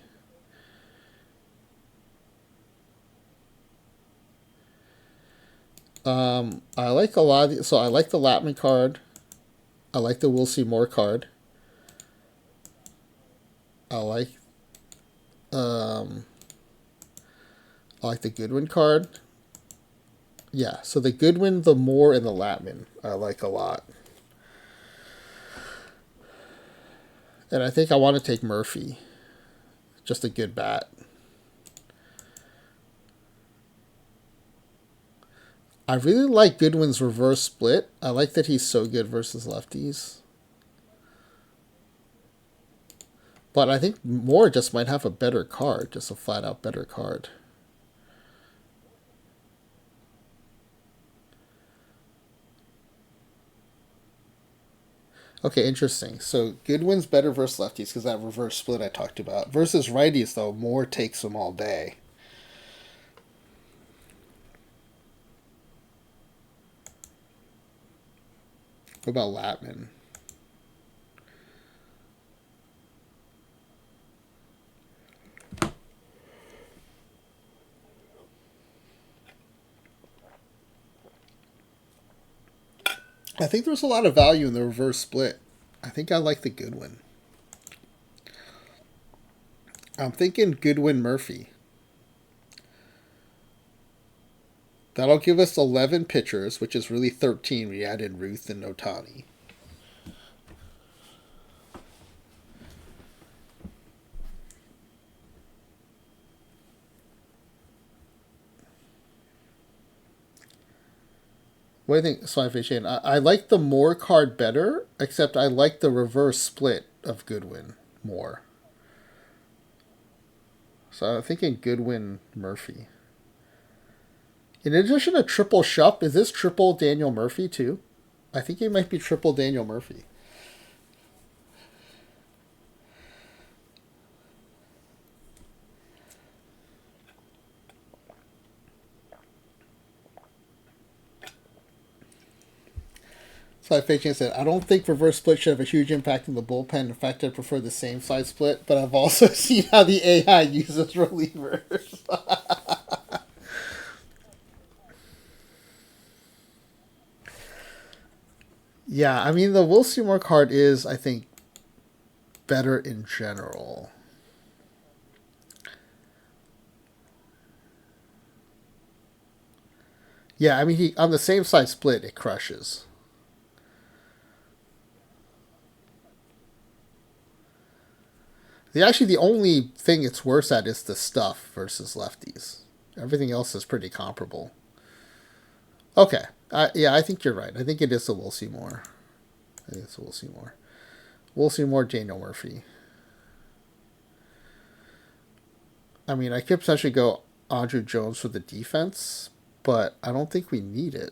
I like a lot of so I like the Latman card. I like the We'll See More card. I like I like the Goodwin card. Yeah, so the Goodwin, the Moore, and the Latman I like a lot. And I think I want to take Murphy. Just a good bat. I really like Goodwin's reverse split. I like that he's so good versus lefties. But I think Moore just might have a better card, just a flat out better card. Okay, interesting. So Goodwin's better versus lefties because that reverse split I talked about. Versus righties, though, Moore takes them all day. What about Latman? I think there's a lot of value in the reverse split. I think I like the Goodwin. I'm thinking Goodwin Murphy. That'll give us 11 pitchers, which is really 13. We add in Ruth and Otani. What do you think, Sci-Fi Shane? I like the Moore card better, except I like the reverse split of Goodwin more. So I'm thinking Goodwin Murphy. In addition to triple Shup, is this triple Daniel Murphy too? I think it might be triple Daniel Murphy. So Fachan said, I don't think reverse split should have a huge impact on the bullpen. In fact, I prefer the same side split, but I've also seen how the AI uses relievers. Yeah, I mean, the Will Seymour card is, I think, better in general. Yeah, I mean, he on the same side split, it crushes. The only thing it's worse at is the stuff versus lefties. Everything else is pretty comparable. Okay, yeah, I think you're right. I think it is the Will Seymour. I think it's the Will Seymour. Will Seymour, Daniel Murphy. I mean, I could potentially go Andrew Jones for the defense, but I don't think we need it.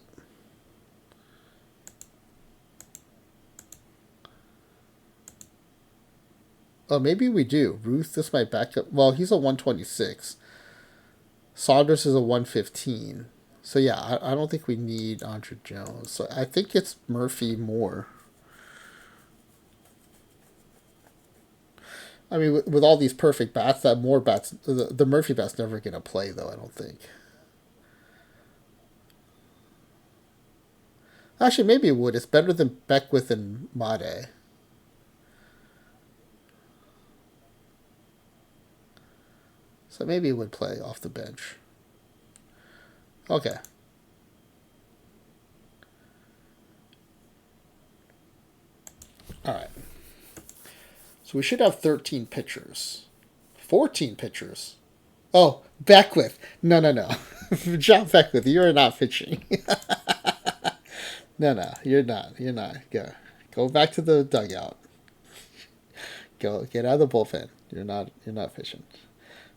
Oh, maybe we do. Ruth, this might back up. Well, he's a 126. Saunders is a 115. So yeah, I don't think we need Andrew Jones. So I think it's Murphy more. I mean, with all these perfect bats, that more bats, the Murphy bat's never gonna play though. I don't think. Actually, maybe it would. It's better than Beckwith and Made. So maybe it would play off the bench. Okay. All right. So we should have 13 pitchers. 14 pitchers. Oh, Beckwith. No, no, no. John Beckwith, you're not pitching. No, you're not. You're not. Go back to the dugout. Go get out of the bullpen. You're not. You're not pitching.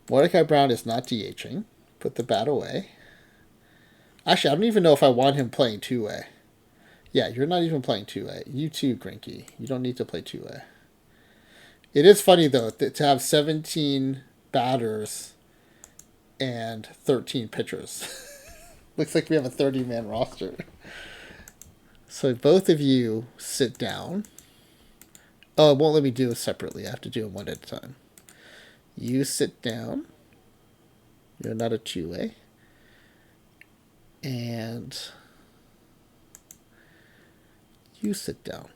Mordecai Brown is not DHing. Put the bat away. Actually, I don't even know if I want him playing two way. Yeah, you're not even playing two way. You too, Grinky. You don't need to play two way. It is funny though to have 17 batters and 13 pitchers. Looks like we have a 30-man roster. So both of you sit down. Oh, it won't let me do it separately. I have to do them one at a time. You sit down. You're not a two-way. And you sit down.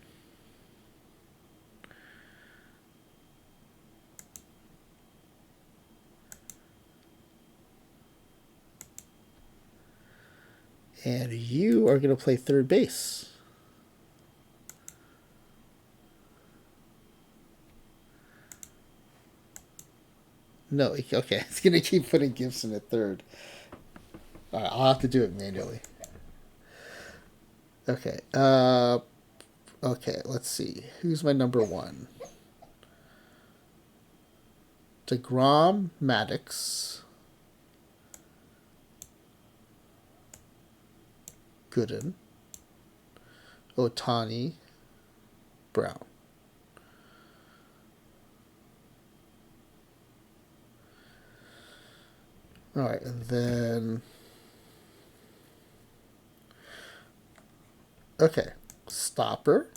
And you are going to play third base. No, okay. It's going to keep putting Gibson at third. All right, I'll have to do it manually. Okay. Okay, let's see. Who's my number one? DeGrom, Maddox, Gooden, Otani, Brown. All right, and then okay, stopper,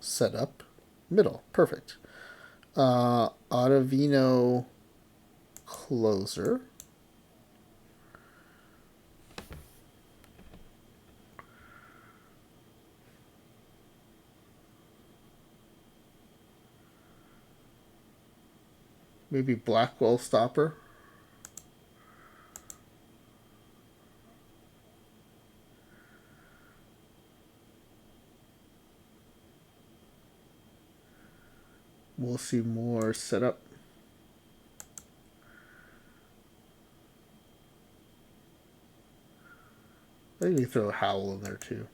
setup, middle, perfect. Ottavino, closer. Maybe Blackwell stopper. We'll see more setup. Maybe throw Howell in there too.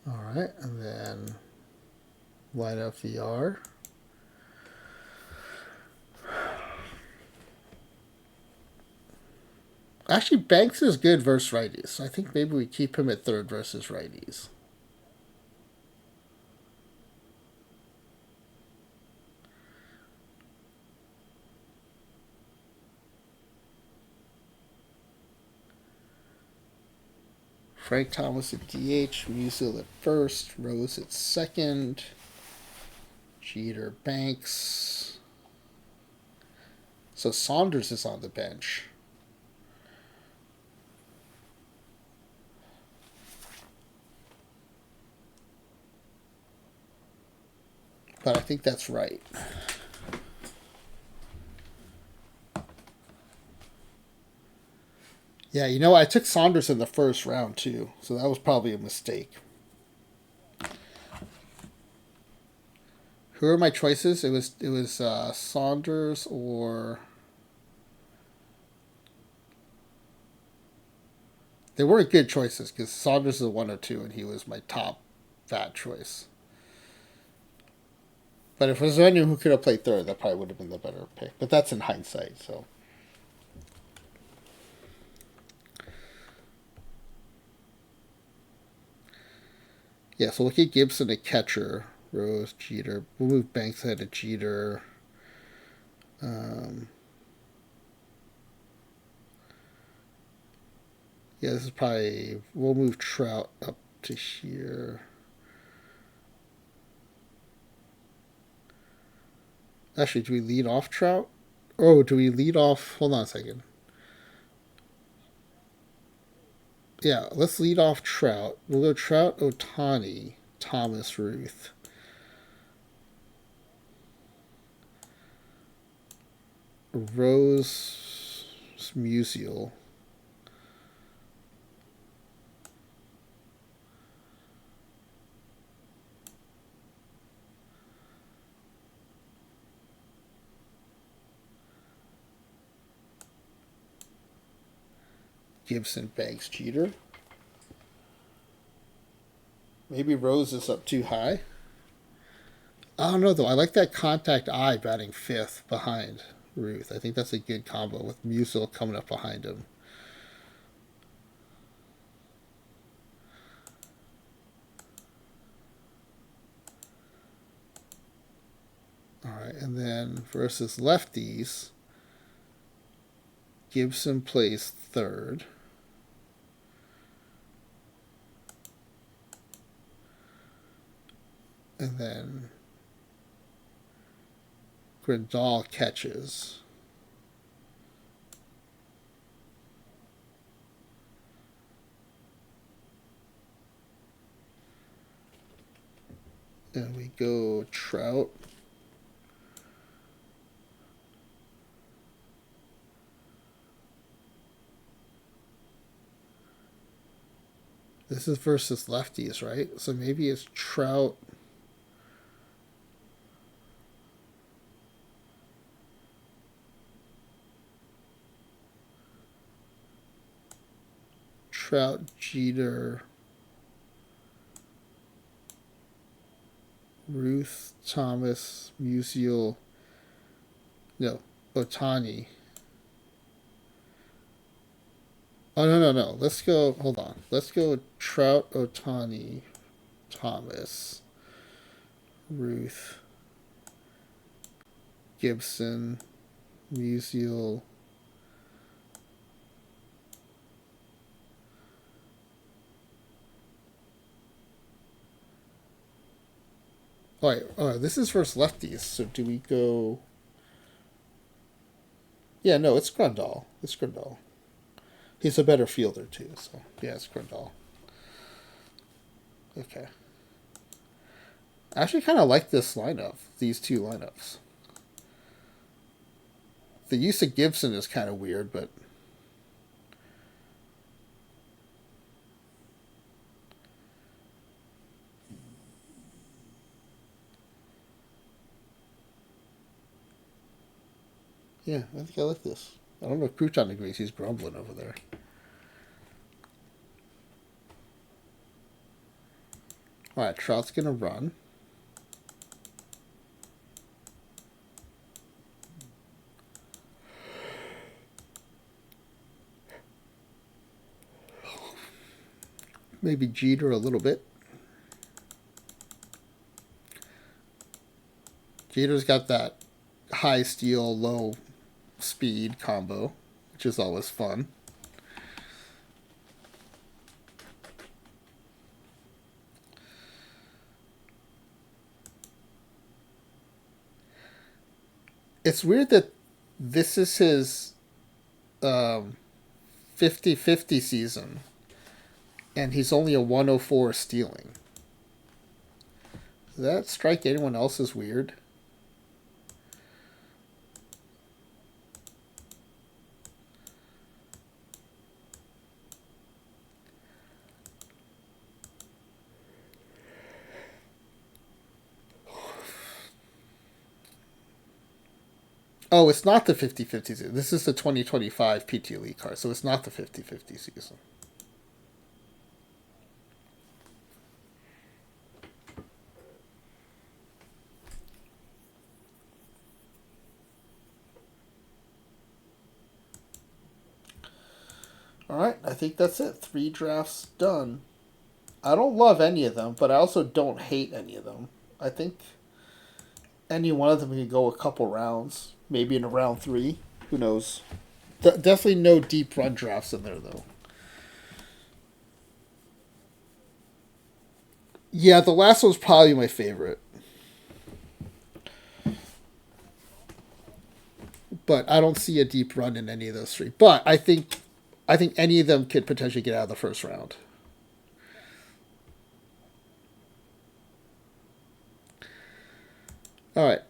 All right, and then line up VR. Actually, Banks is good versus righties. I think maybe we keep him at third versus righties. Frank Thomas at DH, Musial at first, Rose at second, Jeter, Banks. So Saunders is on the bench. But I think that's right. Yeah, you know, I took Saunders in the first round too, so that was probably a mistake. Who are my choices? It was Saunders or they weren't good choices because Saunders is a 102 and he was my top fat choice. But if it was anyone who could have played third, that probably would have been the better pick. But that's in hindsight, so. Yeah, so look at Gibson at catcher. Rose, Jeter. We'll move Banks ahead of Jeter. Yeah, this is probably. We'll move Trout up to here. Actually, do we lead off Trout? Oh, do we lead off? Hold on a second. Yeah, let's lead off Trout. We'll go Trout, Otani, Thomas, Ruth. Rose, Musial. Gibson, Banks, Jeter. Maybe Rose is up too high. I don't know though. I like that Contact Eye batting fifth behind Ruth. I think that's a good combo with Musil coming up behind him. All right, and then versus lefties, Gibson plays third. And then Grandal catches. And we go Trout. This is versus lefties, right? So maybe it's Trout. Trout, Jeter, Ruth, Thomas, Musial, no, Otani. Oh, no. Let's go, hold on. Let's go Trout, Otani, Thomas, Ruth, Gibson, Musial. All right, this is versus lefties. So do we go? Yeah, no, it's Grandal. It's Grandal. He's a better fielder too. So yeah, it's Grandal. Okay. I actually kind of like this lineup. These two lineups. The use of Gibson is kind of weird, but yeah, I think I like this. I don't know if Crouton agrees. He's grumbling over there. All right, Trout's gonna run. Maybe Jeter a little bit. Jeter's got that high steal, low speed combo, which is always fun. It's weird that this is his 50-50 season, and he's only a 104 stealing. Does that strike anyone else as weird? Oh, it's not the 50-50 season. This is the 2025 PT Elite card, so it's not the 50-50 season. All right, I think that's it. 3 drafts done. I don't love any of them, but I also don't hate any of them. I think any one of them can go a couple rounds, maybe in a round 3. Who knows? Definitely no deep run drafts in there, though. Yeah, the last one's probably my favorite. But I don't see a deep run in any of those 3. But I think any of them could potentially get out of the first round. All right.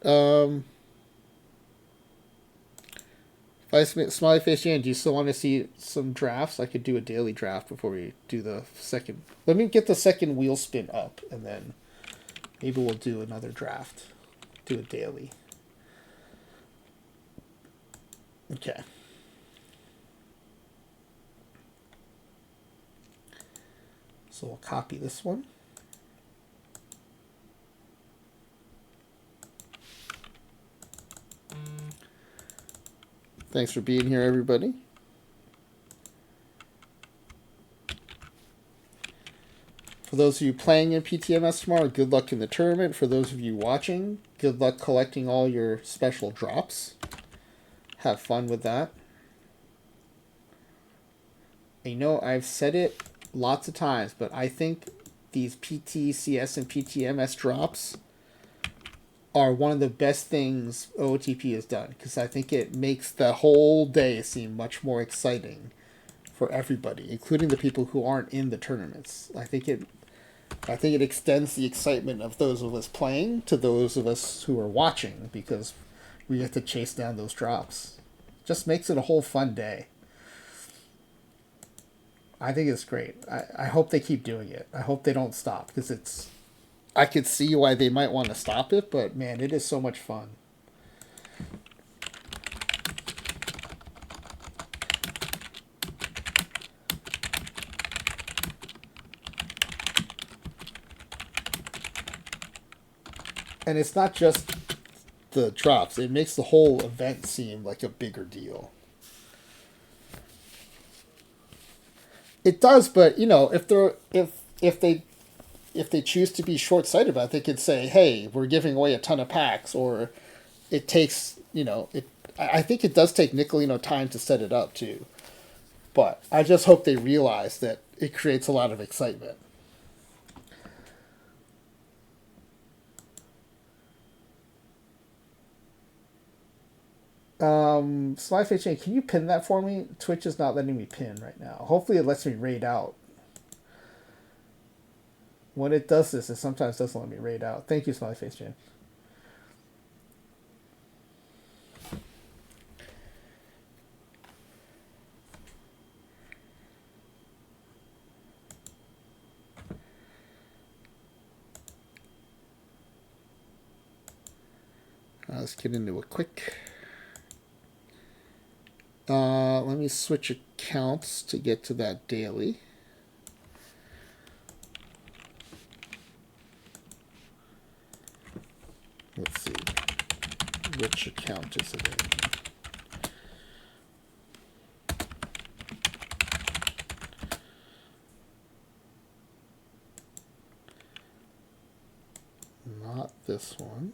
Smiley Face Jan, do you still want to see some drafts? I could do a daily draft before we do the second. Let me get the second wheel spin up, and then maybe we'll do another draft. Do a daily. Okay. So we'll copy this one. Thanks for being here, everybody. For those of you playing in PTMS tomorrow, good luck in the tournament. For those of you watching, good luck collecting all your special drops. Have fun with that. I know I've said it lots of times, but I think these PTCS and PTMS drops are one of the best things OOTP has done, because I think it makes the whole day seem much more exciting for everybody, including the people who aren't in the tournaments. I think it extends the excitement of those of us playing to those of us who are watching, because we get to chase down those drops. Just makes it a whole fun day. I think it's great. I hope they keep doing it. I hope they don't stop, because I could see why they might want to stop it, but man, it is so much fun. And it's not just the drops. It makes the whole event seem like a bigger deal. It does, but if they choose to be short-sighted about it, they could say, "Hey, we're giving away a ton of packs," or it takes it. I think it does take Nicolino time to set it up too, but I just hope they realize that it creates a lot of excitement. Slyface Jane, can you pin that for me? Twitch is not letting me pin right now. Hopefully it lets me raid out. When it does this, it sometimes doesn't let me raid out. Thank you, Slyface Jane. Let's get into a quick. Let me switch accounts to get to that daily. Let's see. Which account is it in? Not this one.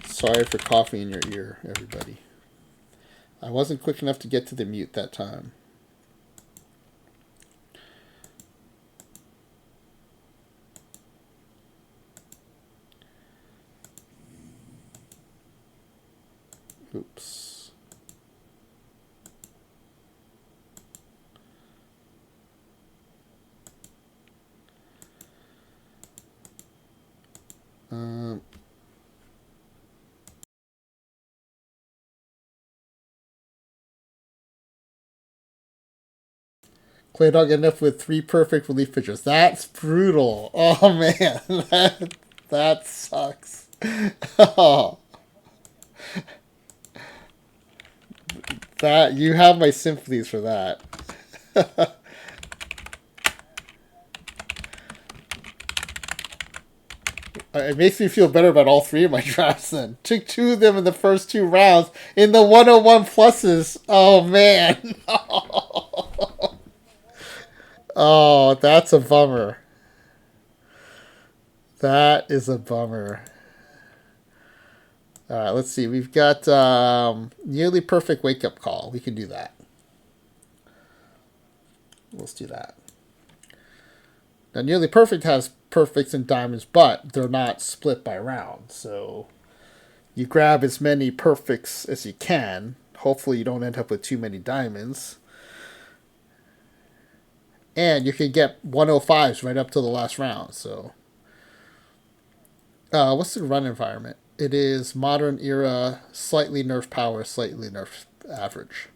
Sorry for coughing in your ear, everybody. I wasn't quick enough to get to the mute that time. Oops. Clay Dog ended up with 3 perfect relief pitchers. That's brutal. Oh man, that sucks. Oh. That you have my sympathies for that. It makes me feel better about all 3 of my drafts then. Took 2 of them in the first 2 rounds in the 101 pluses. Oh man. Oh, that's a bummer. That is a bummer. All right, let's see. We've got nearly perfect wake-up call. We can do that. Let's do that. Now, nearly perfect has perfects and diamonds, but they're not split by round. So you grab as many perfects as you can. Hopefully you don't end up with too many diamonds. And you can get 105s right up to the last round. So what's the run environment? It is modern era, slightly nerf power, slightly nerf average.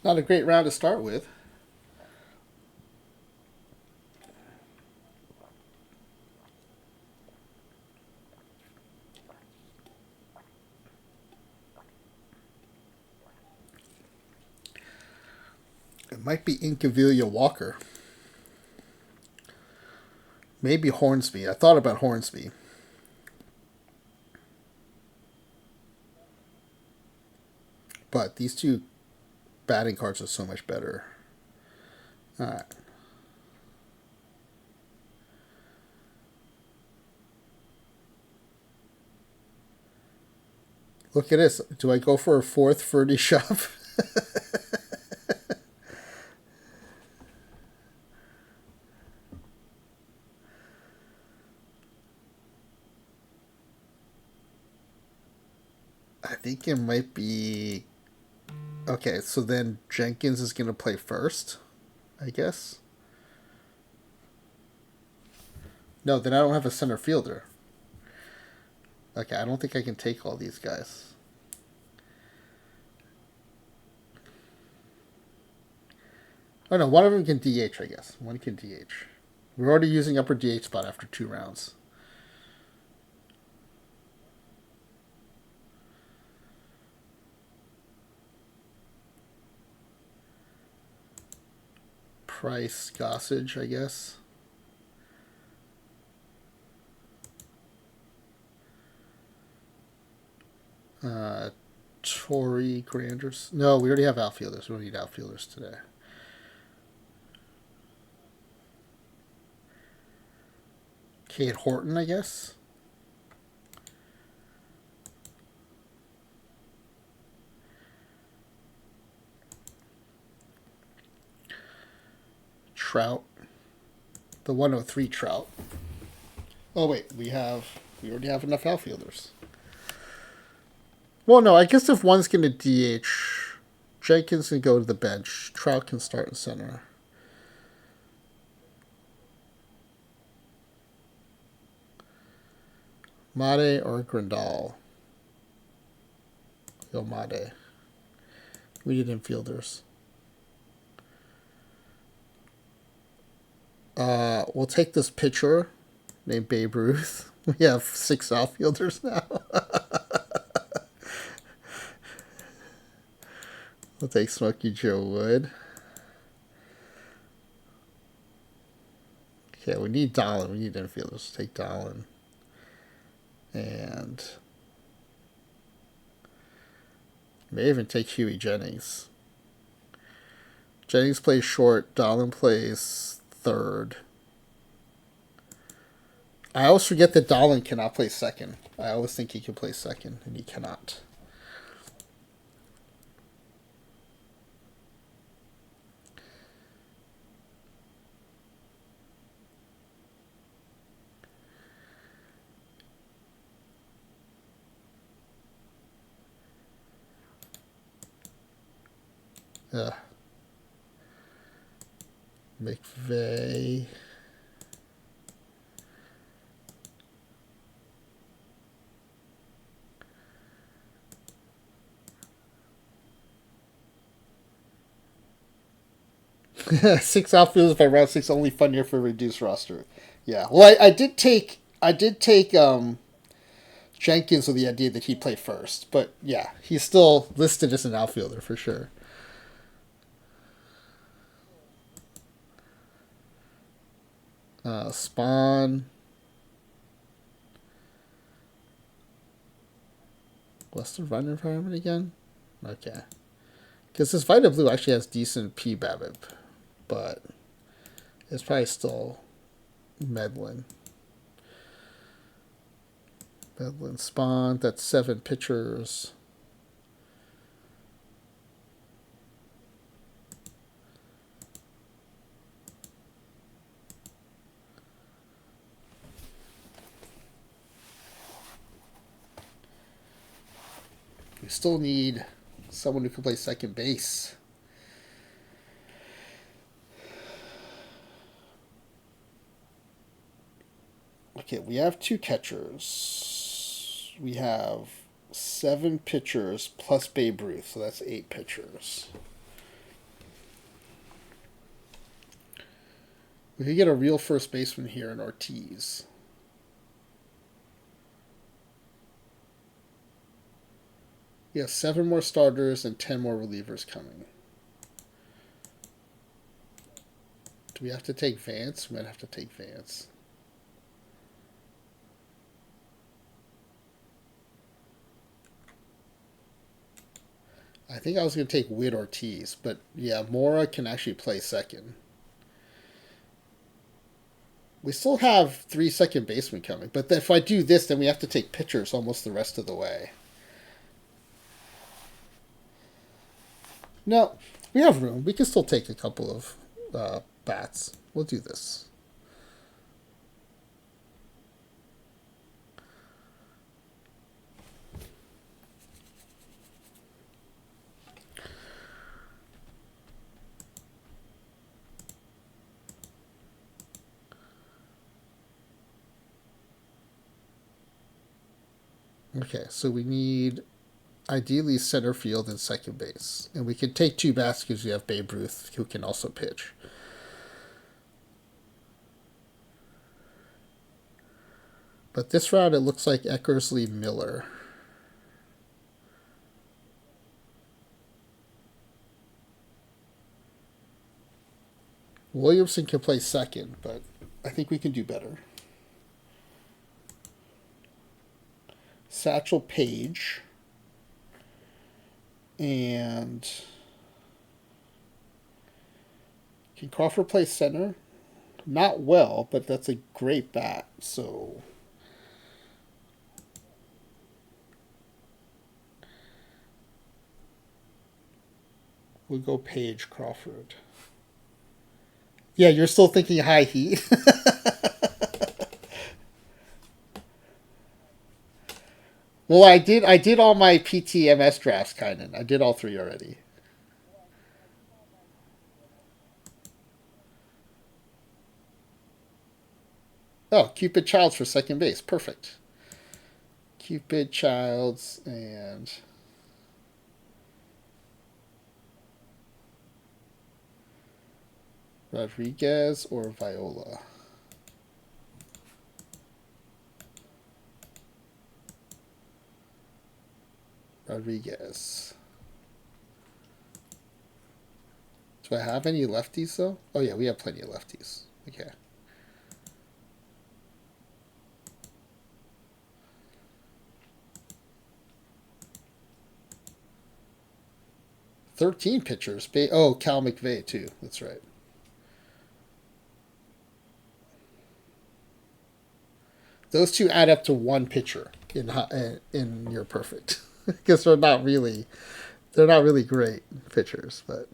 Not a great round to start with. It might be Incaviglia Walker. Maybe Hornsby. I thought about Hornsby. But these two batting cards are so much better. Alright. Look at this. Do I go for a fourth Ferdy shove? I think it might be... Okay, so then Jenkins is going to play first, I guess. No, then I don't have a center fielder. Okay, I don't think I can take all these guys. Oh no, one of them can DH, I guess. One can DH. We're already using upper DH spot after 2 rounds. Price, Gossage, I guess. Torrey, Granders. No, we already have outfielders. We don't need outfielders today. Cade Horton, I guess. Trout. The 103 Trout. Oh wait, we already have enough outfielders. Well, no, I guess if one's going to DH, Jenkins can go to the bench. Trout can start in center. Made or Grandal? Go Made. We need infielders. We'll take this pitcher named Babe Ruth. We have 6 outfielders now. We'll take Smokey Joe Wood. Okay, we need Dolan. We need infielders. Take Dolan. And may even take Huey Jennings. Jennings plays short. Dolan plays third. I always forget that Dolan cannot play second. I always think he can play second, and he cannot. McVeigh. Six outfielders by round 6, only fun year for a reduced roster. Yeah, well, I did take Jenkins with the idea that he'd play first, but yeah, he's still listed as an outfielder for sure. Spawn. What's the run environment again? Okay. Because this Vita Blue actually has decent PBABIP, but it's probably still Medlin. Medlin Spawn, that's 7 pitchers. We still need someone who can play second base. Okay, we have 2 catchers. We have 7 pitchers plus Babe Ruth, so that's 8 pitchers. We could get a real first baseman here in Ortiz. We have 7 more starters and 10 more relievers coming. Do we have to take Vance? We might have to take Vance. I think I was going to take Witt Ortiz, but yeah, Mora can actually play second. We still have 3 second basemen coming, but if I do this, then we have to take pitchers almost the rest of the way. No, we have room. We can still take a couple of bats. We'll do this. Okay, so we need ideally center field and second base. And we can take 2 bats because we have Babe Ruth who can also pitch. But this round it looks like Eckersley Miller. Williamson can play second, but I think we can do better. Satchel Paige. And can Crawford play center? Not well, but that's a great bat, so we'll go Paige Crawford. Yeah, you're still thinking high heat. Well, I did all my PTMS drafts, kind of. I did all 3 already. Oh, Cupid Childs for second base. Perfect. Cupid Childs and Rodriguez or Viola. Rodriguez. Do I have any lefties though? Oh yeah, we have plenty of lefties. Okay. $13 pitchers. Oh, Cal McVay too. That's right. Those 2 add up to 1 pitcher in your perfect because they're not really great pitchers, but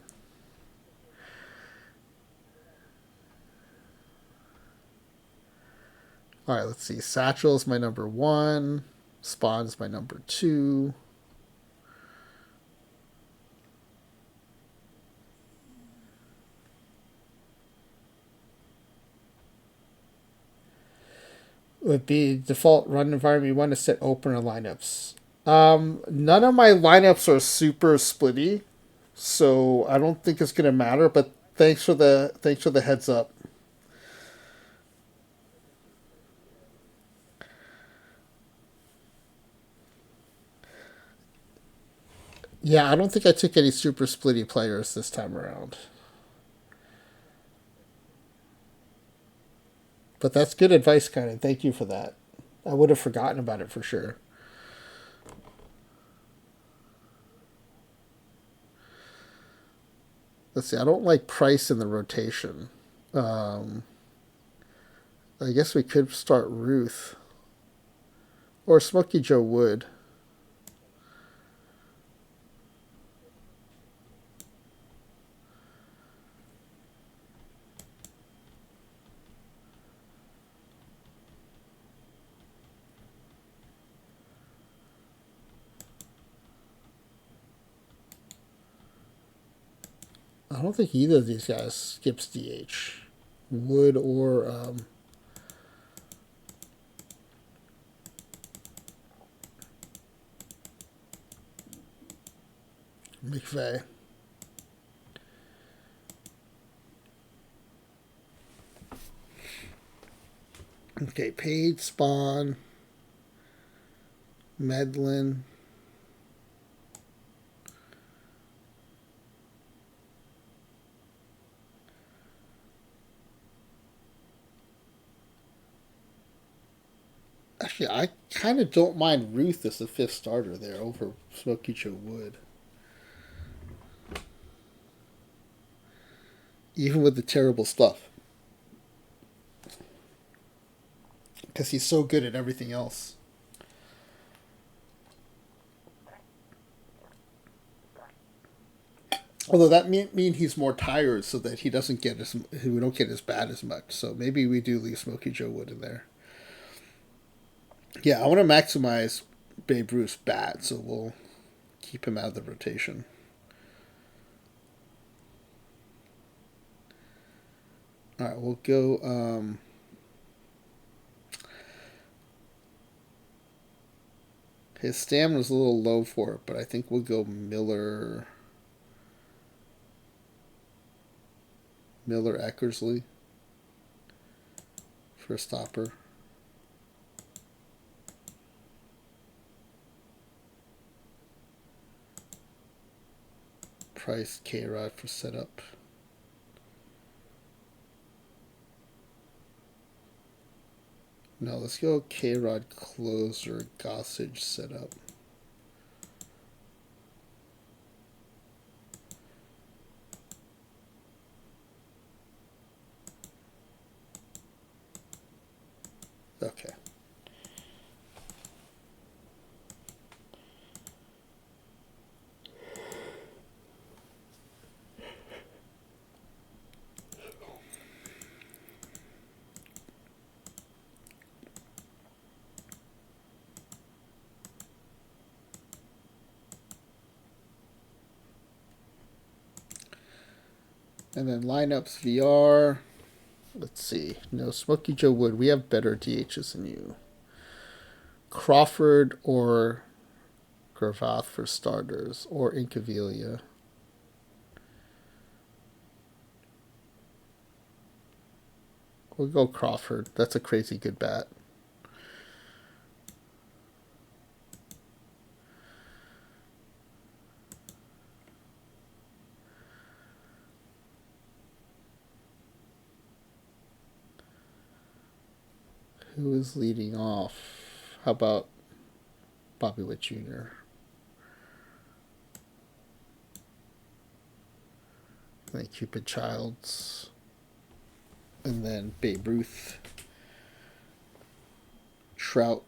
all right. Let's see. Satchel's my number 1. Spawn's my number 2. Would be default run environment. You want to set opener lineups. None of my lineups are super splitty, so I don't think it's gonna matter. But thanks for the heads up. Yeah, I don't think I took any super splitty players this time around. But that's good advice, kind of. Thank you for that. I would have forgotten about it for sure. Let's see. I don't like Price in the rotation. Um, I guess we could start Ruth or Smokey Joe Wood. I don't think either of these guys skips DH. Wood or McVay. Okay, Page, Spawn, Medlin. Actually, I kind of don't mind Ruth as the fifth starter there over Smokey Joe Wood. Even with the terrible stuff. Because he's so good at everything else. Although that mean he's more tired, so that he doesn't get as we don't get as bad as much. So maybe we do leave Smokey Joe Wood in there. Yeah, I want to maximize Babe Ruth's bat, so we'll keep him out of the rotation. All right, we'll go. His stamina's a little low for it, but I think we'll go Miller. Miller Eckersley for a stopper. Price K-Rod for setup. No, let's go K-Rod closer, Gossage setup. Okay. And then lineups VR. Let's see. No, Smokey Joe Wood. We have better DHs than you. Crawford or Gravath for starters, or Incaviglia. We'll go Crawford. That's a crazy good bat. Who is leading off? How about Bobby Witt Jr.? And then Cupid Childs. And then Babe Ruth. Trout.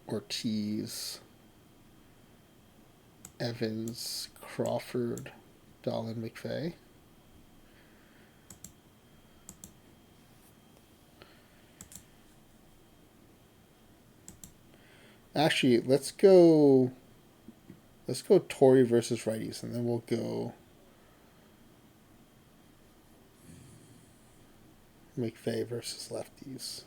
Ortiz. Evans. Crawford. Dolan McVeigh. Actually, let's go Torrey versus righties, and then we'll go McVeigh versus lefties.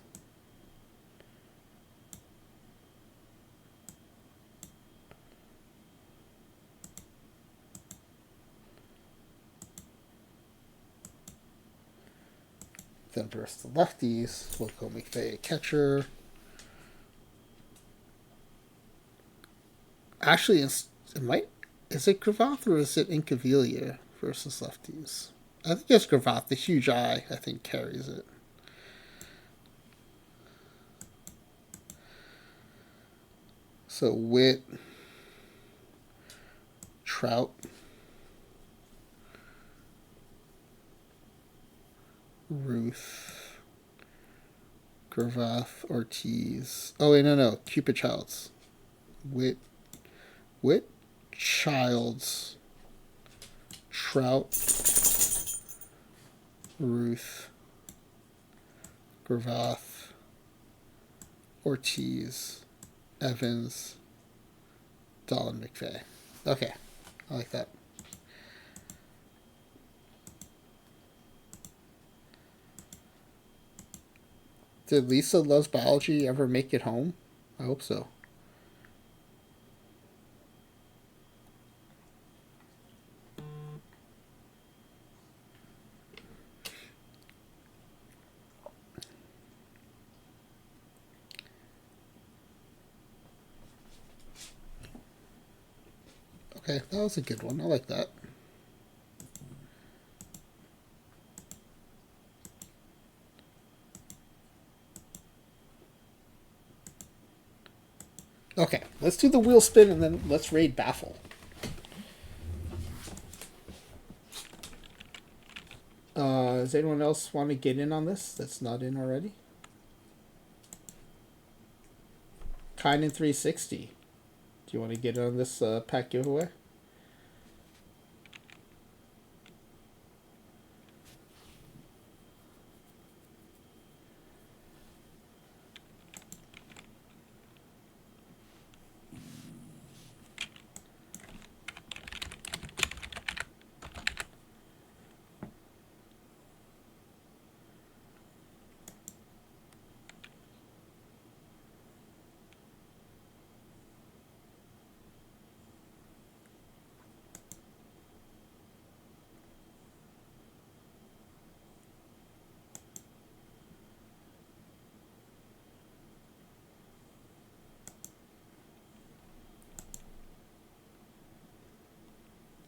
Then versus the lefties, we'll go McVeigh catcher. Actually, it might. Is it Gravath or is it Incaviglia versus lefties? I think it's Gravath. The huge eye, I think, carries it. So Witt, Trout, Ruth, Gravath, Ortiz. Oh wait, no, Cupid Childs. Witt, Childs, Trout, Ruth, Gravath, Ortiz, Evans, Dolan McVeigh. Okay, I like that. Did Lisa Loves Biology ever make it home? I hope so. Okay, that was a good one. I like that. Okay, let's do the wheel spin and then let's raid Baffle. Does anyone else want to get in on this that's not in already? Kynan 360. Do you want to get on this pack giveaway?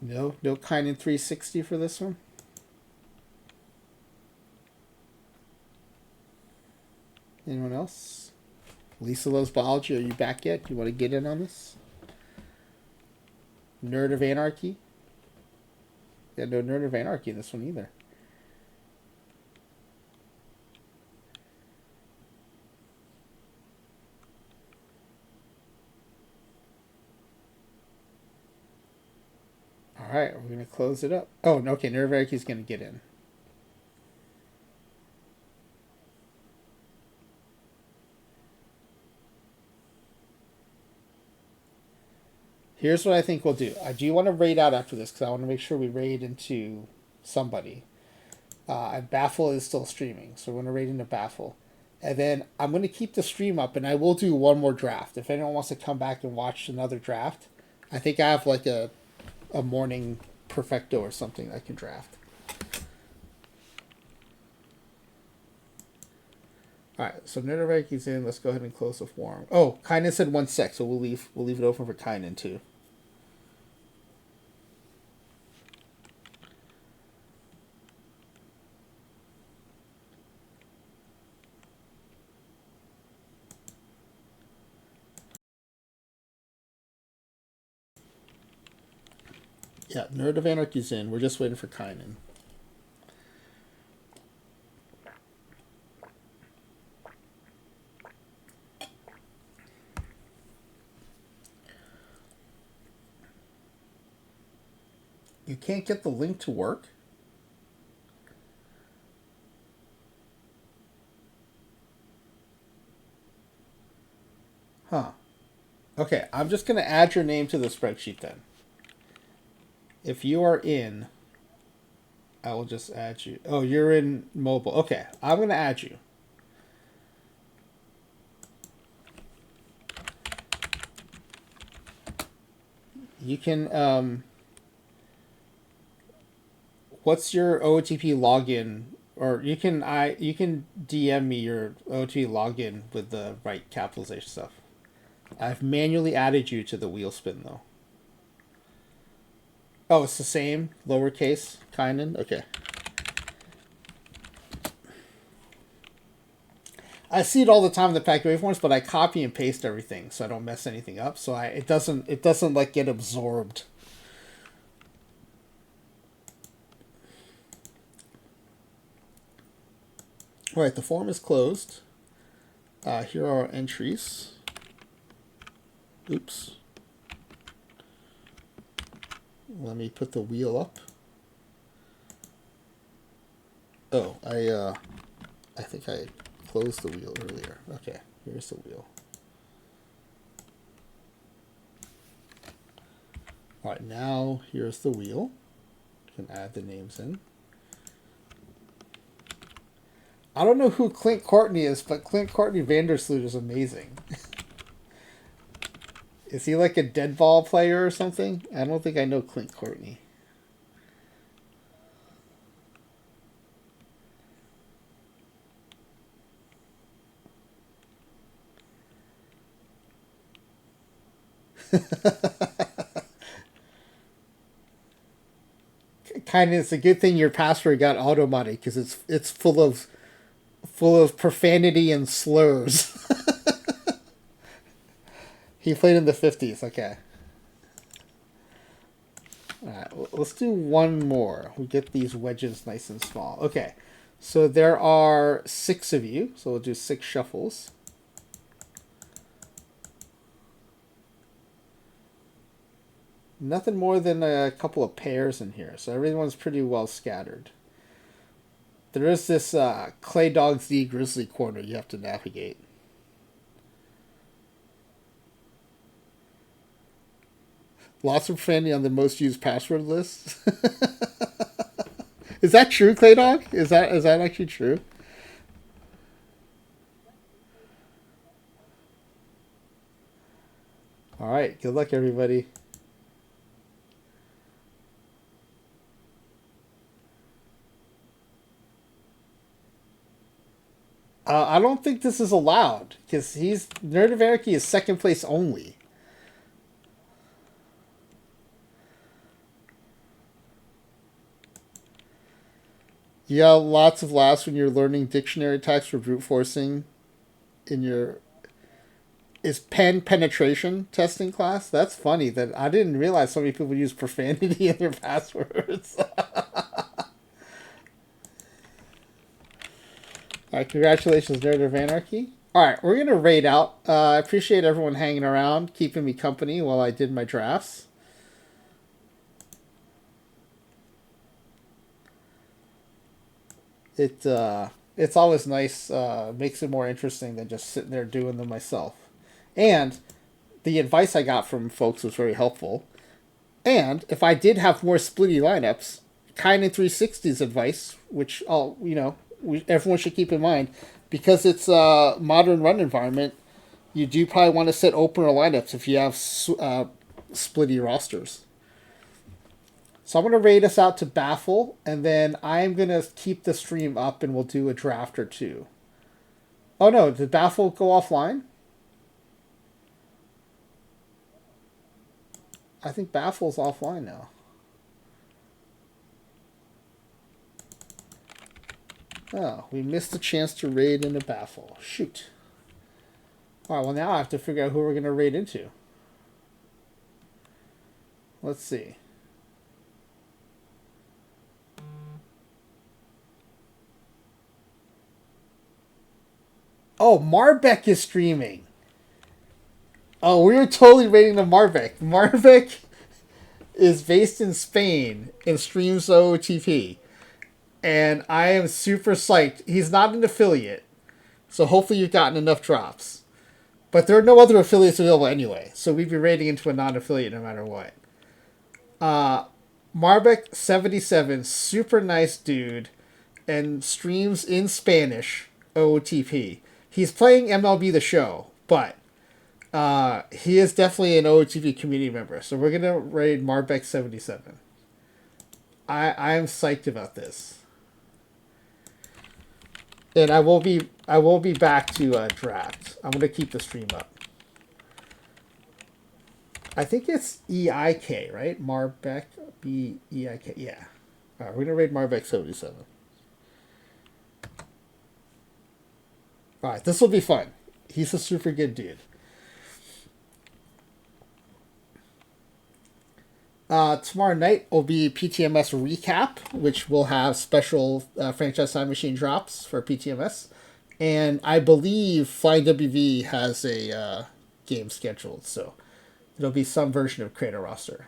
No Kynan 360 for this one? Anyone else? Lisa Loves Biology, are you back yet? Do you want to get in on this? Nerd of Anarchy? Yeah, no Nerd of Anarchy in this one either. Alright, we're going to close it up. Oh, okay, Nerd of Anarchy is going to get in. Here's what I think we'll do. I do want to raid out after this because I want to make sure we raid into somebody. And Baffle is still streaming, so we're going to raid into Baffle. And then I'm going to keep the stream up, and I will do one more draft. If anyone wants to come back and watch another draft, I think I have like a morning perfecto or something I can draft. Alright, so Nerdovecki's in. Let's go ahead and close the forum. Oh, Kynan said 1 sec, so we'll leave it open for Kynan too. Yeah, Nerd of Anarchy's in. We're just waiting for Kynan. You can't get the link to work? Huh. Okay, I'm just going to add your name to the spreadsheet then. If you are in, I will just add you. Oh, you're in mobile. Okay, I'm going to add you. You can, what's your OOTP login? Or you can DM me your OOTP login with the right capitalization stuff. I've manually added you to the wheel spin though. Oh, it's the same lowercase Kynan? Okay. I see it all the time in the pack waveforms, but I copy and paste everything so I don't mess anything up. So it doesn't like get absorbed. All right, the form is closed. Here are our entries. Oops. Let me put the wheel up. Oh, I think I closed the wheel earlier. Okay, here's the wheel. All right, now here's the wheel. You can add the names in. I don't know who Clint Courtney is, but Clint Courtney Vandersloot is amazing. Is he like a dead ball player or something? I don't think I know Clint Courtney. Kind of, it's a good thing your password got automated because it's full of profanity and slurs. He played in the 50s. Okay. All right. Let's do one more. We get these wedges nice and small. Okay. So there are 6 of you. So we'll do 6 shuffles. Nothing more than a couple of pairs in here. So everyone's pretty well scattered. There is this Clay Dog Z Grizzly corner you have to navigate. Lots of profanity on the most used password list. Is that true, Clay Dog? Is that actually true? All right. Good luck, everybody. I don't think this is allowed because he's Nerd of Anarchy is second place only. Yeah, lots of laughs when you're learning dictionary text for brute forcing in your is pen penetration testing class. That's funny that I didn't realize so many people use profanity in their passwords. All right, congratulations, Nerd of Anarchy. All right, we're gonna raid out. I appreciate everyone hanging around, keeping me company while I did my drafts. It's always nice. Makes it more interesting than just sitting there doing them myself. And the advice I got from folks was very helpful. And if I did have more splitty lineups, kind of 360's advice, which everyone should keep in mind, because it's a modern run environment, you do probably want to set opener lineups if you have splitty rosters. So I'm going to raid us out to Baffle, and then I'm going to keep the stream up and we'll do a draft or two. Oh no, did Baffle go offline? I think Baffle's offline now. Oh, we missed the chance to raid into Baffle. Shoot. Alright, well now I have to figure out who we're going to raid into. Let's see. Oh, Marbeck is streaming. Oh, we were totally raiding the Marbeck. Marbeck is based in Spain and streams OOTP. And I am super psyched. He's not an affiliate, so hopefully you've gotten enough drops. But there are no other affiliates available anyway, so we'd be raiding into a non-affiliate no matter what. Marbeck77, super nice dude, and streams in Spanish, OOTP. He's playing MLB The Show, but he is definitely an OOTP community member, so we're going to raid Marbeck77. I am psyched about this. And I will be back to draft. I'm gonna keep the stream up. I think it's EIK, right? Marbeck BEIK. Yeah. All right, we're gonna raid Marbeck 77. All right, this will be fun. He's a super good dude. Tomorrow night will be PTMS recap, which will have special franchise time machine drops for PTMS, and I believe Flying WV has a game scheduled, so there'll be some version of Creator Roster.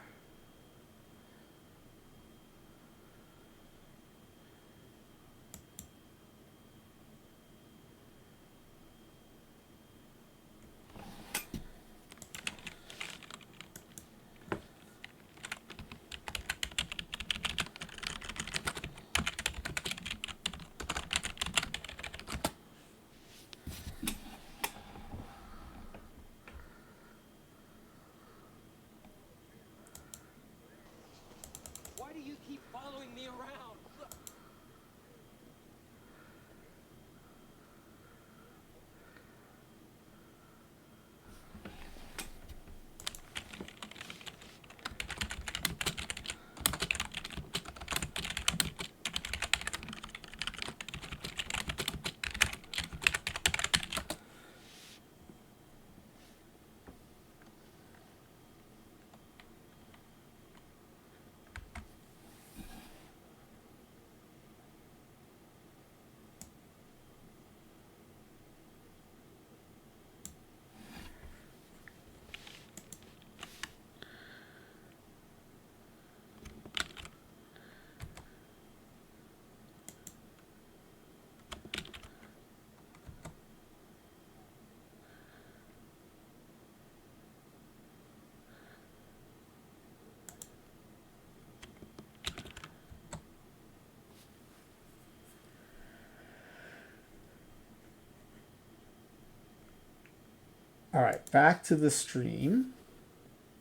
All right, back to the stream.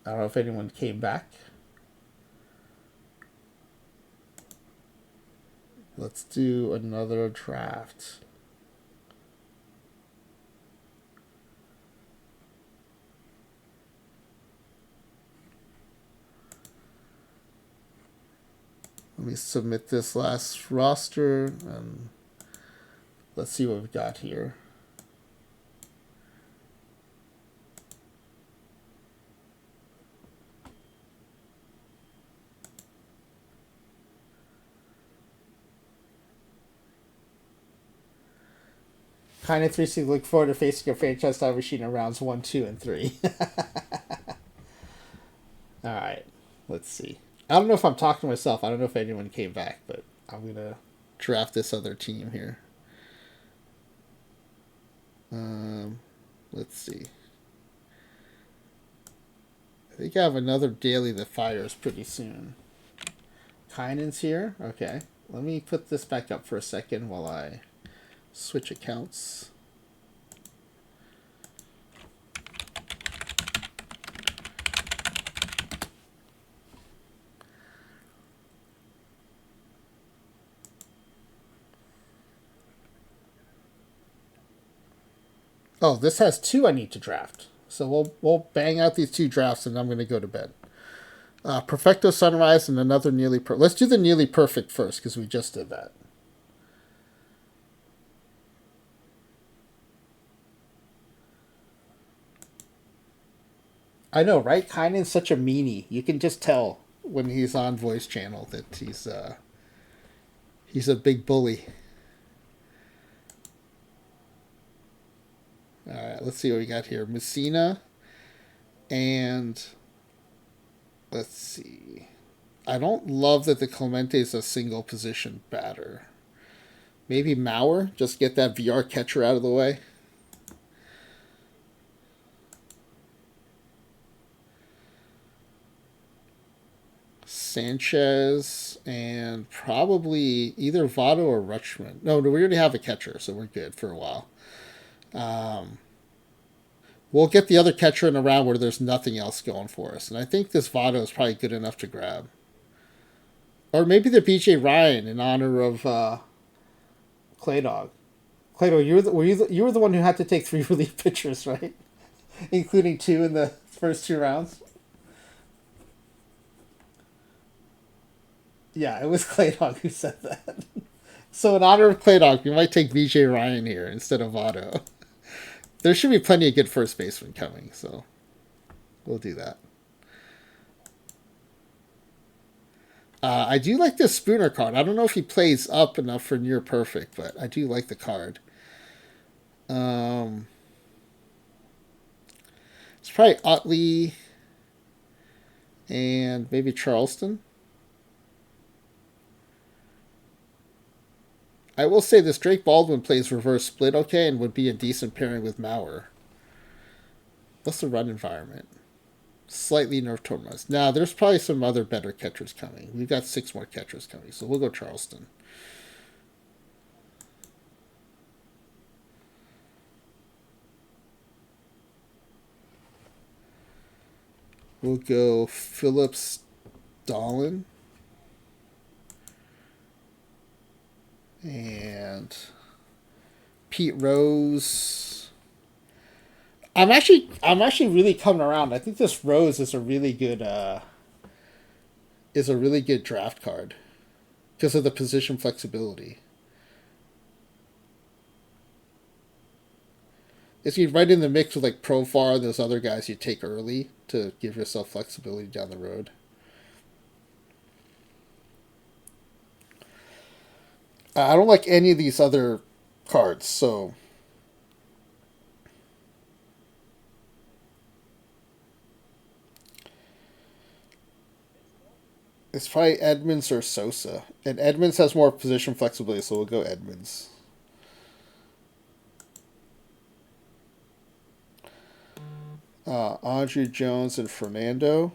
I don't know if anyone came back. Let's do another draft. Let me submit this last roster and let's see what we've got here. Kind of 3C, look forward to facing a franchise style machine in rounds 1, 2, and 3. All right, let's see. I don't know if I'm talking to myself. I don't know if anyone came back, but I'm going to draft this other team here. Let's see. I think I have another daily that fires pretty soon. Kynan's here. Okay. Let me put this back up for a second while I switch accounts. Oh, this has 2 I need to draft. So we'll bang out these 2 drafts and I'm going to go to bed. Perfecto Sunrise and another nearly perfect. Let's do the nearly perfect first because we just did that. I know, right? Kynan's such a meanie. You can just tell when he's on voice channel that he's a big bully. All right, let's see what we got here. Messina and let's see. I don't love that the Clemente is a single position batter. Maybe Mauer, just get that VR catcher out of the way. Sanchez and probably either Votto or Rutschman. No, we already have a catcher, so we're good for a while. We'll get the other catcher in a round where there's nothing else going for us. And I think this Votto is probably good enough to grab. Or maybe the BJ Ryan in honor of Claydog. Claydog, you were the one who had to take 3 relief pitchers, right? Including 2 in the first 2 rounds. Yeah, it was Claydog who said that. So in honor of Claydog, we might take BJ Ryan here instead of Votto. There should be plenty of good first basemen coming, so we'll do that. I do like this Spooner card. I don't know if he plays up enough for near perfect, but I do like the card. It's probably Utley and maybe Charleston. I will say this Drake Baldwin plays reverse split okay and would be a decent pairing with Mauer. What's the run environment? Slightly nerf Torres. Now, there's probably some other better catchers coming. We've got 6 more catchers coming, so we'll go Charleston. We'll go Phillips Dolan. And Pete Rose. I'm actually really coming around. I think this Rose is a really good draft card because of the position flexibility. It's right in the mix with like Profar and those other guys you take early to give yourself flexibility down the road. I don't like any of these other cards, so it's probably Edmonds or Sosa. And Edmonds has more position flexibility, so we'll go Edmonds. Andrew Jones and Fernando.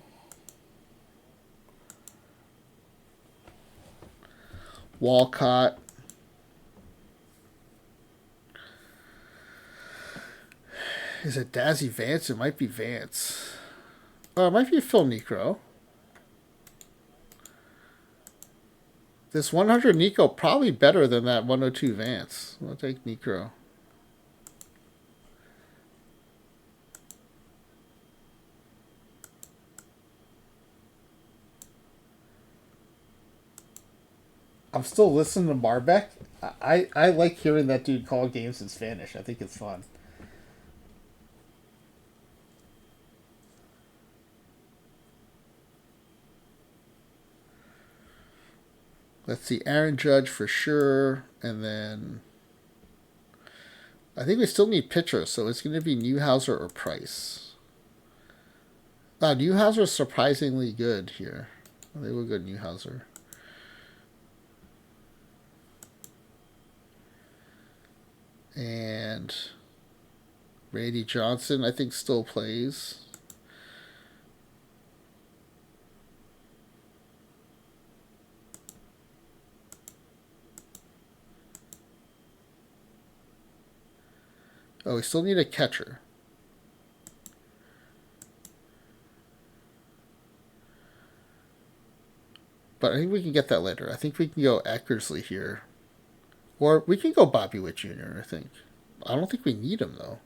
Walcott. Is it Dazzy Vance? It might be Vance. It might be Phil Necro. This 100 Nico probably better than that 102 Vance. We'll take Necro. I'm still listening to Marbeck. I like hearing that dude call games in Spanish. I think it's fun. Let's see, Aaron Judge for sure, and then I think we still need pitcher, so it's going to be Newhouser or Price. Newhouser is surprisingly good here. I think we'll go Newhouser. And Randy Johnson, I think, still plays. Oh, we still need a catcher. But I think we can get that later. I think we can go Eckersley here. Or we can go Bobby Witt Jr., I think. I don't think we need him, though.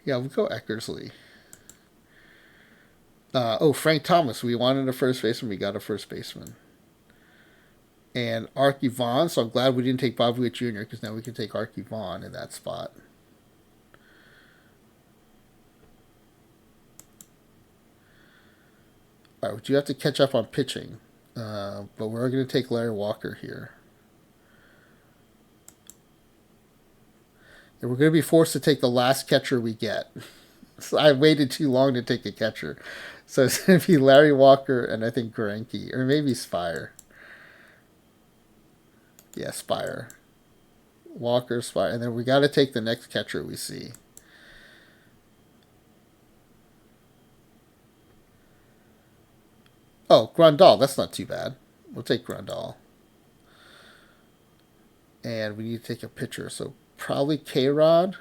Yeah, we'll go Eckersley. Frank Thomas. We wanted a first baseman. We got a first baseman. And Arky Vaughn. So I'm glad we didn't take Bobby Witt Jr. because now we can take Arky Vaughn in that spot. All right, we do have to catch up on pitching. But we're going to take Larry Walker here. And we're going to be forced to take the last catcher we get. So I waited too long to take a catcher. So it's going to be Larry Walker and I think Greinke. Or maybe Spire. Yeah, Spire. Walker, Spire. And then we got to take the next catcher we see. Oh, Grandal. That's not too bad. We'll take Grandal. And we need to take a pitcher. So probably K-Rod.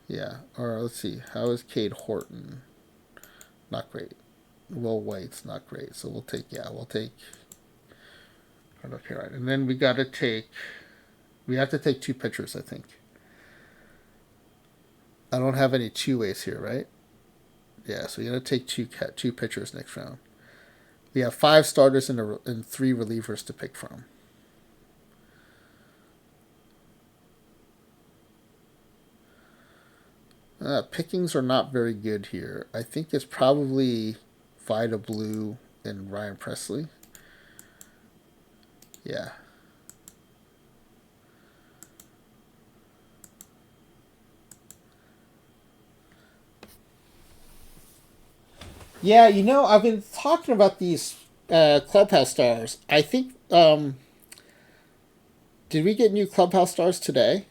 Yeah. Or let's see. How is Cade Horton? Not great. Will White's not great. So we'll take. Okay, right. And then we got to take. We have to take two pitchers, I think. I don't have any two ways here, right? Yeah, so we got to take two pitchers next round. We have 5 starters and 3 relievers to pick from. Pickings are not very good here. I think it's probably Vida Blue and Ryan Presley. Yeah. Yeah, I've been talking about these Clubhouse stars. I think, did we get new Clubhouse stars today?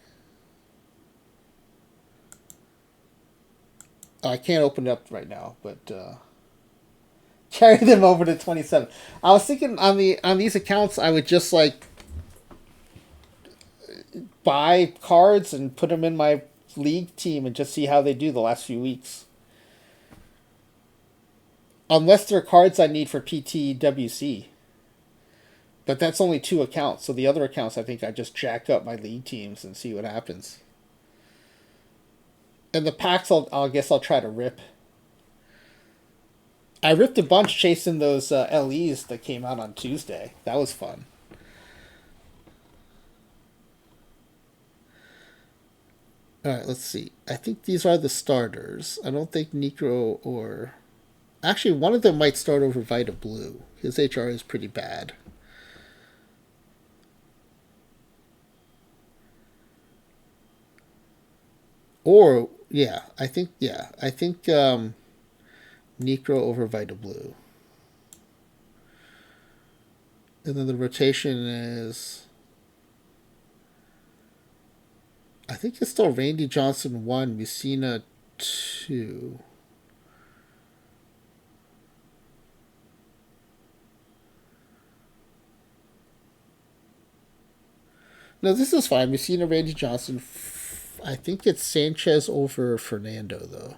I can't open it up right now, but carry them over to 27. I was thinking on these accounts, I would just like buy cards and put them in my league team and just see how they do the last few weeks. Unless they're cards I need for PTWC. But that's only 2 accounts, so the other accounts I think I just jack up my league teams and see what happens. And the packs I guess I'll try to rip. I ripped a bunch chasing those LEs that came out on Tuesday. That was fun. Alright, let's see. I think these are the starters. I don't think Necro or... Actually, one of them might start over Vida Blue. His HR is pretty bad. Or, I think Necro over Vida Blue. And then the rotation is... I think it's still Randy Johnson 1, Messina 2. No, this is fine. Messina, Randy Johnson. I think it's Sanchez over Fernando, though.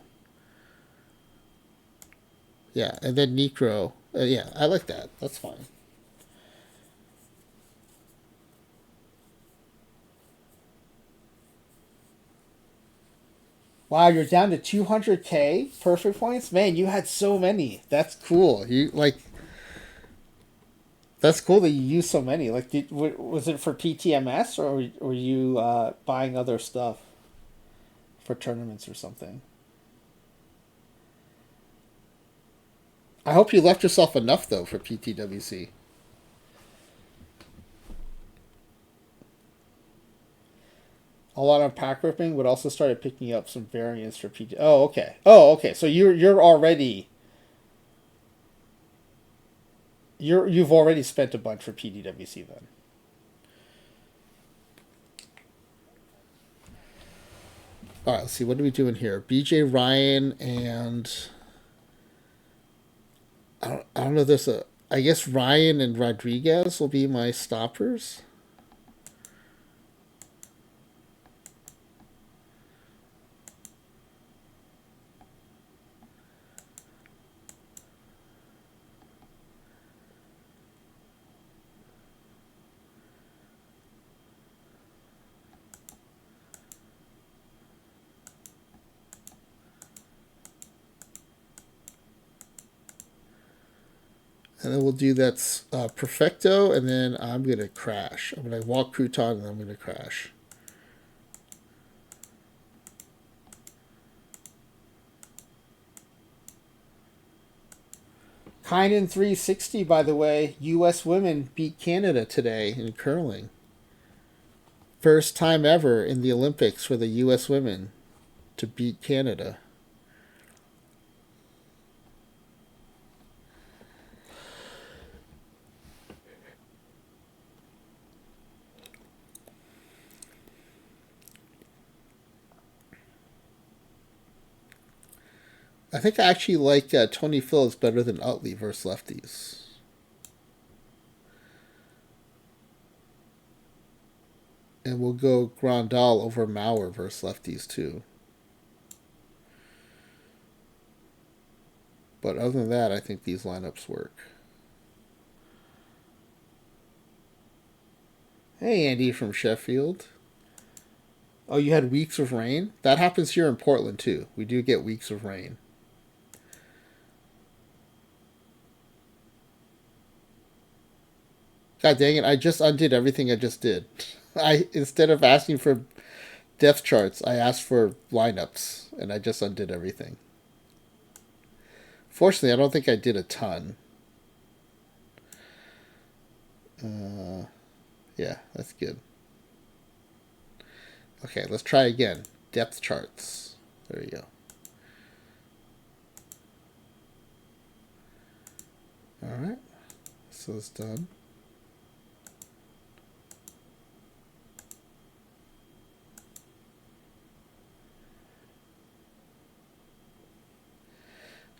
Yeah, and then Necro. Yeah, I like that. That's fine. Wow, you're down to 200K perfect points? Man, you had so many. That's cool. You like that's cool that you used so many. Like was it for PTMS or were you buying other stuff for tournaments or something? I hope you left yourself enough though for PTWC. A lot of pack ripping, but also started picking up some variants for PT. Oh, okay. Oh, okay. So you're already you've already spent a bunch for PTWC then. All right, let's see. What are we doing here? BJ Ryan and I don't know. There's a. I guess Ryan and Rodriguez will be my stoppers. And then we'll do that perfecto, and then I'm gonna crash. I'm gonna walk crouton, and I'm gonna crash. Kynan 360, by the way, U.S. women beat Canada today in curling. First time ever in the Olympics for the U.S. women to beat Canada. I think I actually like Tony Phillips better than Utley versus lefties. And we'll go Grandal over Maurer versus lefties too. But other than that, I think these lineups work. Hey, Andy from Sheffield. Oh, you had weeks of rain? That happens here in Portland too. We do get weeks of rain. God dang it, I just undid everything I just did. I instead of asking for depth charts, I asked for lineups and I just undid everything. Fortunately, I don't think I did a ton. Yeah, that's good. Okay, let's try again. Depth charts. There you go. Alright, so it's done.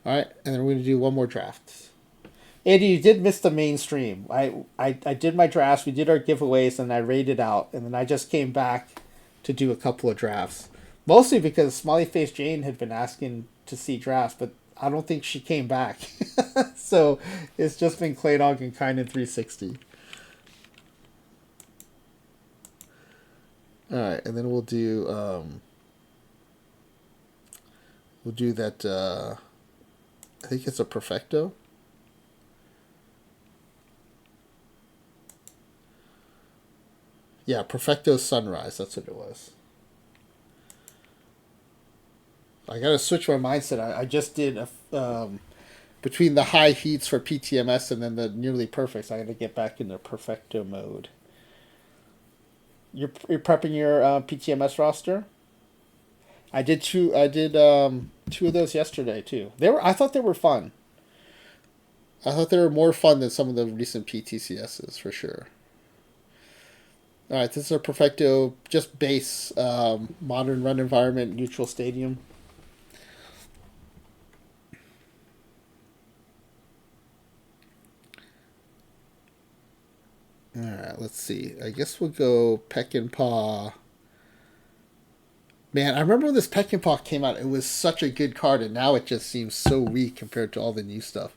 Alright, and then we're going to do one more draft. Andy, you did miss the mainstream. I did my drafts, we did our giveaways, and I rated out, and then I just came back to do a couple of drafts. Mostly because Smiley Face Jane had been asking to see drafts, but I don't think she came back. So it's just been Clay Dog and Kynan 360. Alright, and then we'll do that I think it's a perfecto. Yeah, perfecto sunrise, that's what it was. I gotta switch my mindset. I just did between the high heats for PTMS and then the nearly perfects. I gotta get back into perfecto mode. You're prepping your PTMS roster. I did two. I did two of those yesterday too. They were. I thought they were fun. I thought they were more fun than some of the recent PTCSs for sure. All right, this is a perfecto, just base, modern run environment, neutral stadium. All right, let's see. I guess we'll go Peck and Paw. Man, I remember when this Peck and Paw came out, it was such a good card, and now it just seems so weak compared to all the new stuff.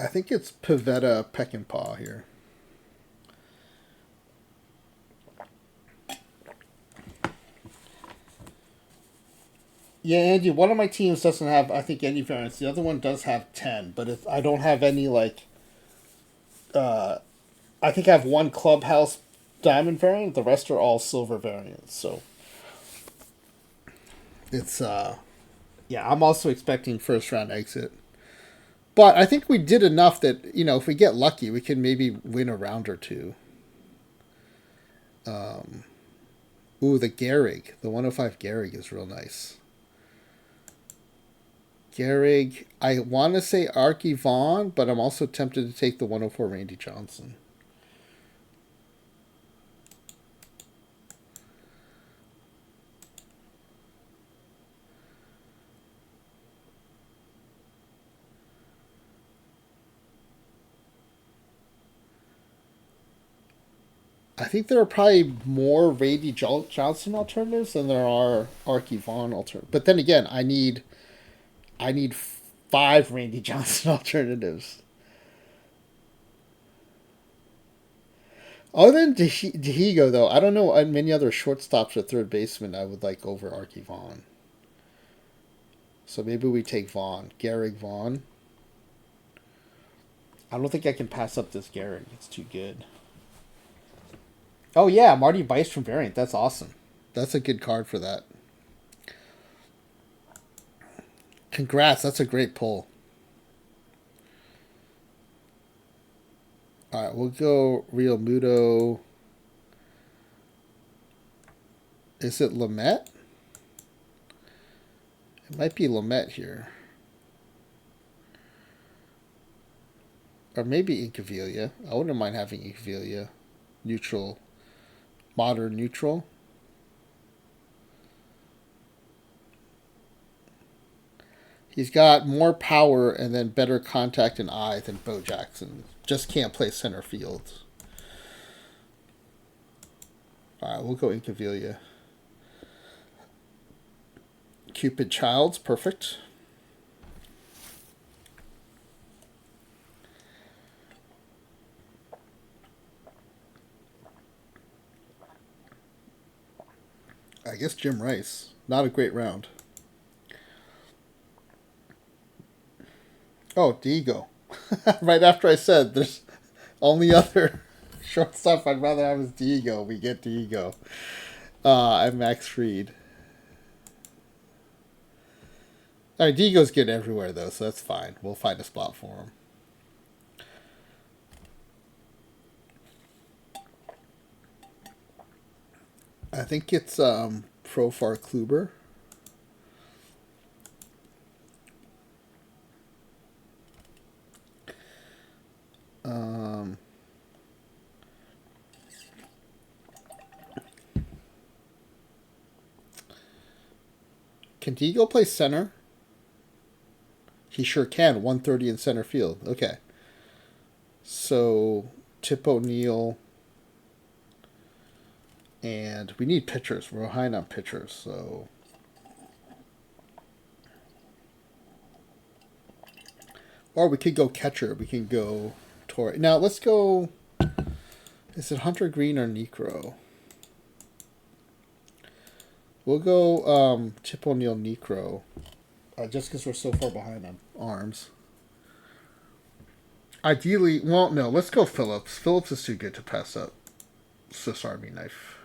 I think it's Pavetta Peckinpah here. Yeah, Andy, one of my teams doesn't have, I think, any variants. The other one does have 10, but if I don't have any, like, uh, I think I have one Clubhouse Diamond variant. The rest are all Silver variants. So it's, yeah, I'm also expecting first round exit. But I think we did enough that, you know, if we get lucky, we can maybe win a round or two. Ooh, the Gehrig. The 105 Gehrig is real nice. Gehrig. I want to say Arky Vaughn, but I'm also tempted to take the 104 Randy Johnson. I think there are probably more Randy Johnson alternatives than there are Arky Vaughn alternatives. But then again, I need 5 Randy Johnson alternatives. Other than Dihigo, though, I don't know many other shortstops or third baseman I would like over Arky Vaughn. So maybe we take Vaughn. Gehrig Vaughn. I don't think I can pass up this Gehrig. It's too good. Oh, yeah, Marty Bystrom variant. That's awesome. That's a good card for that. Congrats. That's a great pull. All right, we'll go Real Muto. Is it Lamette? It might be Lamette here. Or maybe Incaviglia. I wouldn't mind having Incaviglia. Neutral. Modern neutral. He's got more power and then better contact and eye than Bo Jackson. Just can't play center field. All right, we'll go Incaviglia. Cupid Childs, perfect. I guess Jim Rice. Not a great round. Oh, Diego. Right after I said there's only other shortstop I'd rather have is Diego. We get Diego. I'm Max Fried. All right, Diego's good everywhere though, so that's fine. We'll find a spot for him. I think it's Profar Kluber. Can Diego play center? He sure can. 130 in center field. Okay. So, Tip O'Neill. And we need pitchers. We're behind on pitchers, so. Or we could go catcher. We can go Torrey. Now, let's go. Is it Hunter Green or Necro? We'll go Tip O'Neill Necro. Just because we're so far behind on arms. Ideally, well, no, let's go Phillips. Phillips is too good to pass up Swiss Army knife.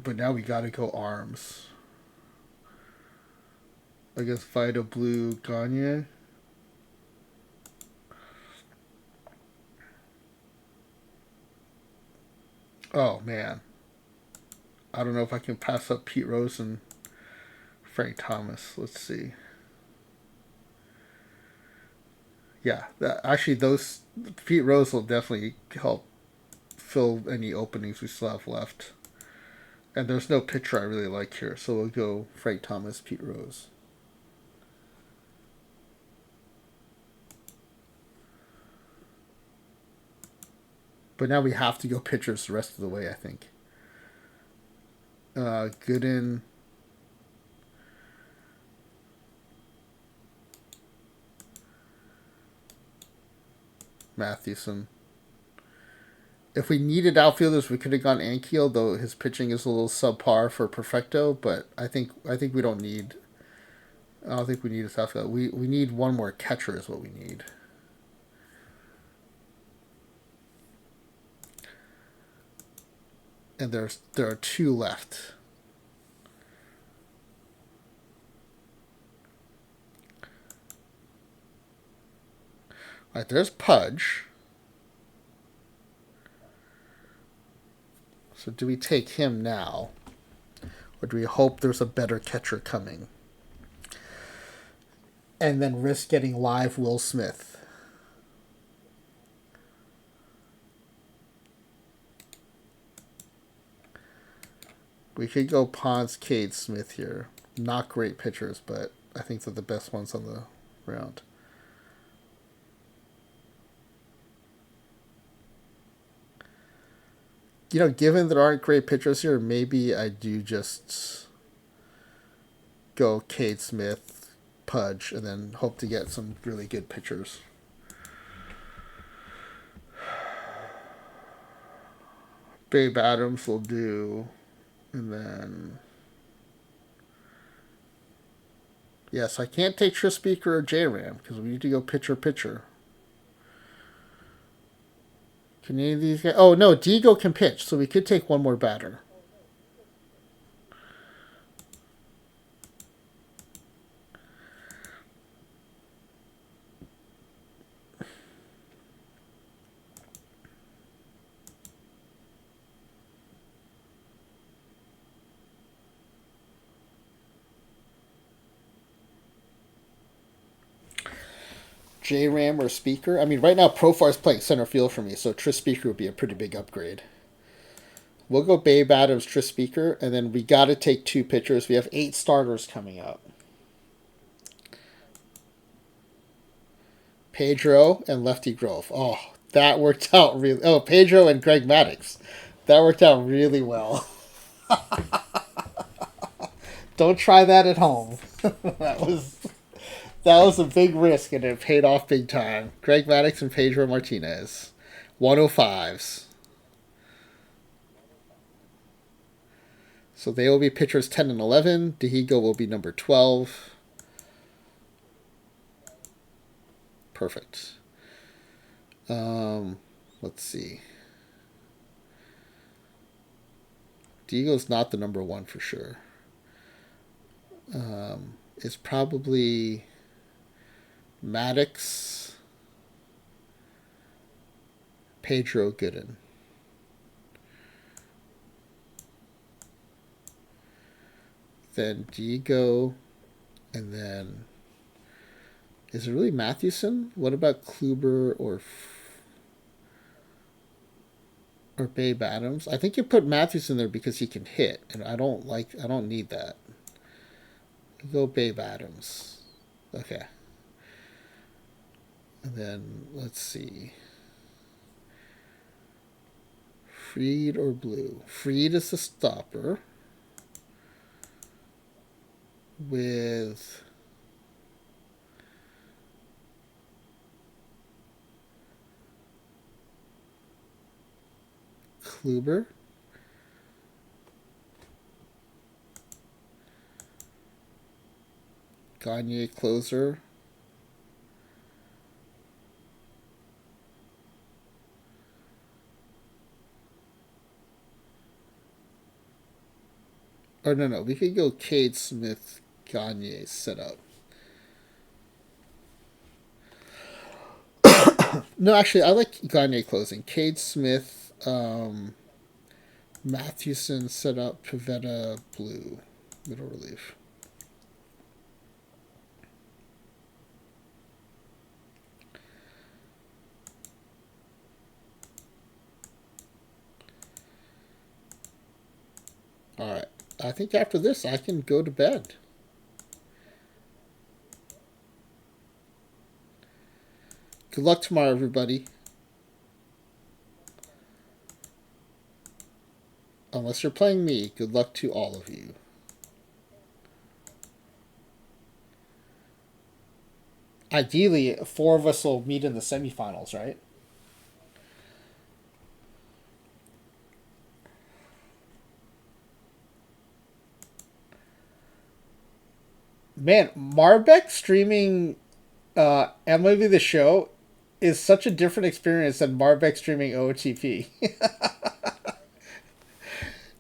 But now we gotta go arms. I guess Vita Blue Gagne. Oh, man. I don't know if I can pass up Pete Rose and Frank Thomas. Let's see. Yeah, actually, those Pete Rose will definitely help fill any openings we still have left. And there's no pitcher I really like here, so we'll go Frank Thomas, Pete Rose. But now we have to go pitchers the rest of the way, I think. Gooden. Mathewson. If we needed outfielders, we could have gone Ankiel, though his pitching is a little subpar for Perfecto. But I think we don't need. I don't think we need a outfielder. We need one more catcher is what we need. And there are two left. All right, there's Pudge. So do we take him now? Or do we hope there's a better catcher coming? And then risk getting live Will Smith. We could go Ponce, Cade, Smith here. Not great pitchers, but I think they're the best ones on the round. You know, given there aren't great pitchers here, maybe I do just go Cade Smith, Pudge, and then hope to get some really good pitchers. Babe Adams will do, and then yes, I can't take Tris Speaker or J-Ram because we need to go pitcher. Can any of these guys? Oh no, Diego can pitch, so we could take one more batter. J-Ram or Speaker. I mean, right now Profar's playing center field for me, so Tris Speaker would be a pretty big upgrade. We'll go Babe Adams, Tris Speaker, and then we got to take two pitchers. We have 8 starters coming up. Pedro and Lefty Grove. Oh, that worked out really... Oh, Pedro and Greg Maddux. That worked out really well. Don't try that at home. That was a big risk, and it paid off big time. Greg Maddux and Pedro Martinez. 105s. So they will be pitchers 10 and 11. Dihigo will be number 12. Perfect. Let's see. Dihigo's not the number 1 for sure. It's probably Maddux, Pedro Gooden. Then Diego, and then is it really Mathewson? What about Kluber or Babe Adams? I think you put Mathewson there because he can hit, and I don't need that. Go Babe Adams. Okay. And then let's see. Freed or Blue? Freed is the stopper. With Kluber. Gagne closer. Or no, we could go Cade Smith, Gagne setup. No, actually, I like Gagne closing. Cade Smith, Mathewson setup, Pivetta Blue, middle relief. I think after this, I can go to bed. Good luck tomorrow, everybody. Unless you're playing me, good luck to all of you. Ideally, 4 of us will meet in the semifinals, right? Man, Marbek streaming MLB The Show is such a different experience than Marbek streaming OOTP.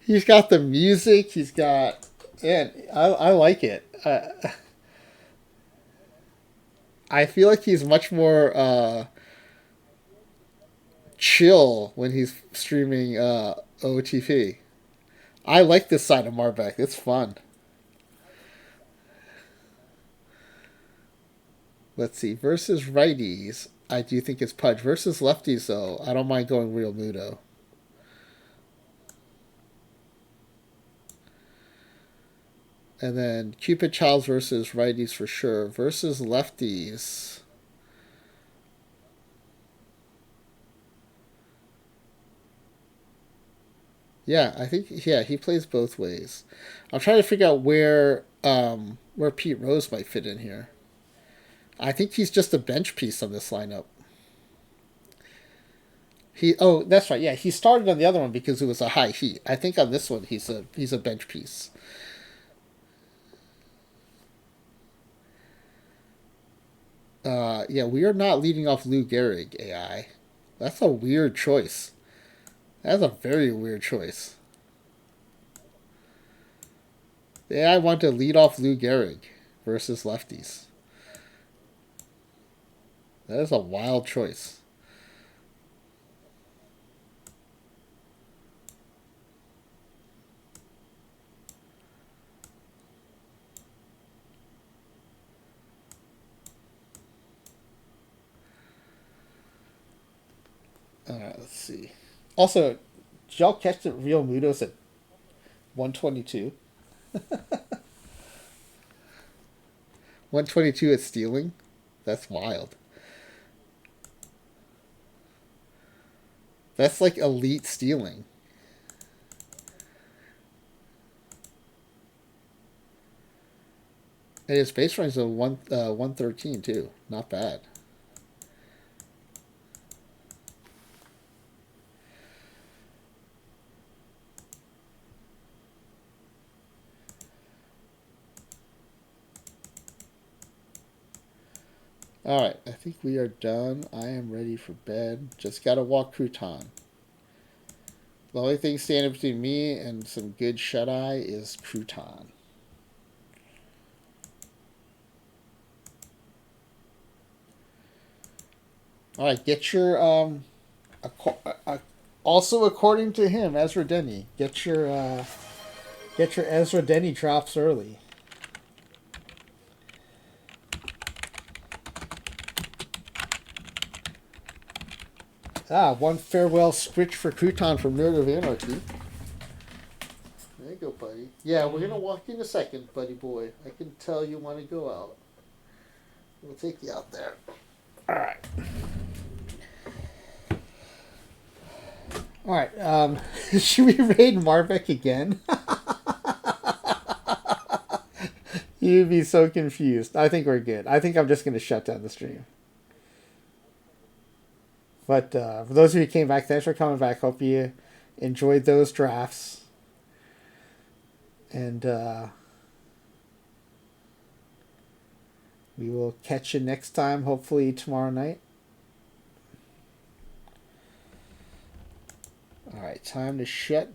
He's got the music, he's got... Yeah, I like it. I feel like he's much more chill when he's streaming OOTP. I like this side of Marbek. It's fun. Let's see. Versus righties, I do think it's Pudge. Versus lefties, though, I don't mind going Real Muto. And then Cupid Childs versus righties for sure. Versus lefties. Yeah, I think he plays both ways. I'm trying to figure out where Pete Rose might fit in here. I think he's just a bench piece on this lineup. That's right. Yeah, he started on the other one because it was a high heat. I think on this one he's a bench piece. Yeah, we are not leading off Lou Gehrig AI. That's a weird choice. That's a very weird choice. The AI want to lead off Lou Gehrig versus lefties. That is a wild choice. Alright, let's see. Also, did y'all catch that Real Muto's at 122? 122 at stealing? That's wild. That's like elite stealing. And his base run's a 113 too. Not bad. Alright, I think we are done. I am ready for bed. Just gotta walk Crouton. The only thing standing between me and some good shut-eye is Crouton. Alright, get your also according to him, Ezra Denny, get your Ezra Denny drops early. One farewell switch for Crouton from Nerd of Anarchy. There you go, buddy. Yeah, we're gonna walk in a second, buddy boy. I can tell you want to go out. We'll take you out there. Alright. Alright, should we raid Marbeck again? You'd be so confused. I think we're good. I think I'm just going to shut down the stream. But for those of you who came back, thanks for coming back. Hope you enjoyed those drafts. And we will catch you next time, hopefully tomorrow night. Alright, time to shut